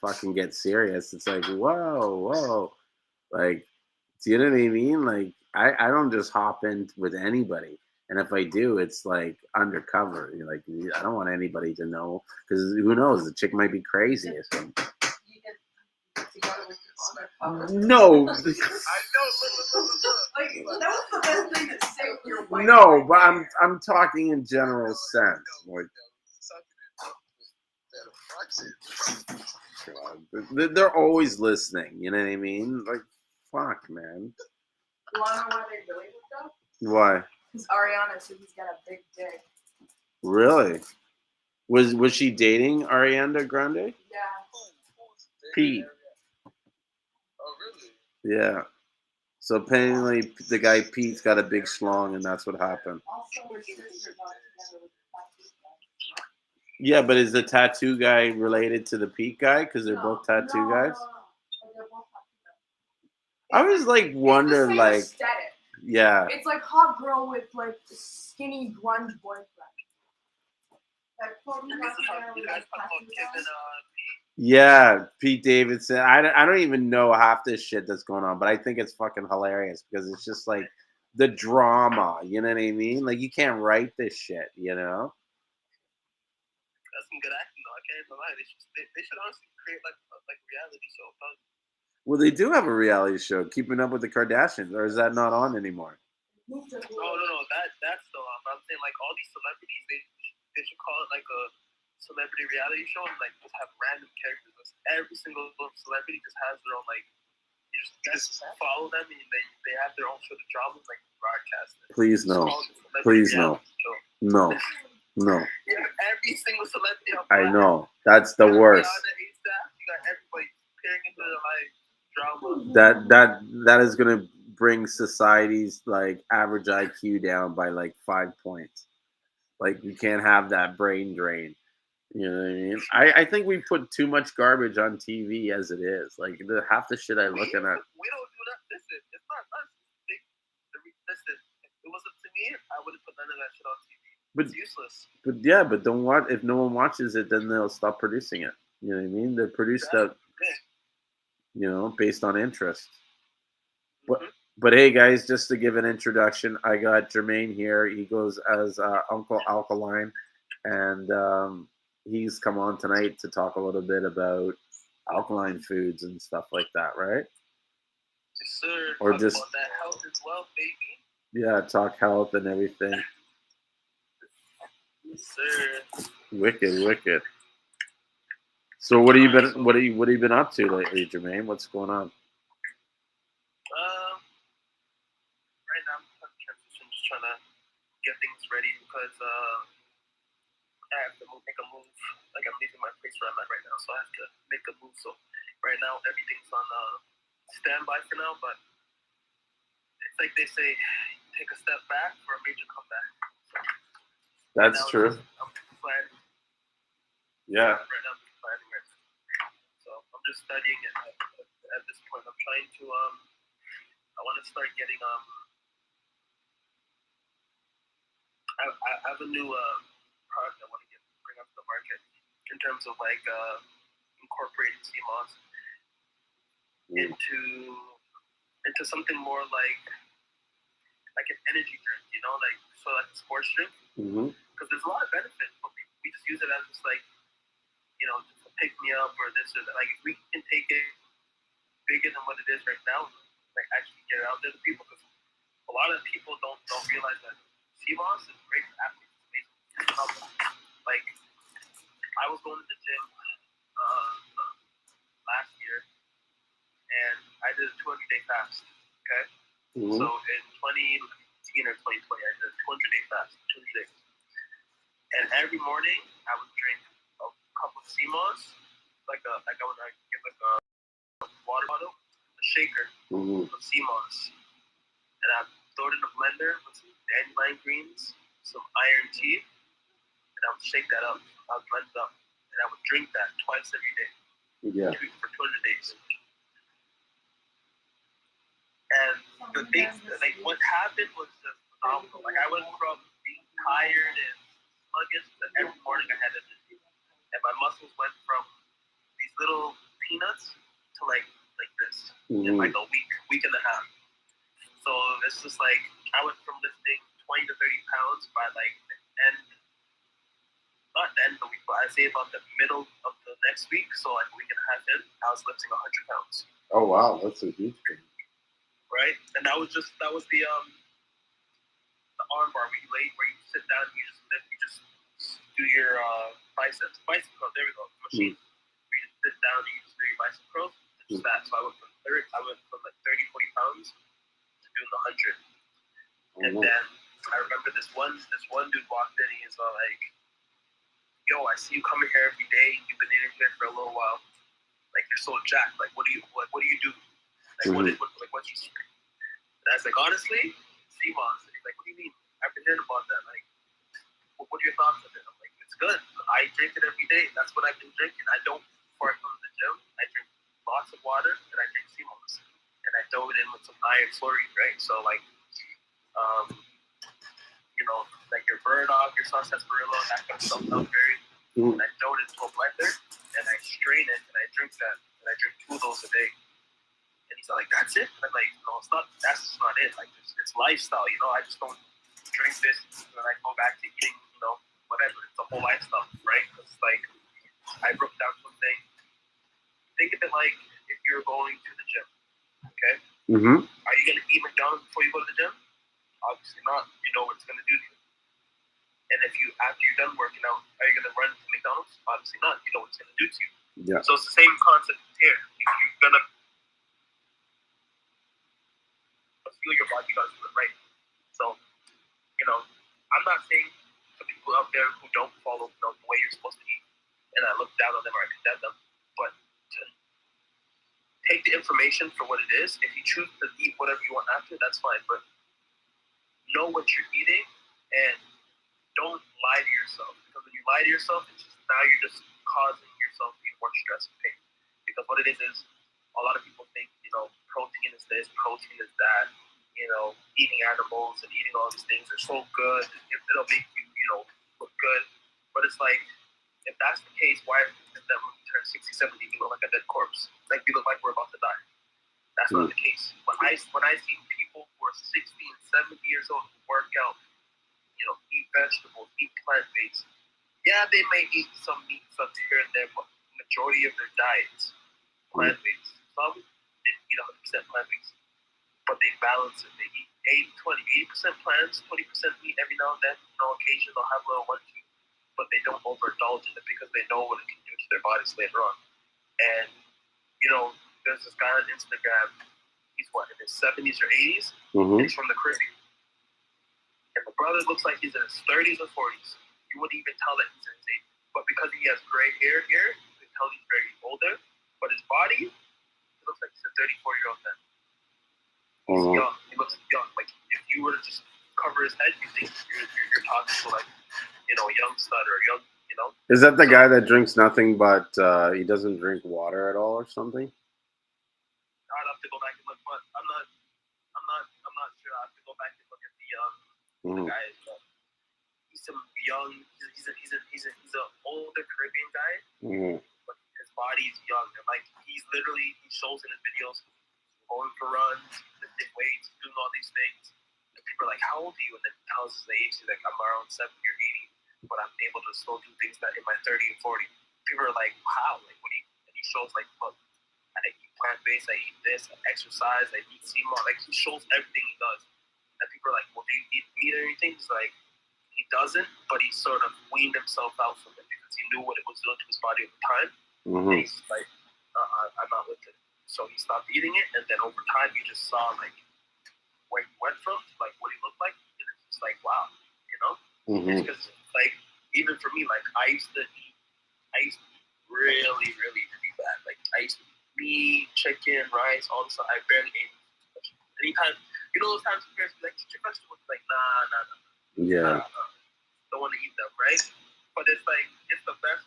Speaker 1: fucking get serious. It's like whoa, like, do you know what I mean? Like I don't just hop in with anybody, and if I do, it's like undercover. You're like, I don't want anybody to know because who knows? The chick might be crazy or something. No.
Speaker 2: I know.
Speaker 3: Like, that was the best thing to say with your wife.
Speaker 1: No, but I'm talking in general sense. Like, They're always listening. You know what I mean? Like, fuck, man.
Speaker 3: You wanna know why they really hooked up?
Speaker 1: Why?
Speaker 3: Because Ariana said he's got a big dick.
Speaker 1: Really? Was she dating Ariana Grande?
Speaker 3: Yeah.
Speaker 1: Pete.
Speaker 2: Oh, really?
Speaker 1: Yeah. So apparently the guy Pete's got a big schlong, and that's what happened.
Speaker 3: Also, her sister got together with the tattoo guy.
Speaker 1: Yeah, but is the tattoo guy related to the Pete guy? Because they're both tattoo
Speaker 3: no,
Speaker 1: guys.
Speaker 3: No. But they're both tattoo guys.
Speaker 1: I was like
Speaker 3: It's
Speaker 1: wonder
Speaker 3: the same
Speaker 1: like
Speaker 3: aesthetic.
Speaker 1: yeah.
Speaker 3: It's like hot girl with like skinny grunge boyfriend. Like Kobe got together with like tattoo guys.
Speaker 1: Yeah, Pete Davidson. I don't even know half this shit that's going on, but I think it's fucking hilarious because it's just like the drama. You know what I mean? Like you can't write this shit. You know?
Speaker 2: That's some good acting, though. I can't even lie. They should honestly create like a reality show.
Speaker 1: Well, they do have a reality show, Keeping Up with the Kardashians, or is that not on anymore?
Speaker 2: No. That's still on. But I'm saying like all these celebrities, they should call it like a celebrity reality show and like just have random characters. Every single celebrity just has their own like. You just follow them and they have their own sort of dramas like broadcast.
Speaker 1: Please no. Please no. No. No.
Speaker 2: You have every single celebrity on
Speaker 1: I know. That's the worst.
Speaker 2: You got everybody peering into their like drama.
Speaker 1: That is gonna bring society's like average IQ down by like 5 points. Like you can't have that brain drain. You know what I mean? I think we put too much garbage on TV as it is. Like half the shit I looking at.
Speaker 2: We don't do that. Listen, it's not us. Listen, if it wasn't to me, I wouldn't put none of that shit on TV.
Speaker 1: But,
Speaker 2: it's useless.
Speaker 1: But yeah, but don't watch. If no one watches it, then they'll stop producing it. You know what I mean? They're produced out, you know, based on interest. But hey, guys, just to give an introduction, I got Jermaine here. He goes as Uncle Alkaline, and he's come on tonight to talk a little bit about alkaline foods and stuff like that, right?
Speaker 2: Yes, sir.
Speaker 1: Or
Speaker 2: talk
Speaker 1: just
Speaker 2: about that health as well, baby.
Speaker 1: Yeah, talk health and everything.
Speaker 2: Yes, sir.
Speaker 1: Wicked. So what have you been up to lately, Jermaine? What's going on?
Speaker 2: Right now I'm trying to transition, just trying to get things ready because I have to make a move. Like I'm leaving my place where I'm at right now, so I have to make a move. So right now everything's on standby for now, but it's like they say, take a step back for a major comeback. So
Speaker 1: That's true.
Speaker 2: I'm planning.
Speaker 1: Yeah.
Speaker 2: Right now I'm planning right now. So I'm just studying it at this point. I'm trying to I want to start getting I have a new product I want to bring up to the market in terms of like incorporating Seamoss into something more like an energy drink, you know, like like a sports drink. Because there's a lot of benefits, but we just use it as just like, you know, just to pick me up or this or that. Like if we can take it bigger than what it is right now, like actually get it out there to people, because a lot of people don't realize that Seamoss is great for athletes. It's amazing. Like I was going to the gym last year, and I did a 200-day fast. Okay, so in 2018 or 2020, I did a 200-day fast, 200 days, and every morning I would drink a cup of Seamoss, like I would get like a water bottle, a shaker of Seamoss, and I'd throw it in a blender with some dandelion greens, some iron tea, and I would shake that up. I would blend it up, and I would drink that twice every day. Yeah. For 200 days. And the things, like what happened was just phenomenal. Like I went from being tired and sluggish to every morning I had energy, and my muscles went from these little peanuts to like this in like a week and a half. So it's just like I went from lifting 20 to 30 pounds by like the end, not the end of the week, but I'd say about the middle of the next week. So like a week and a half in, I was lifting 100 pounds.
Speaker 1: Oh wow, that's a huge thing.
Speaker 2: Right, and that was the arm bar where you sit down and you just lift, you just do your biceps. There we go, machine. Where you just sit down and you just do bicep curls to just that. So I went from like 30, 40 pounds to doing the 100. And then I remember this one dude walked in and he was all like, "Yo, I see you coming here every day. You've been eating here for a little while. Like you're so jacked. Like what do you do? Like what's your secret?" And I was like, honestly, Seamoss. And he's like, "What do you mean? I've been hearing about that. Like, what are your thoughts of it?" I'm like, "It's good. I drink it every day. That's what I've been drinking. I don't before I come to the gym. I drink lots of water and I drink Seamoss. And I throw it in with some iron fluoride, right? So like, like your burdock, your sauce sarsaparilla, that kind of stuff, elderberry. And I throw it into a blender and I strain it and I drink that. And I drink 2 of those a day." And he's like, "That's it?" And I'm like, "No, it's not. That's just not it. Like, it's lifestyle. I just don't drink this and then I go back to eating, whatever. It's a whole lifestyle, right? It's like I broke down something. Think of it like if you're going to the gym, okay?
Speaker 1: Mm-hmm.
Speaker 2: Are you gonna eat McDonald's before you go to the gym? Obviously not. You know what it's gonna do to you. And if you, after you're done working out, are you gonna run to McDonald's? Obviously not. You know what it's gonna do to you.
Speaker 1: Yeah.
Speaker 2: So it's the same concept here. You're gonna feel your body does it right. So, I'm not saying to people out there who don't follow the way you're supposed to eat, and I look down on them or I condemn them, but to take the information for what it is. If you choose to eat whatever you want after, that's fine. But know what you're eating and don't lie to yourself. Because when you lie to yourself, now you're just causing yourself to get more stress and pain. Because what it is a lot of people think, protein is this, protein is that. Eating animals and eating all these things are so good. It'll make you, look good. But it's like, if that's the case, why is that when we turn 60, 70, we look like a dead corpse? Like we look like we're about to die. That's not the case. When I see people who are 60 and 70 years old who work out, eat vegetables, eat plant-based, yeah, they may eat some meat stuff here and there, but the majority of their diets plant-based. Some they eat 100% plant-based, but they balance it. They eat 80% plants, 20% meat every now and then. Occasion they'll have a little one too, but they don't overindulge in it because they know what it can do to their bodies later on. And there's this guy on Instagram. He's in his 70s or 80s, and he's from the Caribbean. And the brother looks like he's in his 30s or 40s. You wouldn't even tell that he's in his 80s. But because he has gray hair here, you can tell he's very older. But his body, he looks like he's a 34-year-old man. He's young. He looks young. Like if you were to just cover his head, you think you're talking to like a young stud or a young.
Speaker 1: Is that the guy that drinks nothing but he doesn't drink water at all or something?
Speaker 2: I'd have to go back and look, but I'm not sure. I have to go back and look at the guy. He's some young. He's an older Caribbean guy, but his body is young. And like he shows in his videos going for runs, lifting weights, doing all these things. And people are like, "How old are you?" And then he tells his age. He's like, "I'm around 70 or 80, but I'm able to still do things that in my 30 and 40." People are like, "Wow!" Like, what do you? And he shows like, "Look, I eat plant-based. I eat this. I exercise. I eat Seamoss." Like he shows everything he does. And people are like, "Well, do you eat meat or anything?" He's like, he doesn't, but he sort of weaned himself out from it because he knew what it was doing to his body at the time. And he's like, I'm not with it. So he stopped eating it, and then over time, you just saw like where he went from, like what he looked like, and it's just like, wow, It's because like even for me, like I used to eat really, really, really bad. Like I used to eat meat, chicken, rice, all this stuff. I barely ate much. Anytime, those times parents be like, "Eat your vegetables." Like, nah.
Speaker 1: Yeah.
Speaker 2: Don't want to eat them, right? But it's like it's the best.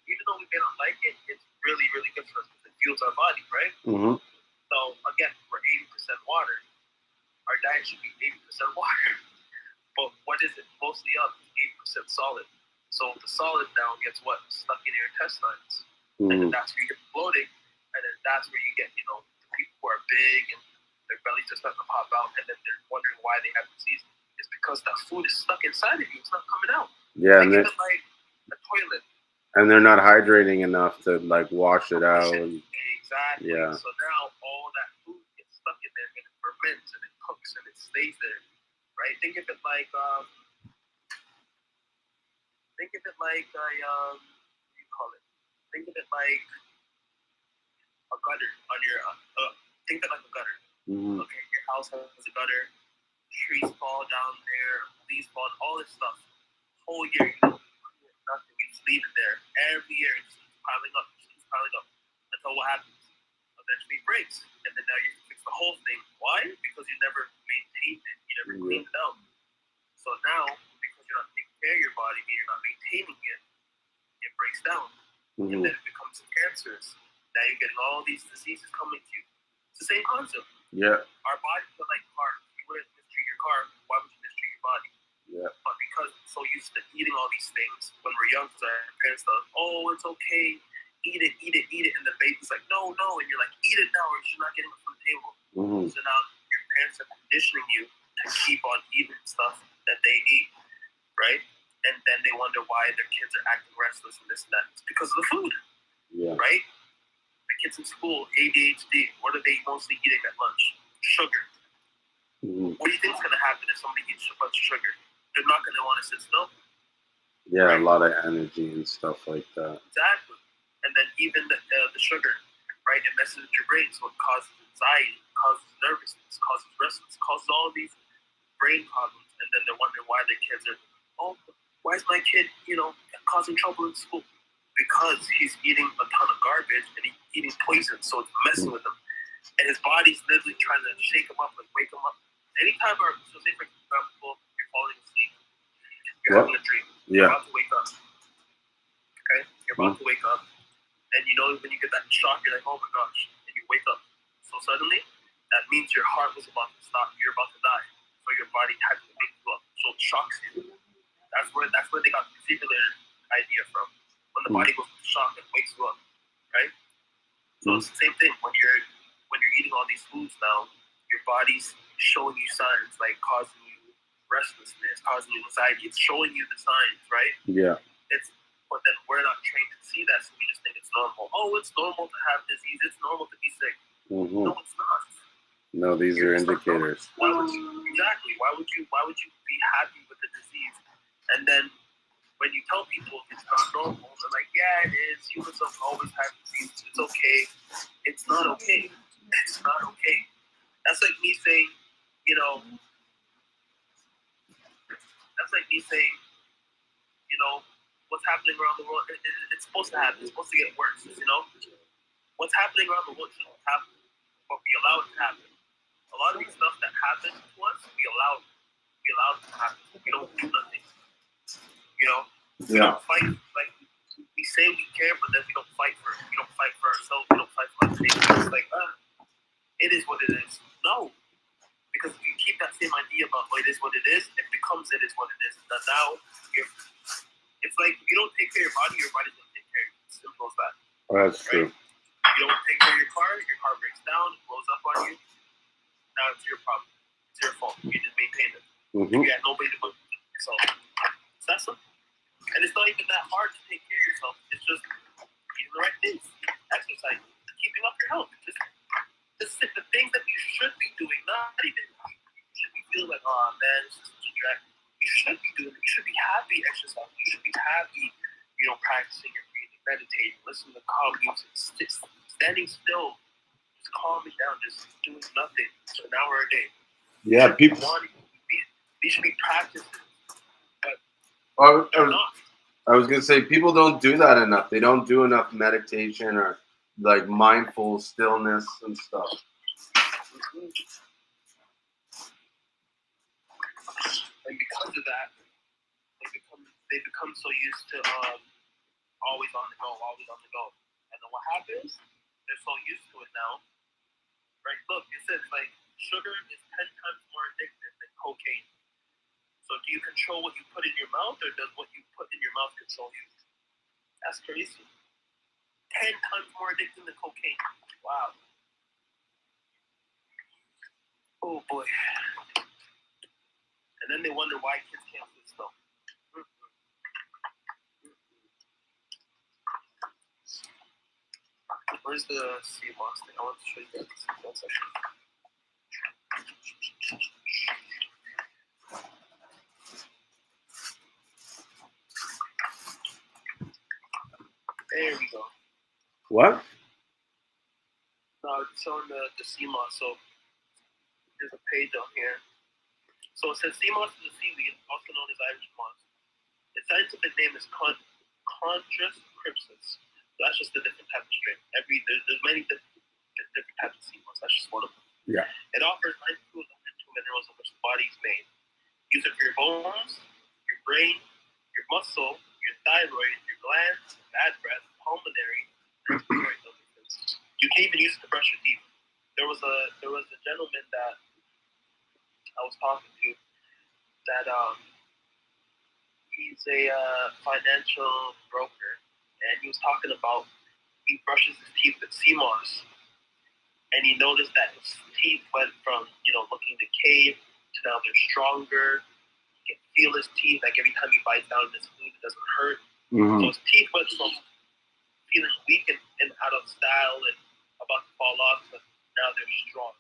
Speaker 2: Even though we may not like it, it's really, really good for us because it fuels our body, right? So again, we're 80% water. Our diet should be 80% water. But what is it mostly of? 80% solid. So the solid now gets what? Stuck in your intestines. And then that's where you get bloating. And then that's where you get, the people who are big and their bellies just start to pop out and then they're wondering why they have disease. It's because that food is stuck inside of you. It's not coming out.
Speaker 1: Yeah.
Speaker 2: Think of it like a toilet.
Speaker 1: And they're not hydrating enough to like wash it out.
Speaker 2: Exactly.
Speaker 1: Yeah.
Speaker 2: So now all that food gets stuck in there and it ferments and it cooks and it stays there. Right? Think of it like what do you call it? Think of it like think of it like a gutter.
Speaker 1: Mm-hmm.
Speaker 2: Okay, your house has a gutter, trees fall down there, leaves fall, all this stuff. Whole year, you don't do nothing. You just leave it there. Every year, it just keeps piling up, until what happens? Eventually it breaks, and then now you have to fix the whole thing. Why? Because you never maintained it. You never cleaned it out. So now, because you're not taking care of your body, you're not maintaining it, it breaks down, and then it becomes cancerous. Now you're getting all these diseases coming to you. It's the same concept.
Speaker 1: Yeah.
Speaker 2: Our bodies are like cars. You wouldn't mistreat your car. Why would you mistreat your body?
Speaker 1: Yeah.
Speaker 2: But because we're so used to eating all these things, when we're young, our parents tell us, "Oh, it's okay. Eat it, eat it, eat it," and the baby's like, "No, no," and you're like, "Eat it now, or you're not getting it from the table."
Speaker 1: Mm-hmm.
Speaker 2: So now your parents are conditioning you to keep on eating stuff that they eat, right? And then they wonder why their kids are acting restless and this and that. It's because of the food,
Speaker 1: Yeah.
Speaker 2: right? The kids in school, ADHD, what are they mostly eating at lunch? Sugar.
Speaker 1: Mm-hmm.
Speaker 2: What do you think is going to happen if somebody eats a bunch of sugar? They're not going to want to sit still.
Speaker 1: Yeah,
Speaker 2: right?
Speaker 1: a lot of energy and stuff like that.
Speaker 2: Exactly. And then even the sugar, right? It messes with your brain, so it causes anxiety, causes nervousness, causes restlessness, causes all these brain problems. And then they're wondering why their kids are, "Oh, why is my kid, causing trouble in school?" Because he's eating a ton of garbage and he's eating poison, so it's messing with him. And his body's literally trying to shake him up, like wake him up. Anytime, so say for example, you're falling asleep, you're having a dream, you're about to wake up. Okay? You're about to wake up. And when you get that shock, you're like, "Oh my gosh," and you wake up. So suddenly, that means your heart was about to stop. You're about to die. So your body had to wake you up. So it shocks you. That's where they got the defibrillator idea from. When the body goes into shock, it wakes you up, right? So it's the same thing when you're eating all these foods now. Your body's showing you signs like causing you restlessness, causing you anxiety. It's showing you the signs, right?
Speaker 1: Yeah.
Speaker 2: But then we're not trained to see that, so we just think it's normal. Oh, it's normal to have disease. It's normal to be sick.
Speaker 1: Mm-hmm.
Speaker 2: No, it's not.
Speaker 1: No, these are indicators.
Speaker 2: Why would you be happy with the disease? And then when you tell people it's not normal, they're like, "Yeah, it is. Humans don't always have disease. It's okay." It's not okay. It's not okay. That's like me saying, what's happening around the world. It's supposed to happen. It's supposed to get worse. What's happening around the world shouldn't happen, but we allow it to happen. A lot of these stuff that happens to us, we allow it to happen. We don't do nothing. We don't fight. Like we say we care, but then we don't fight for it. We don't fight for ourselves. We don't fight for other people. It's like, it is what it is. No, because if you keep that same idea about it is what it is, it becomes it is what it is. And now it's like if you don't take care of your body's gonna take care of you. Simple as that.
Speaker 1: That's true.
Speaker 2: You don't take care of your car breaks down, it blows up on you. Now it's your problem. It's your fault. You didn't maintain it.
Speaker 1: Mm-hmm.
Speaker 2: You had nobody to put yourself. It's that simple. And it's not even that hard to take care of yourself. It's just eating the right things, exercise, keeping up your health. Just the things that you should be doing. Not even you should be feeling like, "Oh man, it's just a drag." You should be doing it. You should be happy exercising. You should be happy, practicing your breathing, meditating, listening to calm music, standing still, just calming down, just doing nothing for an hour a day.
Speaker 1: Yeah, people.
Speaker 2: These should be practices, but
Speaker 1: I was gonna say people don't do that enough. They don't do enough meditation or like mindful stillness and stuff.
Speaker 2: And because of that, they become so used to always on the go. And then what happens? They're so used to it now, right? Look, it says like sugar is 10 times more addictive than cocaine. So do you control what you put in your mouth, or does what you put in your mouth control you? That's crazy. 10 times more addictive than cocaine. Wow. Oh boy. And then they wonder why kids can't sit still. Where's the Seamoss thing? I want to show you guys this. 1 second. There we go.
Speaker 1: What?
Speaker 2: No, showing the Seamoss. So there's a page on here. So it says Seamoss is a seaweed, also known as Irish moss. Its scientific name is Chondrus crypsis. So that's just a different type of strain. There's many different types of Seamoss. That's just one of them.
Speaker 1: Yeah.
Speaker 2: It offers 92 of the 102 minerals of which the body is made. Use it for your bones, your brain, your muscle, your thyroid, your glands, bad breath, pulmonary, respiratory illnesses. You can even use it to brush your teeth. There was a gentleman that I was talking to that he's a financial broker, and he was talking about he brushes his teeth with Seamoss, and he noticed that his teeth went from looking decayed to now they're stronger. You can feel his teeth, like every time he bites down his food, it doesn't hurt.
Speaker 1: Mm-hmm.
Speaker 2: So his teeth went from feeling weak and out of style and about to fall off to now they're strong.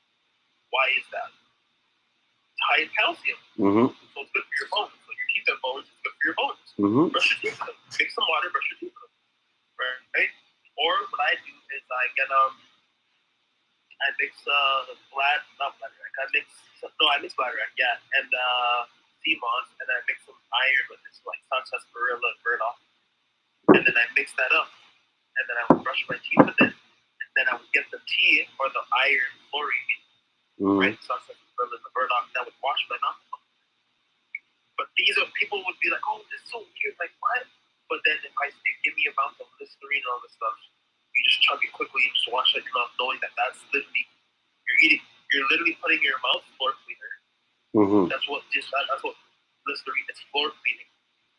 Speaker 2: Why is that? It's high in calcium.
Speaker 1: Mm-hmm.
Speaker 2: So it's good for your bones. So your teeth have bones, it's good for your bones.
Speaker 1: Mm-hmm.
Speaker 2: Brush your teeth with them. Mix some water, brush your teeth with them. Right? Or what I do is I get I mix I mix bladderwrack, yeah, and Seamoss, and I mix some iron with this like sarsaparilla and burdock, and then I mix that up, and then I would brush my teeth with it, and then I would get the tea or the iron chlorine, right, sarsaparilla and the burdock, and I would wash my mouth. But these are people would be like, oh, this is so weird, like what? But then if they give me about the Listerine and all this stuff, you just chug it quickly and just wash it your mouth, knowing that that's literally you're literally putting your mouth floor cleaner.
Speaker 1: Mm-hmm.
Speaker 2: That's what Listerine is, floor cleaning.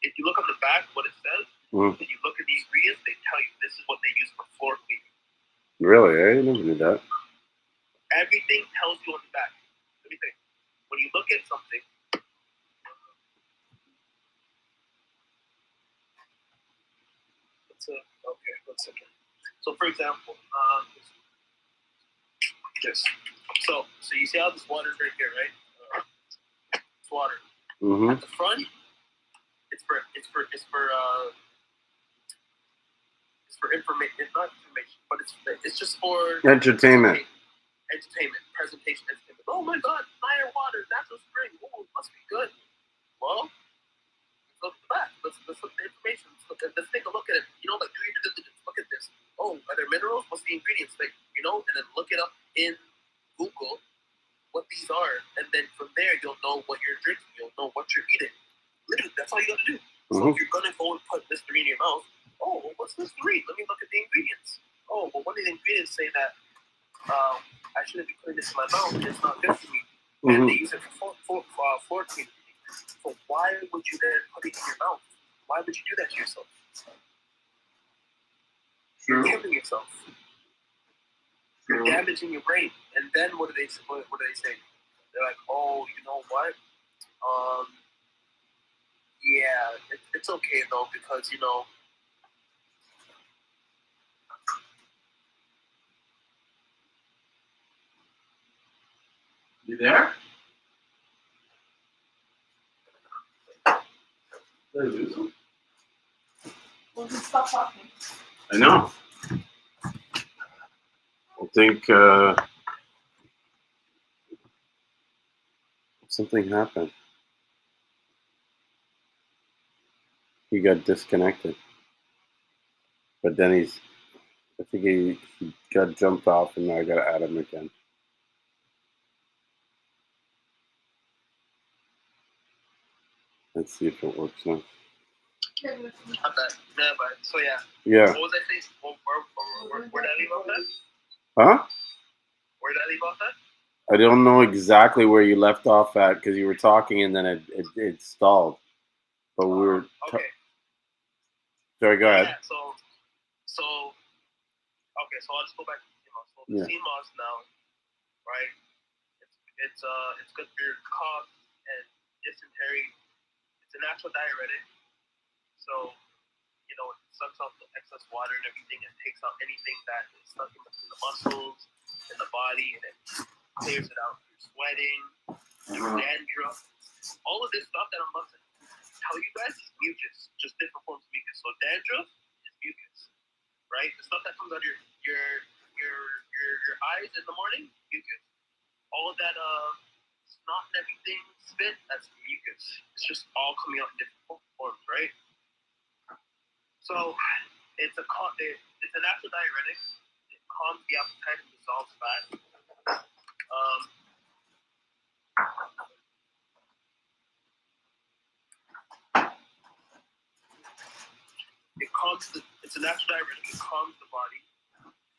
Speaker 2: If you look on the back, what it says, and you look at the ingredients, they tell you this is what they use for floor cleaning.
Speaker 1: Really? I never knew that.
Speaker 2: Everything tells you on the back. Let me think. When you look at something, okay, 1 second. So for example, this. So you see how this water is right here, right? It's water.
Speaker 1: Mm-hmm.
Speaker 2: At the front, it's for information. It's not information, but it's just for
Speaker 1: Entertainment.
Speaker 2: Presentation. Oh my God, fire water, natural spring. Oh, it must be good. Well, let's look at the back. Let's look at the information. Let's take a look at it. Like do your diligence. Look at this. Oh, are there minerals? What's the ingredients? Like, and then look it up in Google what these are, and then from there you'll know what you're drinking. You'll know what you're eating. Literally, that's all you gotta do. So if you're gonna go and put Listerine in your mouth, oh, well, what's Listerine? Let me look at the ingredients. Oh, well, what do the ingredients say that I shouldn't be putting this in my mouth? It's not good for me. And they use it for floor cleaning. So why would you then put it in your mouth? Why would you do that to yourself? You're killing yourself. You're damaging your brain. And then what do they say? They're like, oh, you know what? Yeah, it's okay though because
Speaker 1: You there? Did I lose him?
Speaker 3: Well, just stop talking.
Speaker 1: I know. I think something happened. He got disconnected. But then I think he got jumped off and now I gotta add him again. Let's see if it works now.
Speaker 2: So yeah.
Speaker 1: Yeah.
Speaker 2: What was I saying? Where did I leave off that?
Speaker 1: Huh?
Speaker 2: Where did I leave off that?
Speaker 1: I don't know exactly where you left off at because you were talking and then it stalled. But we were.
Speaker 2: Okay.
Speaker 1: Sorry, go ahead.
Speaker 2: Yeah, so I'll just go back to Seamoss. So the Seamoss now, right? It's good for your cough and dysentery. It's a natural diuretic, so it sucks out the excess water and everything. It takes out anything that is stuck in between the muscles and the body, and it clears it out. You're sweating, your dandruff, all of this stuff that I'm about to tell you guys is mucus, just different forms of mucus. So dandruff is mucus, right? The stuff that comes out of your eyes rise in the morning, mucus. All of that snot and everything, spit, that's mucus. It's just all coming out in different forms, right? So it's a natural diuretic. It calms the appetite and dissolves fat. It's a natural diuretic. It calms the body.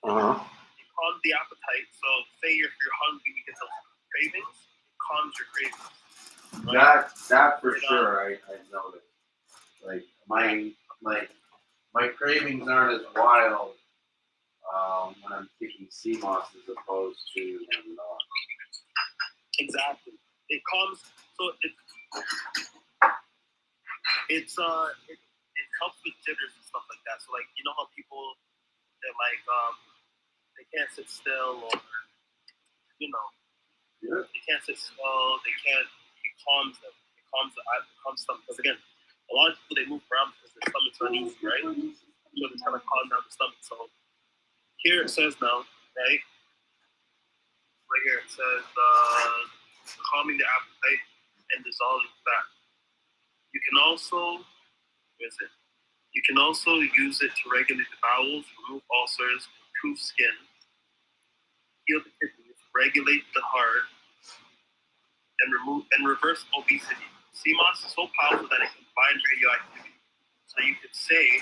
Speaker 2: It calms the appetite. So say if you're hungry, you get those cravings. It calms your cravings. Right?
Speaker 1: That for sure. I noticed. Like my cravings aren't as wild when I'm taking Seamoss as opposed to when not.
Speaker 2: Exactly. It calms. So it helps with jitters and stuff like that. So like you know how people they're like they can't sit still or they can't sit still. They can't. It calms them. It calms stuff because again, a lot of people they move around because their stomach's uneasy, right? So they're trying to calm down the stomach. So here it says now, right? Right here it says calming the appetite and dissolving fat. You can also use it to regulate the bowels, remove ulcers, improve skin, heal the kidneys, regulate the heart, and reverse obesity. Seamoss is so powerful that it can bind radioactivity. So you could say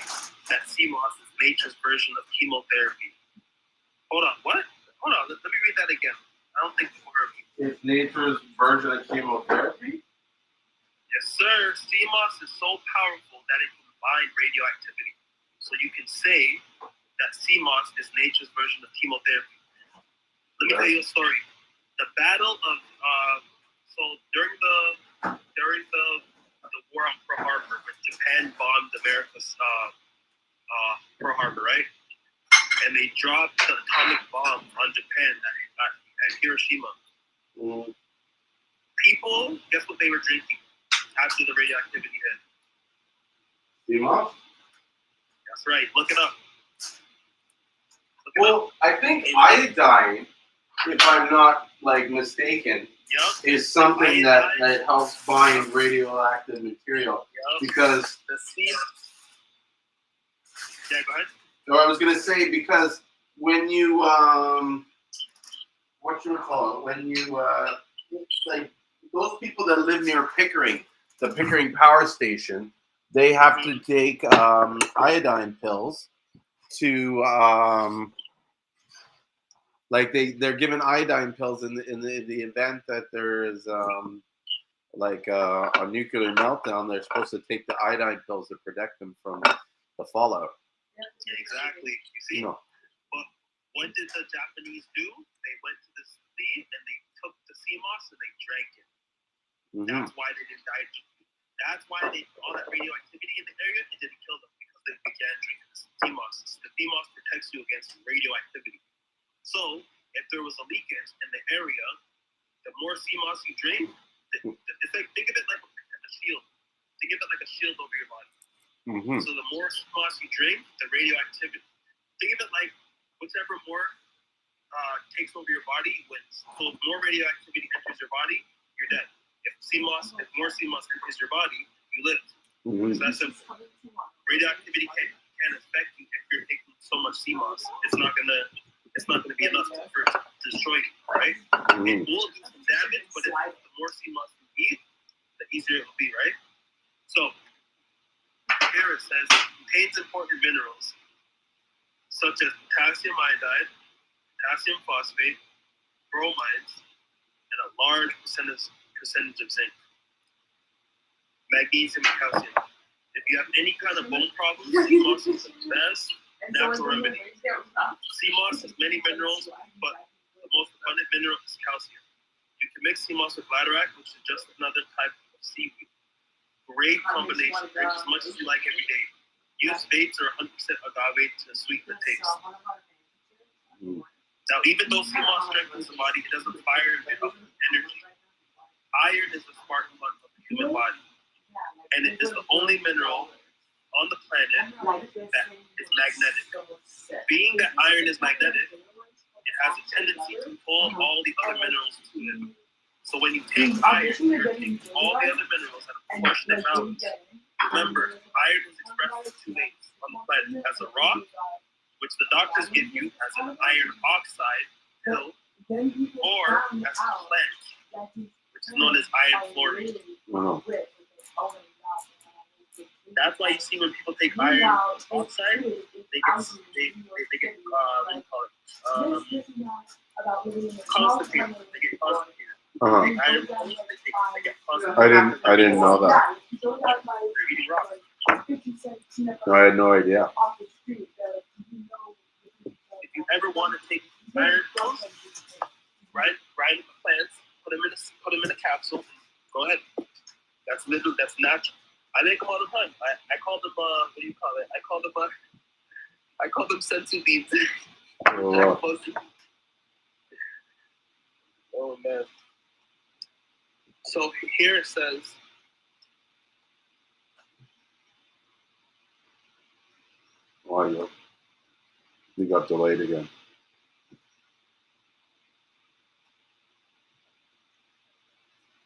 Speaker 2: that Seamoss is nature's version of chemotherapy. Hold on, what? Hold on, let me read that again. I don't think you heard me.
Speaker 1: It's nature's version of chemotherapy?
Speaker 2: Yes, sir. Seamoss is so powerful that it can bind radioactivity. So you can say that Seamoss is nature's version of chemotherapy. Let me tell you a story. The battle of so during the war on Pearl Harbor, when Japan bombed America's Pearl Harbor, right? And they dropped the atomic bomb on Japan at Hiroshima. People, guess what they were drinking after the radioactivity hit?
Speaker 1: Seamoss?
Speaker 2: That's right. Look it up.
Speaker 1: I think iodine, if I'm not mistaken, is something that helps bind radioactive material. Because
Speaker 2: yeah, go ahead.
Speaker 1: No, I was gonna say because when you when you like those people that live near Pickering, the Pickering Power Station, they have to take iodine pills to they're given iodine pills in the event that there is a nuclear meltdown. They're supposed to take the iodine pills to protect them from the fallout.
Speaker 2: Yeah, exactly. You see, but what did the Japanese do? They went to the sea and they took the Seamoss and they drank it. That's why they didn't die. That's why all that radioactivity in the area, it didn't kill them because they began drinking the Seamoss. The Seamoss protects you against radioactivity. So if there was a leakage in the area, the more Seamoss you drink, it's like think of it like a shield. Think of it like a shield over your body. So the more Seamoss you drink, the radioactivity. Think of it like whichever more takes over your body wins. So if more radioactivity enters your body, you're dead. If more Seamoss enters your body, you live. So that's simple. Radioactivity can affect you if you're taking so much Seamoss. It's not gonna be enough to destroy you, right? It will do some damage, but the more Seamoss you eat, the easier it will be, right? So here it says contains important minerals such as potassium iodide, potassium phosphate, bromides, and a large percentage of zinc, magnesium, and calcium. If you have any kind of bone problems, Seamoss is the best natural remedy. Seamoss has many minerals, but the most abundant mineral is calcium. You can mix Seamoss with bladderwrack, which is just another type of seaweed. Great combination. Drink as much as you like every day. Use dates or 100% agave to sweeten the taste. Now, even though Seamoss strengthens the body, it doesn't fire it up with energy. Iron is the spark plug of the human body, and it is the only mineral on the planet that is magnetic. Being that iron is magnetic, it has a tendency to pull all the other minerals to it. So when you take iron, you're taking all the other minerals at a proportionate balance. Remember, iron is expressed in two ways on the planet: as a rock, which the doctors give you as an iron oxide pill, or as a plant, which is known as iron fluoride.
Speaker 1: Wow.
Speaker 2: That's why you see when people take iron oxide, they get what do you call it? Constipated. They get constipated.
Speaker 1: Uh-huh.
Speaker 2: They take iron pills, they get constipated.
Speaker 1: I didn't know that.
Speaker 2: They're eating rocks.
Speaker 1: No, I had no idea.
Speaker 2: If you ever want to take iron pills, grind the plants, put them in a capsule. Go ahead. That's natural. I make them all the time. I call them what do you call it? I call them sensu beans.
Speaker 1: Oh, wow.
Speaker 2: Oh man. So here it says,
Speaker 1: Audio. You got delayed again.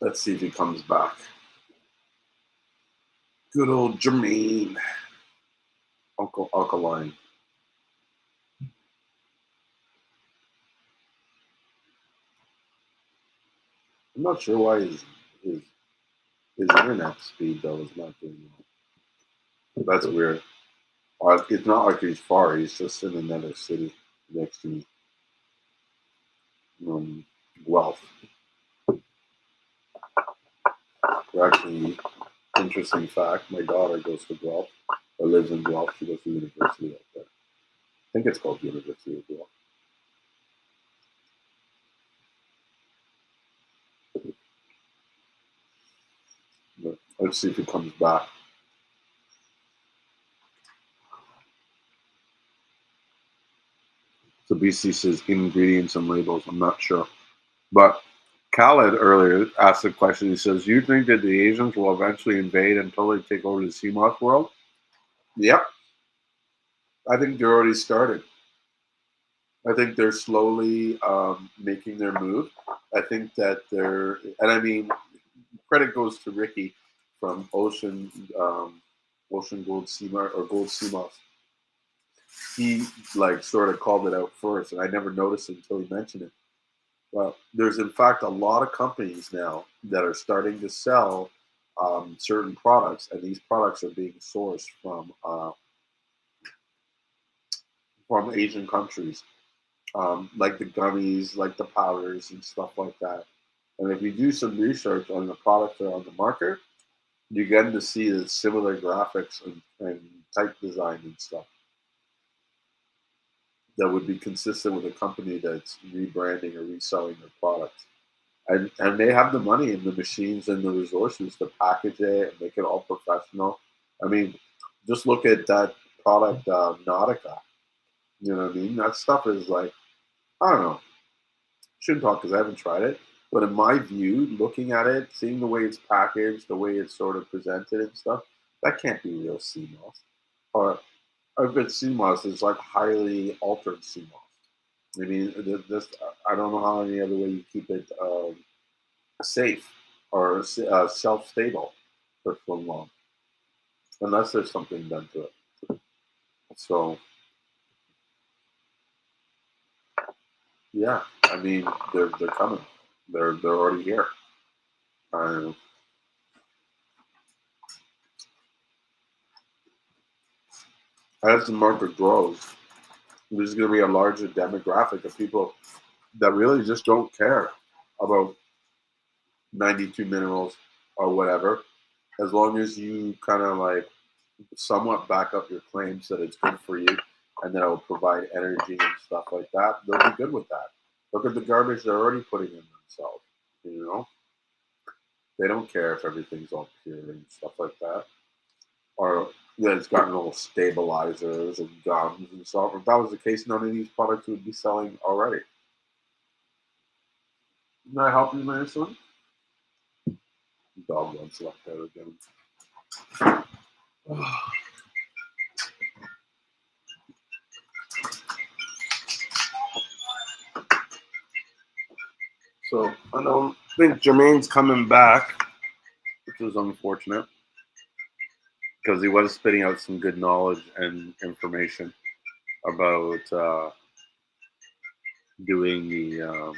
Speaker 1: Let's see if he comes back. Good old Jermaine. Uncle Alkaline. I'm not sure why his internet speed though is not doing well. That's weird. It's not like he's far. He's just in another city next to me. Guelph. Actually, interesting fact. My daughter goes to Guelph or lives in Guelph. She goes to university out there. I think it's called University of Guelph. But let's see if he comes back. So BC says ingredients and labels. I'm not sure. But Khaled earlier asked a question. He says, "You think that the Asians will eventually invade and totally take over the Seamoss world?" Yep. I think they're already started. I think they're slowly making their move. I think that and I mean, credit goes to Ricky from Ocean Gold Seamoss or Gold Seamoss. He like sort of called it out first, and I never noticed it until he mentioned it. Well, there's in fact a lot of companies now that are starting to sell certain products, and these products are being sourced from Asian countries, like the gummies, like the powders, and stuff like that. And if you do some research on the products that are on the market, you get to see the similar graphics and type design and stuff that would be consistent with a company that's rebranding or reselling their products. And they have the money and the machines and the resources to package it and make it all professional. I mean, just look at that product, Nautica. You know what I mean? That stuff is like, I don't know. Shouldn't talk because I haven't tried it. But in my view, looking at it, seeing the way it's packaged, the way it's sort of presented and stuff, that can't be real CMOS. Or if it's CMOS, it's like highly altered CMOS. I mean, I don't know how any other way you keep it safe or self-stable for so long, unless there's something done to it. So, yeah, I mean, they're coming. They're already here. As the market grows, there's going to be a larger demographic of people that really just don't care about 92 minerals or whatever, as long as you kind of like somewhat back up your claims that it's good for you and that it'll provide energy and stuff like that, they'll be good with that. Look at the garbage they're already putting in themselves. You know, they don't care if everything's all pure and stuff like that, or that it's got no stabilizers and gums and stuff. If that was the case, none of these products would be selling already. Can I help you, my son? Dog wants left out again. So I don't think Jermaine's coming back, which was unfortunate because he was spitting out some good knowledge and information about doing the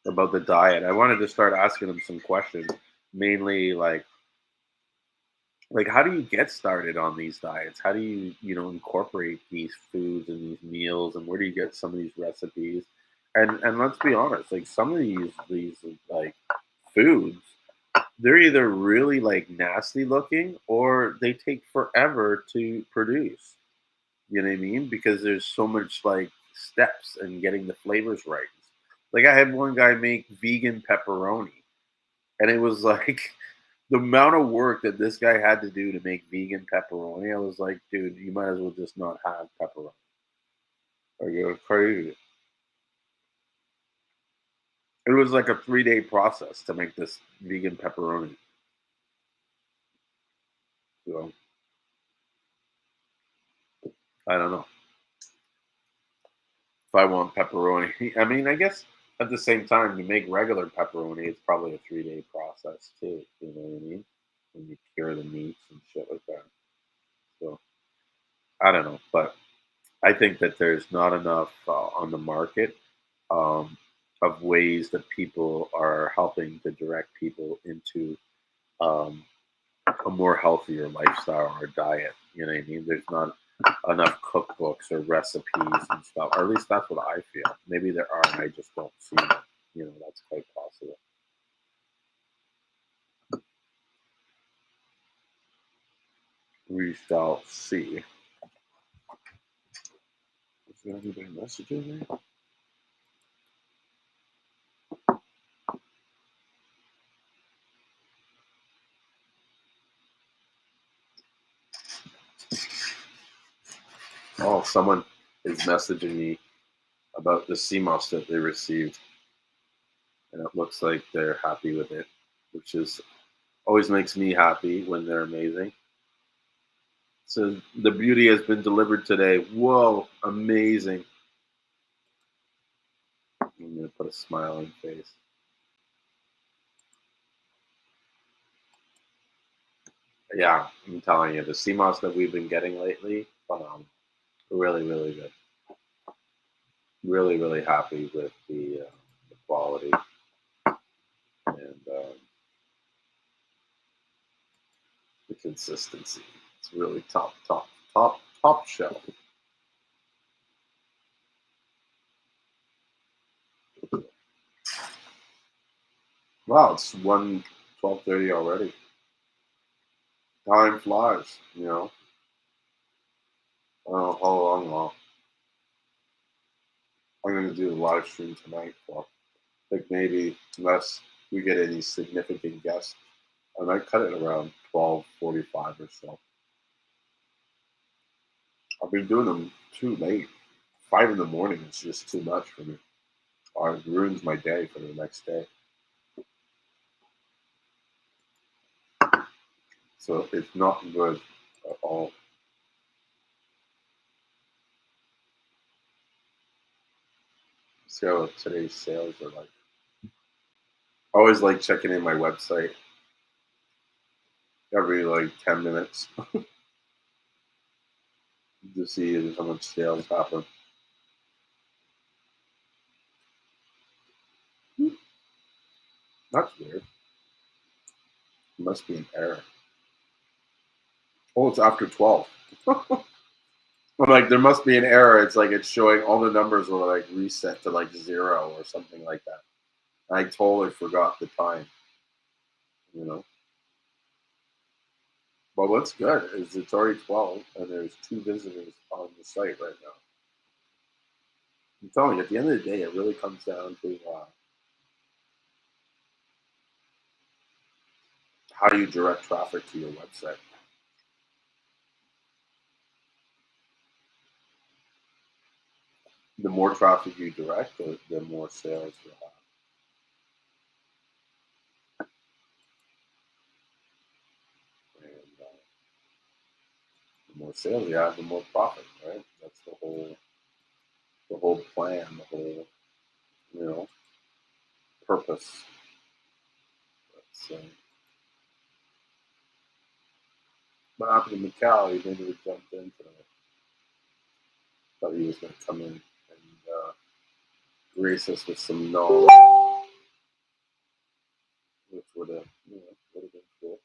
Speaker 1: about the diet. I wanted to start asking him some questions, mainly like how do you get started on these diets? How do you incorporate these foods and these meals, and where do you get some of these recipes? And let's be honest, like some of these like foods, they're either really like nasty looking or they take forever to produce. You know what I mean? Because there's so much like steps in getting the flavors right. Like I had one guy make vegan pepperoni, and it was like the amount of work that this guy had to do to make vegan pepperoni. I was like, dude, you might as well just not have pepperoni. Or you're crazy. It was like a 3 day process to make this vegan pepperoni. So I don't know if I want pepperoni. I mean, I guess at the same time, to make regular pepperoni, it's probably a 3 day process too. You know what I mean? When you cure the meats and shit like that. So I don't know, but I think that there's not enough on the market um, of ways that people are helping to direct people into um, a more healthier lifestyle or diet. You know what I mean? There's not enough cookbooks or recipes and stuff. Or at least that's what I feel. Maybe there are, and I just don't see them. You know, that's quite possible. We shall see. Is there anybody messaging me? Oh, someone is messaging me about the Seamoss that they received, and it looks like they're happy with it, which is always makes me happy when they're amazing. So the beauty has been delivered today. Whoa, amazing! I'm gonna put a smiling face. Yeah, I'm telling you, the Seamoss that we've been getting lately, phenomenal. Really, really good. Really, really happy with the quality and the consistency. It's really top shelf. Wow, it's 12:30 already. Time flies, you know. I don't know how long. Well, I'm going to do the live stream tonight. For like maybe unless we get any significant guests, I might cut it around 12:45 or so. I've been doing them too late. 5 in the morning is just too much for me. Or it ruins my day for the next day. So it's not good at all. See how today's sales are like. I always like checking in my website every like 10 minutes to see how much sales happen. That's weird. It must be an error. Oh, it's after 12. I'm like, there must be an error. It's like it's showing all the numbers will like reset to like 0 or something like that. I totally forgot the time, you know. But what's good is it's already 12 and there's 2 visitors on the site right now. I'm telling you, at the end of the day, it really comes down to how do you direct traffic to your website. The more traffic you direct, the more sales you'll have. And the more sales you have, the more profit, right? That's the whole plan, the whole, you know, purpose. What happened to Macau? He maybe jumped in today. Thought he was going to come in and grace us with some knowledge, which would have, would have been cool.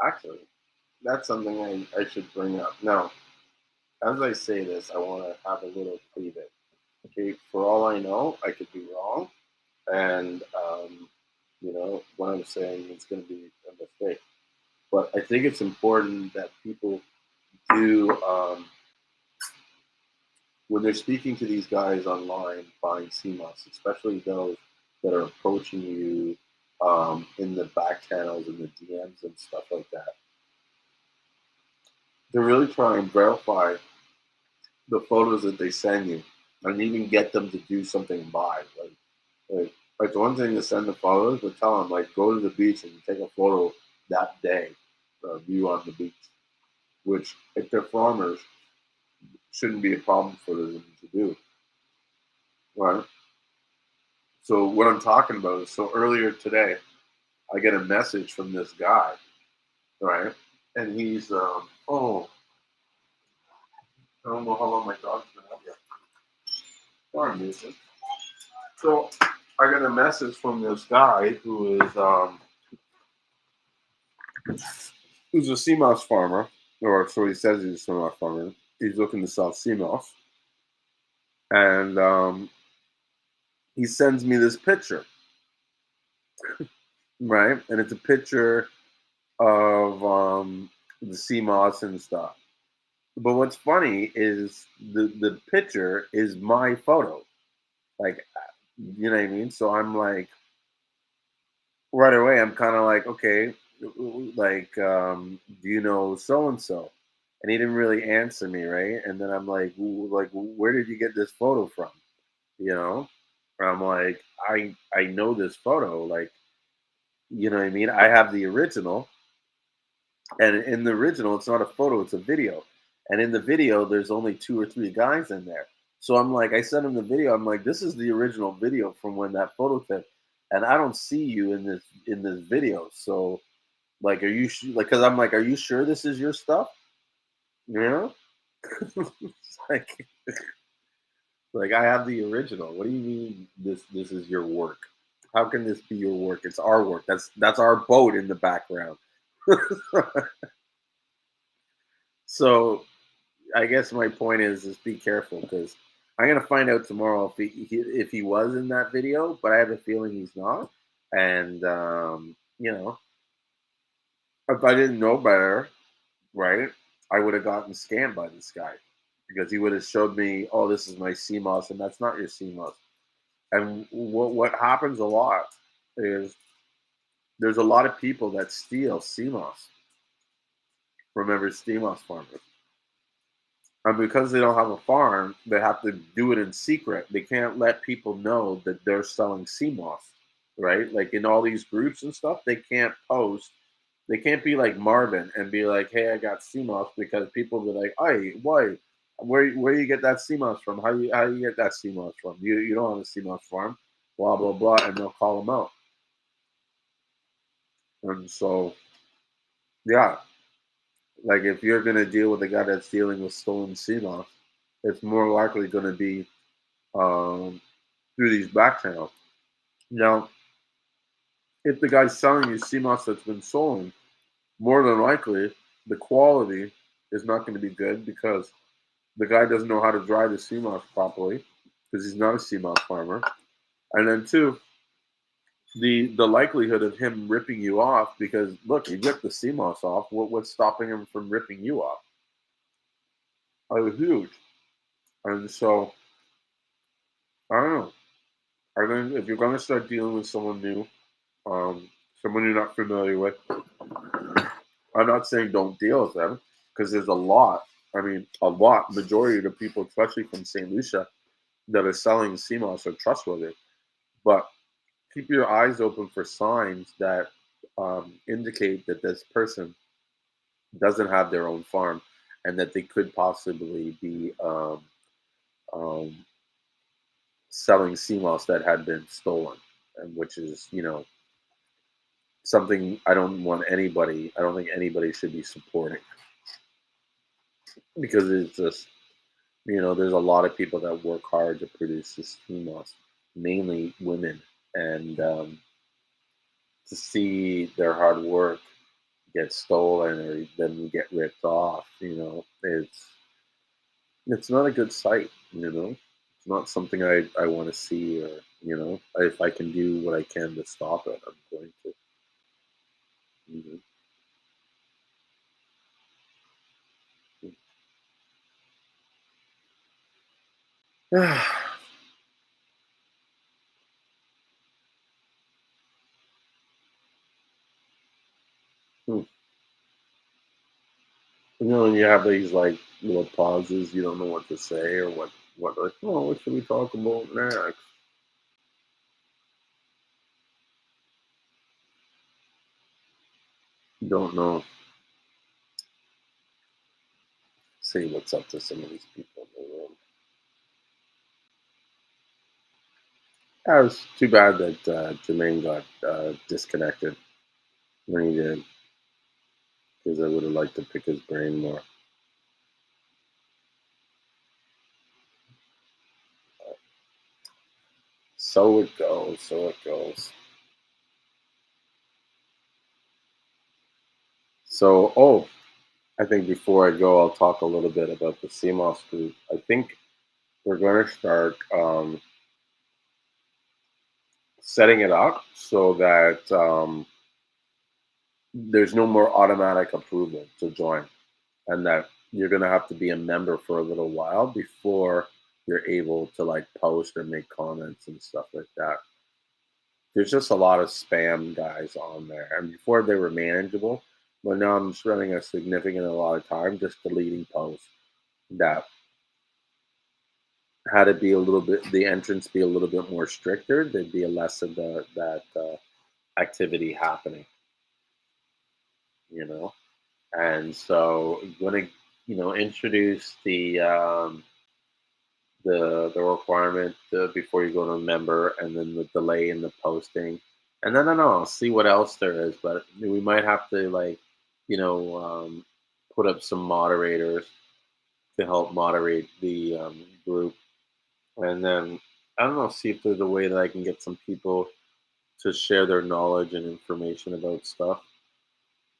Speaker 1: Actually, that's something I should bring up. Now, as I say this, I want to have a little preview. Okay, for all I know, I could be wrong, and what I'm saying is going to be a mistake. But I think it's important that people do, when they're speaking to these guys online buying Seamoss, especially those that are approaching you in the back channels and the DMs and stuff like that, they're really trying to verify the photos that they send you and even get them to do something live. Like it's one thing to send the photos, but tell them, like, go to the beach and take a photo that day of you on the beach, which, if they're farmers, shouldn't be a problem for them to do. Right? So what I'm talking about is, so earlier today, I get a message from this guy, right? And he's, I don't know how long my dog's been out here. Darn music. So I got a message from this guy who's a Seamoss farmer, or so he says he's a Seamoss farmer. He's looking to sell Seamoss, and he sends me this picture, right? And it's a picture of the Seamoss and stuff. But what's funny is the picture is my photo, like, you know what I mean? So I'm like, right away, I'm kind of like, okay, like, do you know so and so? And he didn't really answer me, right? And then I'm like, where did you get this photo from? You know? And I'm like, I know this photo, like, you know what I mean? I have the original, and in the original, it's not a photo, it's a video. And in the video, there's only 2 or 3 guys in there. So I'm like, I sent him the video. I'm like, this is the original video from when that photo took, and I don't see you in this video. So, like, are you like? Because I'm like, are you sure this is your stuff? You know, it's like I have the original. What do you mean this is your work? How can this be your work? It's our work. That's our boat in the background. So I guess my point is be careful, because I'm gonna find out tomorrow if he was in that video, but I have a feeling he's not. And if I didn't know better, right, I would have gotten scammed by this guy, because he would have showed me, oh, this is my Seamoss, and that's not your Seamoss. And what happens a lot is there's a lot of people that steal Seamoss from every Seamoss farmer. And because they don't have a farm, they have to do it in secret. They can't let people know that they're selling Seamoss, right? Like in all these groups and stuff, they can't post. They can't be like Marvin and be like, "Hey, I got Seamoss," because people will be like, "Hey, why? Where you get that Seamoss from? How you get that Seamoss from? You don't have a Seamoss farm, blah blah blah," and they'll call them out. And so, yeah, like if you're gonna deal with a guy that's dealing with stolen Seamoss, it's more likely going to be through these back channels. Now, if the guy's selling you Seamoss that's been stolen, more than likely the quality is not going to be good, because the guy doesn't know how to dry the Seamoss properly, because he's not a Seamoss farmer. And then two, the likelihood of him ripping you off, because look, he ripped the Seamoss off. What's stopping him from ripping you off? It's huge. And so, I don't know. I think if you're going to start dealing with someone new, someone you're not familiar with, I'm not saying don't deal with them, because there's a lot. I mean, a lot. Majority of the people, especially from St. Lucia, that are selling CMOS are trustworthy. But keep your eyes open for signs that indicate that this person doesn't have their own farm and that they could possibly be um, selling CMOS that had been stolen, and which is, something I don't want anybody, I don't think anybody should be supporting because it's just, there's a lot of people that work hard to produce this CMOS, mainly women. And to see their hard work get stolen or then get ripped off, it's not a good sight. It's not something I want to see, or, if I can do what I can to stop it, I'm going to. Mhm. Hmm. When you have these like little pauses, you don't know what to say or what like, oh, what should we talk about next? You don't know. Say what's up to some of these people in the room. Yeah, it was too bad that Jermaine got disconnected when he did, because I would have liked to pick his brain more. So it goes. So it goes. So, I think before I go, I'll talk a little bit about the CMOS group. I think we're going to start setting it up so that there's no more automatic approval to join, and that you're going to have to be a member for a little while before you're able to like post or make comments and stuff like that. There's just a lot of spam guys on there, and before they were manageable, but now I'm spending a significant a lot of time just deleting posts that had to be a little bit, the entrance be a little bit more stricter. There'd be a less of that activity happening, you know. And so I'm going to, introduce the requirement before you go to a member, and then the delay in the posting, and then I don't know, I'll see what else there is. But we might have to like, you know, put up some moderators to help moderate the group, and then I don't know, see if there's a way that I can get some people to share their knowledge and information about stuff.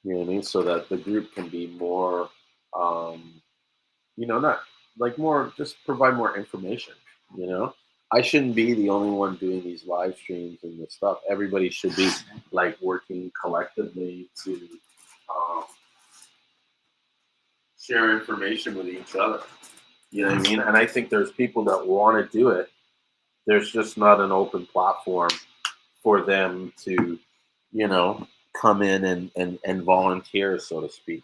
Speaker 1: You know what I mean? So that the group can be more, um, not like more, just provide more information. You know, I shouldn't be the only one doing these live streams and this stuff. Everybody should be like working collectively to um, share information with each other. You know what I mean? And I think there's people that want to do it. There's just not an open platform for them to, you know, come in and volunteer, so to speak.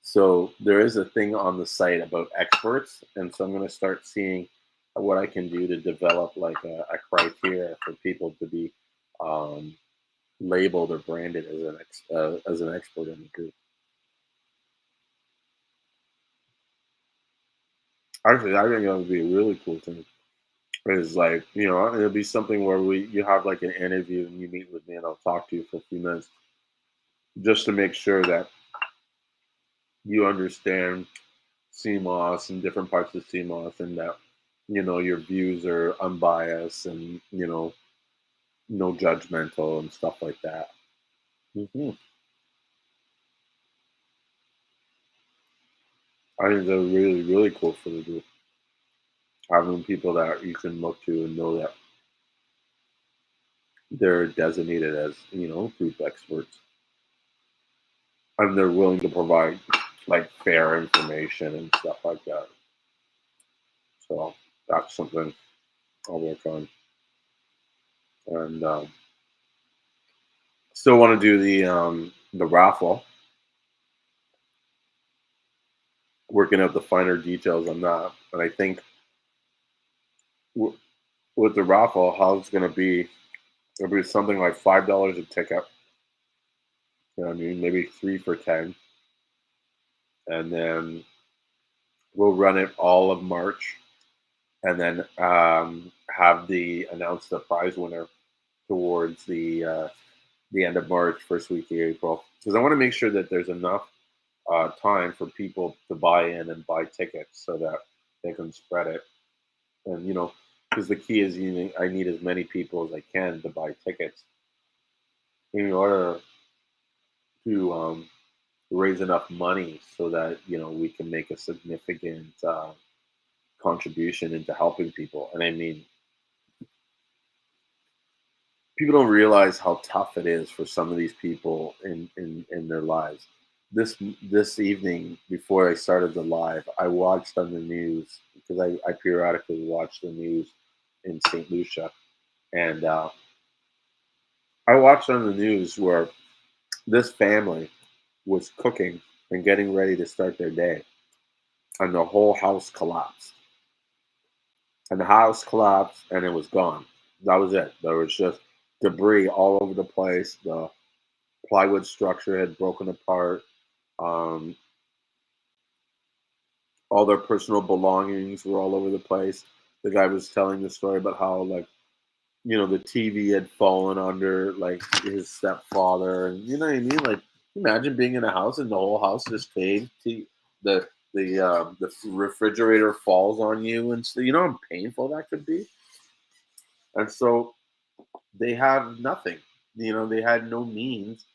Speaker 1: So there is a thing on the site about experts, and so I'm going to start seeing what I can do to develop like a criteria for people to be um, labeled or branded as an expert in the group. Actually, I think that would be a really cool thing. It's like, it'll be something where you have like an interview and you meet with me and I'll talk to you for a few minutes just to make sure that you understand CMOS and different parts of CMOS, and that your views are unbiased and no judgmental and stuff like that. Hmm. I think they're really really cool for the group. Having people that you can look to and know that they're designated as group experts, and they're willing to provide like fair information and stuff like that. So that's something I'll work on, and still want to do the raffle. working out the finer details on that. And I think w- with the raffle, how it's going to be, it'll be something like $5 a ticket. You know what I mean? Maybe three for 10. And then we'll run it all of March, and then have announce the prize winner towards the end of March, first week of April, because I want to make sure that there's enough time for people to buy in and buy tickets so that they can spread it. And because the key is I need as many people as I can to buy tickets in order to raise enough money so that we can make a significant contribution into helping people. And I mean, people don't realize how tough it is for some of these people in their lives. This evening, before I started the live, I watched on the news, because I periodically watch the news in St. Lucia, and I watched on the news where this family was cooking and getting ready to start their day, and the whole house collapsed. And the house collapsed, and it was gone. That was it. There was just debris all over the place. The plywood structure had broken apart. Um, all their personal belongings were all over the place. The guy was telling the story about how, like, the TV had fallen under, like, his stepfather, and you know what I mean. Like, imagine being in a house and the whole house just caved. The refrigerator falls on you, and so you know how painful that could be. And so they have nothing. They had no means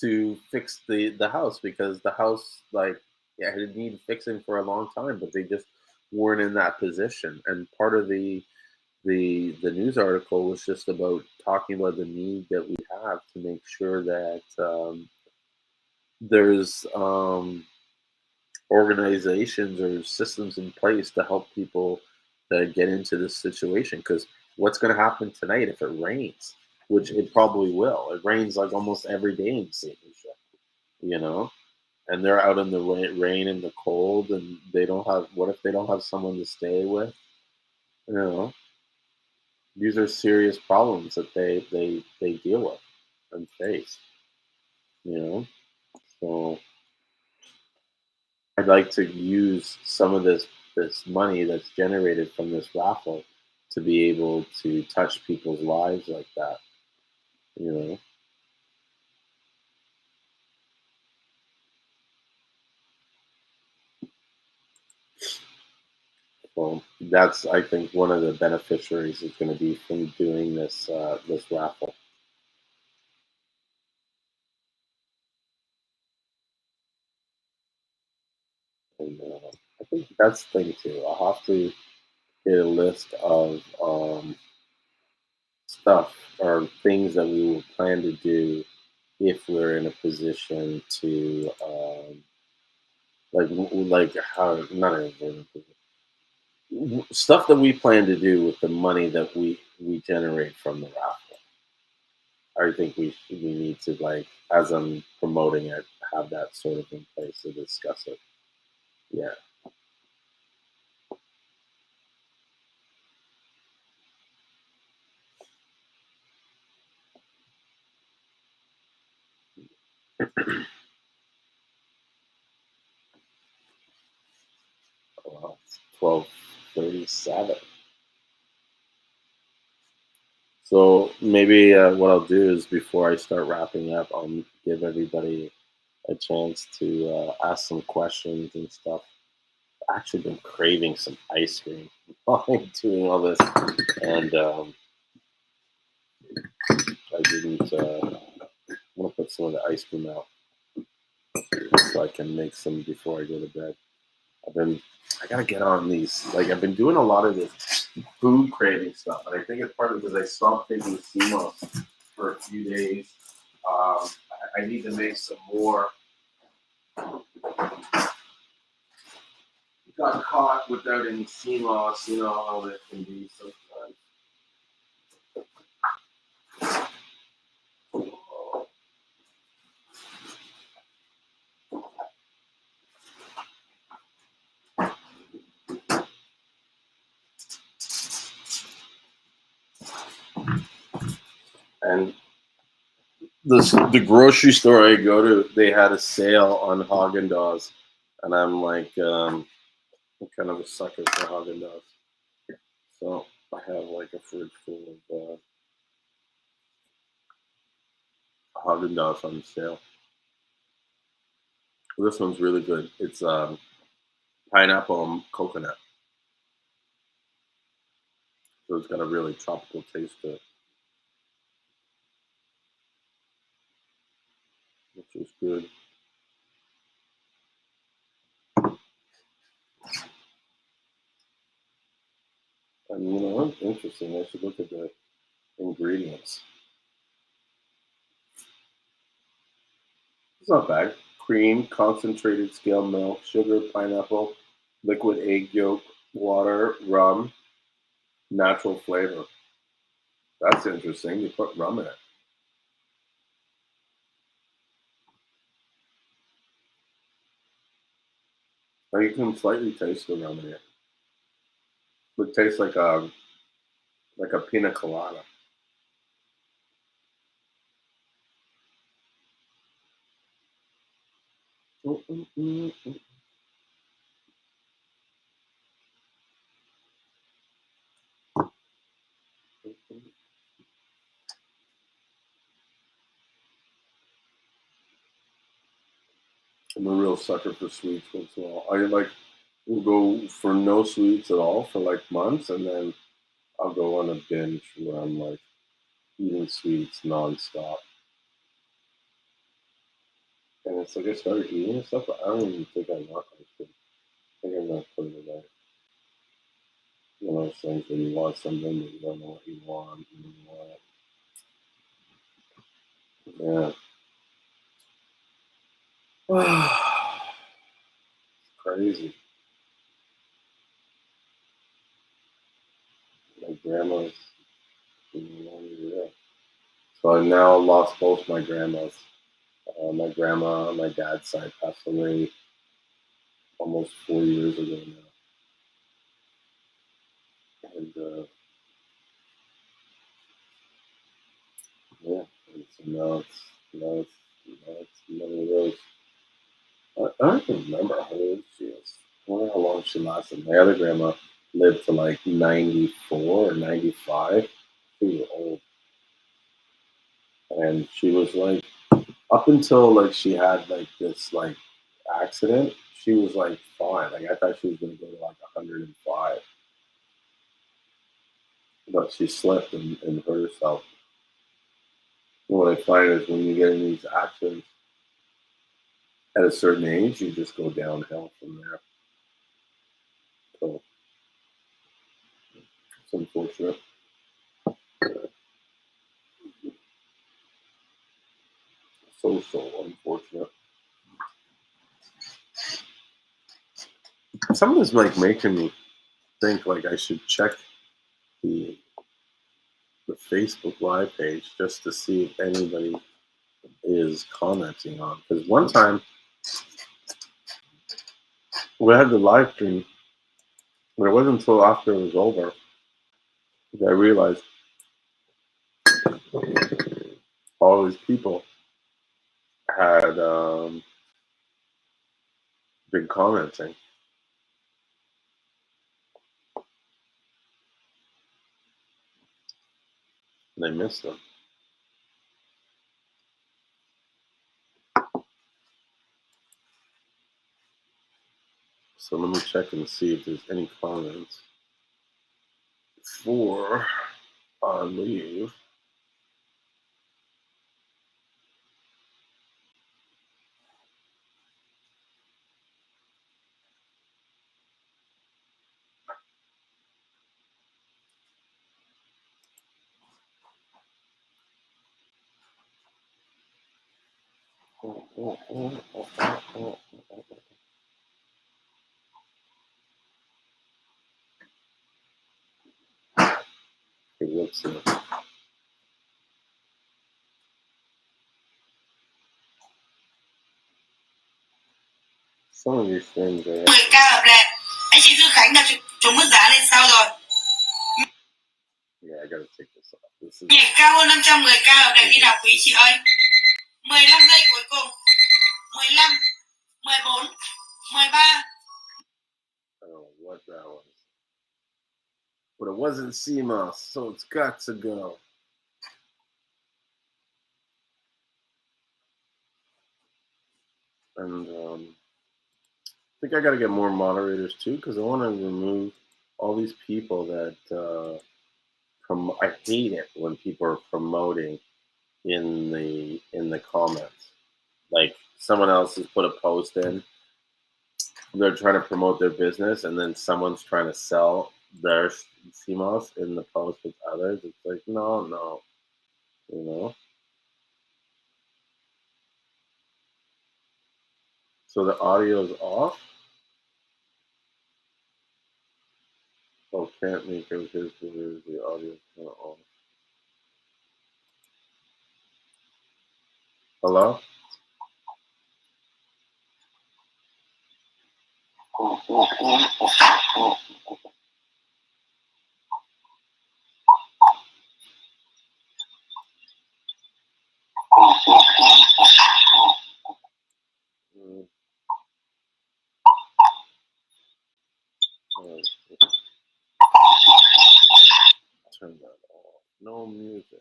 Speaker 1: to fix the house, because the house, like, yeah, it needed fixing for a long time, but they just weren't in that position. And part of the news article was just about talking about the need that we have to make sure that there's organizations or systems in place to help people that get into this situation. Because what's going to happen tonight if it rains, which it probably will? It rains like almost every day in St. Lucia, you know, and they're out in the rain and the cold, and they don't have. What if they don't have someone to stay with? You know, these are serious problems that they deal with and face. You know, so I'd like to use some of this money that's generated from this raffle to be able to touch people's lives like that. You know, so that's, I think, one of the beneficiaries is going to be from doing this raffle. And I think that's the thing too. I'll have to get a list of stuff or things that we will plan to do if we're in a position to like how not in stuff that we plan to do with the money that we generate from the raffle. I think we need to, like, as I'm promoting it, have that sort of in place to discuss it. Yeah. Well, it's 12:37. So maybe what I'll do is, before I start wrapping up, I'll give everybody a chance to ask some questions and stuff. I've actually been craving some ice cream while I'm doing all this, and I didn't. I'm gonna put some of the ice cream out so I can make some before I go to bed. I gotta get on these. Like, I've been doing a lot of this food craving stuff, and I think it's partly because I stopped taking Seamoss for a few days. I need to make some more. Got caught without any Seamoss, you know how it can be sometimes. And the grocery store I go to, they had a sale on Haagen-Dazs, and I'm like, I'm kind of a sucker for Haagen-Dazs. So I have like a fridge full of Haagen-Dazs on sale. This one's really good. It's pineapple and coconut. So it's got a really tropical taste to it, which is good. And you know, it's interesting. I should look at the ingredients. It's not bad. Cream, concentrated scaled milk, sugar, pineapple, liquid egg yolk, water, rum, natural flavor. That's interesting. You put rum in it. Or you can slightly taste the rum in it. It tastes like a pina colada. I'm a real sucker for sweets once in a while. I like will go for no sweets at all for like months, and then I'll go on a binge where I'm like eating sweets nonstop. And it's like I started eating and stuff, but I don't even think I want ice cream. I think I'm gonna put it away. You know, those things when you want something but you don't know what you want. And you want it. Yeah. Crazy. My grandma's yeah. So I now lost both my grandmas. My grandma on my dad's side passed away almost 4 years ago now. And yeah, and so now it's one of those. I don't even remember how old she is. I wonder how long she lasted. My other grandma lived to like 94 or 95. She was old. And she was like, up until like she had like this like accident, she was like fine. Like I thought she was gonna go to like 105. But she slipped and hurt herself. And what I find is when you get in these accidents at a certain age, you just go downhill from there. So it's unfortunate. So unfortunate. Something's like making me think like I should check the the Facebook Live page just to see if anybody is commenting on. Because one time we had the live stream, and it wasn't until after it was over that I realized all these people had been commenting, and I missed them. So let me check and see if there's any comments before I leave. Okay, let's see. Some of these things are.
Speaker 4: 10 ca hợp lệ. Anh chị Dư Khánh là chúng mất giá lên sao rồi?
Speaker 1: Yeah, I gotta take this off. This is.
Speaker 4: Nhịp cao hơn 510k ở đèn ghi đọc quý chị ơi. 15 giây cuối cùng. 15, 14, 13.
Speaker 1: I don't know what that was. But it wasn't Seamoss, so it's got to go. And I think I got to get more moderators too, because I want to remove all these people that I hate it when people are promoting in the comments. Like someone else has put a post in, they're trying to promote their business, and then someone's trying to sell their Seamoss in the post with others. It's like no, you know. So the audio is off. Oh, can't make it his the audio is not on. Hello? Mm, oh, turn that off. No music.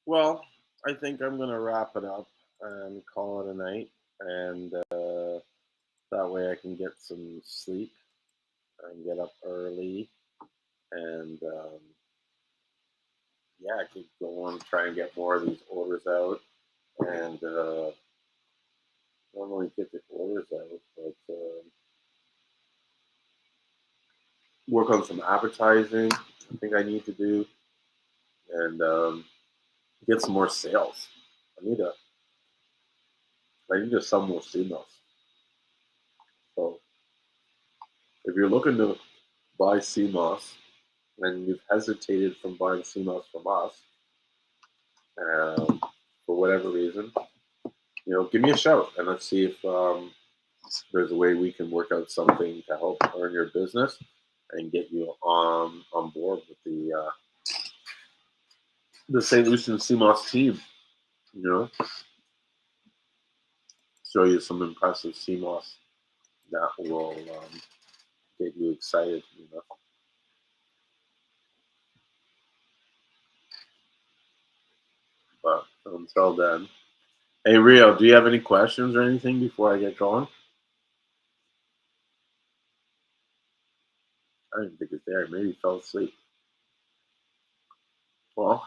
Speaker 1: Well, I think I'm gonna wrap it up and call it a night, and that way I can get some sleep and get up early, and yeah, I could go on and try and get more of these orders out, and not only get the orders out, but work on some advertising. I think I need to do, and get some more sales. I need to sell more signals. So if you're looking to buy Seamoss and you've hesitated from buying Seamoss from us, for whatever reason, give me a shout and let's see if there's a way we can work out something to help earn your business and get you on board with the St. Lucian Seamoss team. Show you some impressive Seamoss that will get you excited. But until then, hey Rio, do you have any questions or anything before I get going? I didn't think it's there. Maybe he fell asleep. Well,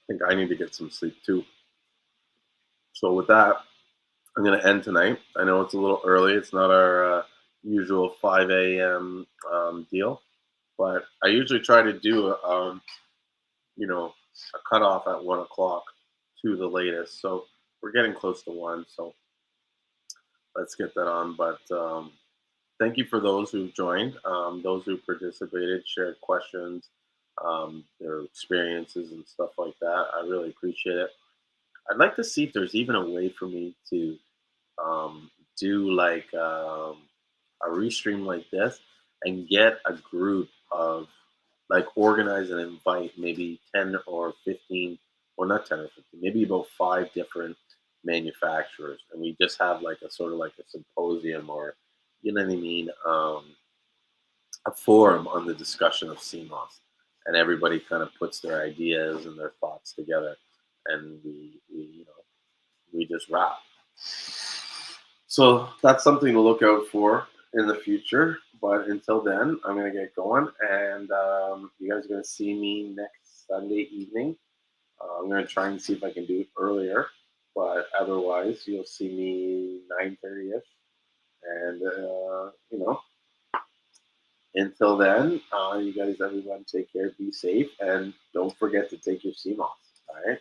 Speaker 1: I think I need to get some sleep too. So with that, I'm going to end tonight. I know it's a little early. It's not our usual 5 a.m. Deal, but I usually try to do a cutoff at 1 o'clock to the latest. So we're getting close to 1. So let's get that on. But thank you for those who joined, those who participated, shared questions, their experiences and stuff like that. I really appreciate it. I'd like to see if there's even a way for me to do like a restream like this and get a group of like organize and invite maybe 10 or 15, well, not 10 or 15, maybe about 5 different manufacturers. And we just have like a sort of like a symposium or, you know what I mean, a forum on the discussion of Seamoss. And everybody kind of puts their ideas and their thoughts together. And we just wrap. So that's something to look out for in the future. But until then, I'm going to get going. And you guys are going to see me next Sunday evening. I'm going to try and see if I can do it earlier. But otherwise, you'll see me 9:30ish. And, until then, you guys, everyone, take care, be safe, and don't forget to take your Seamoss. All right?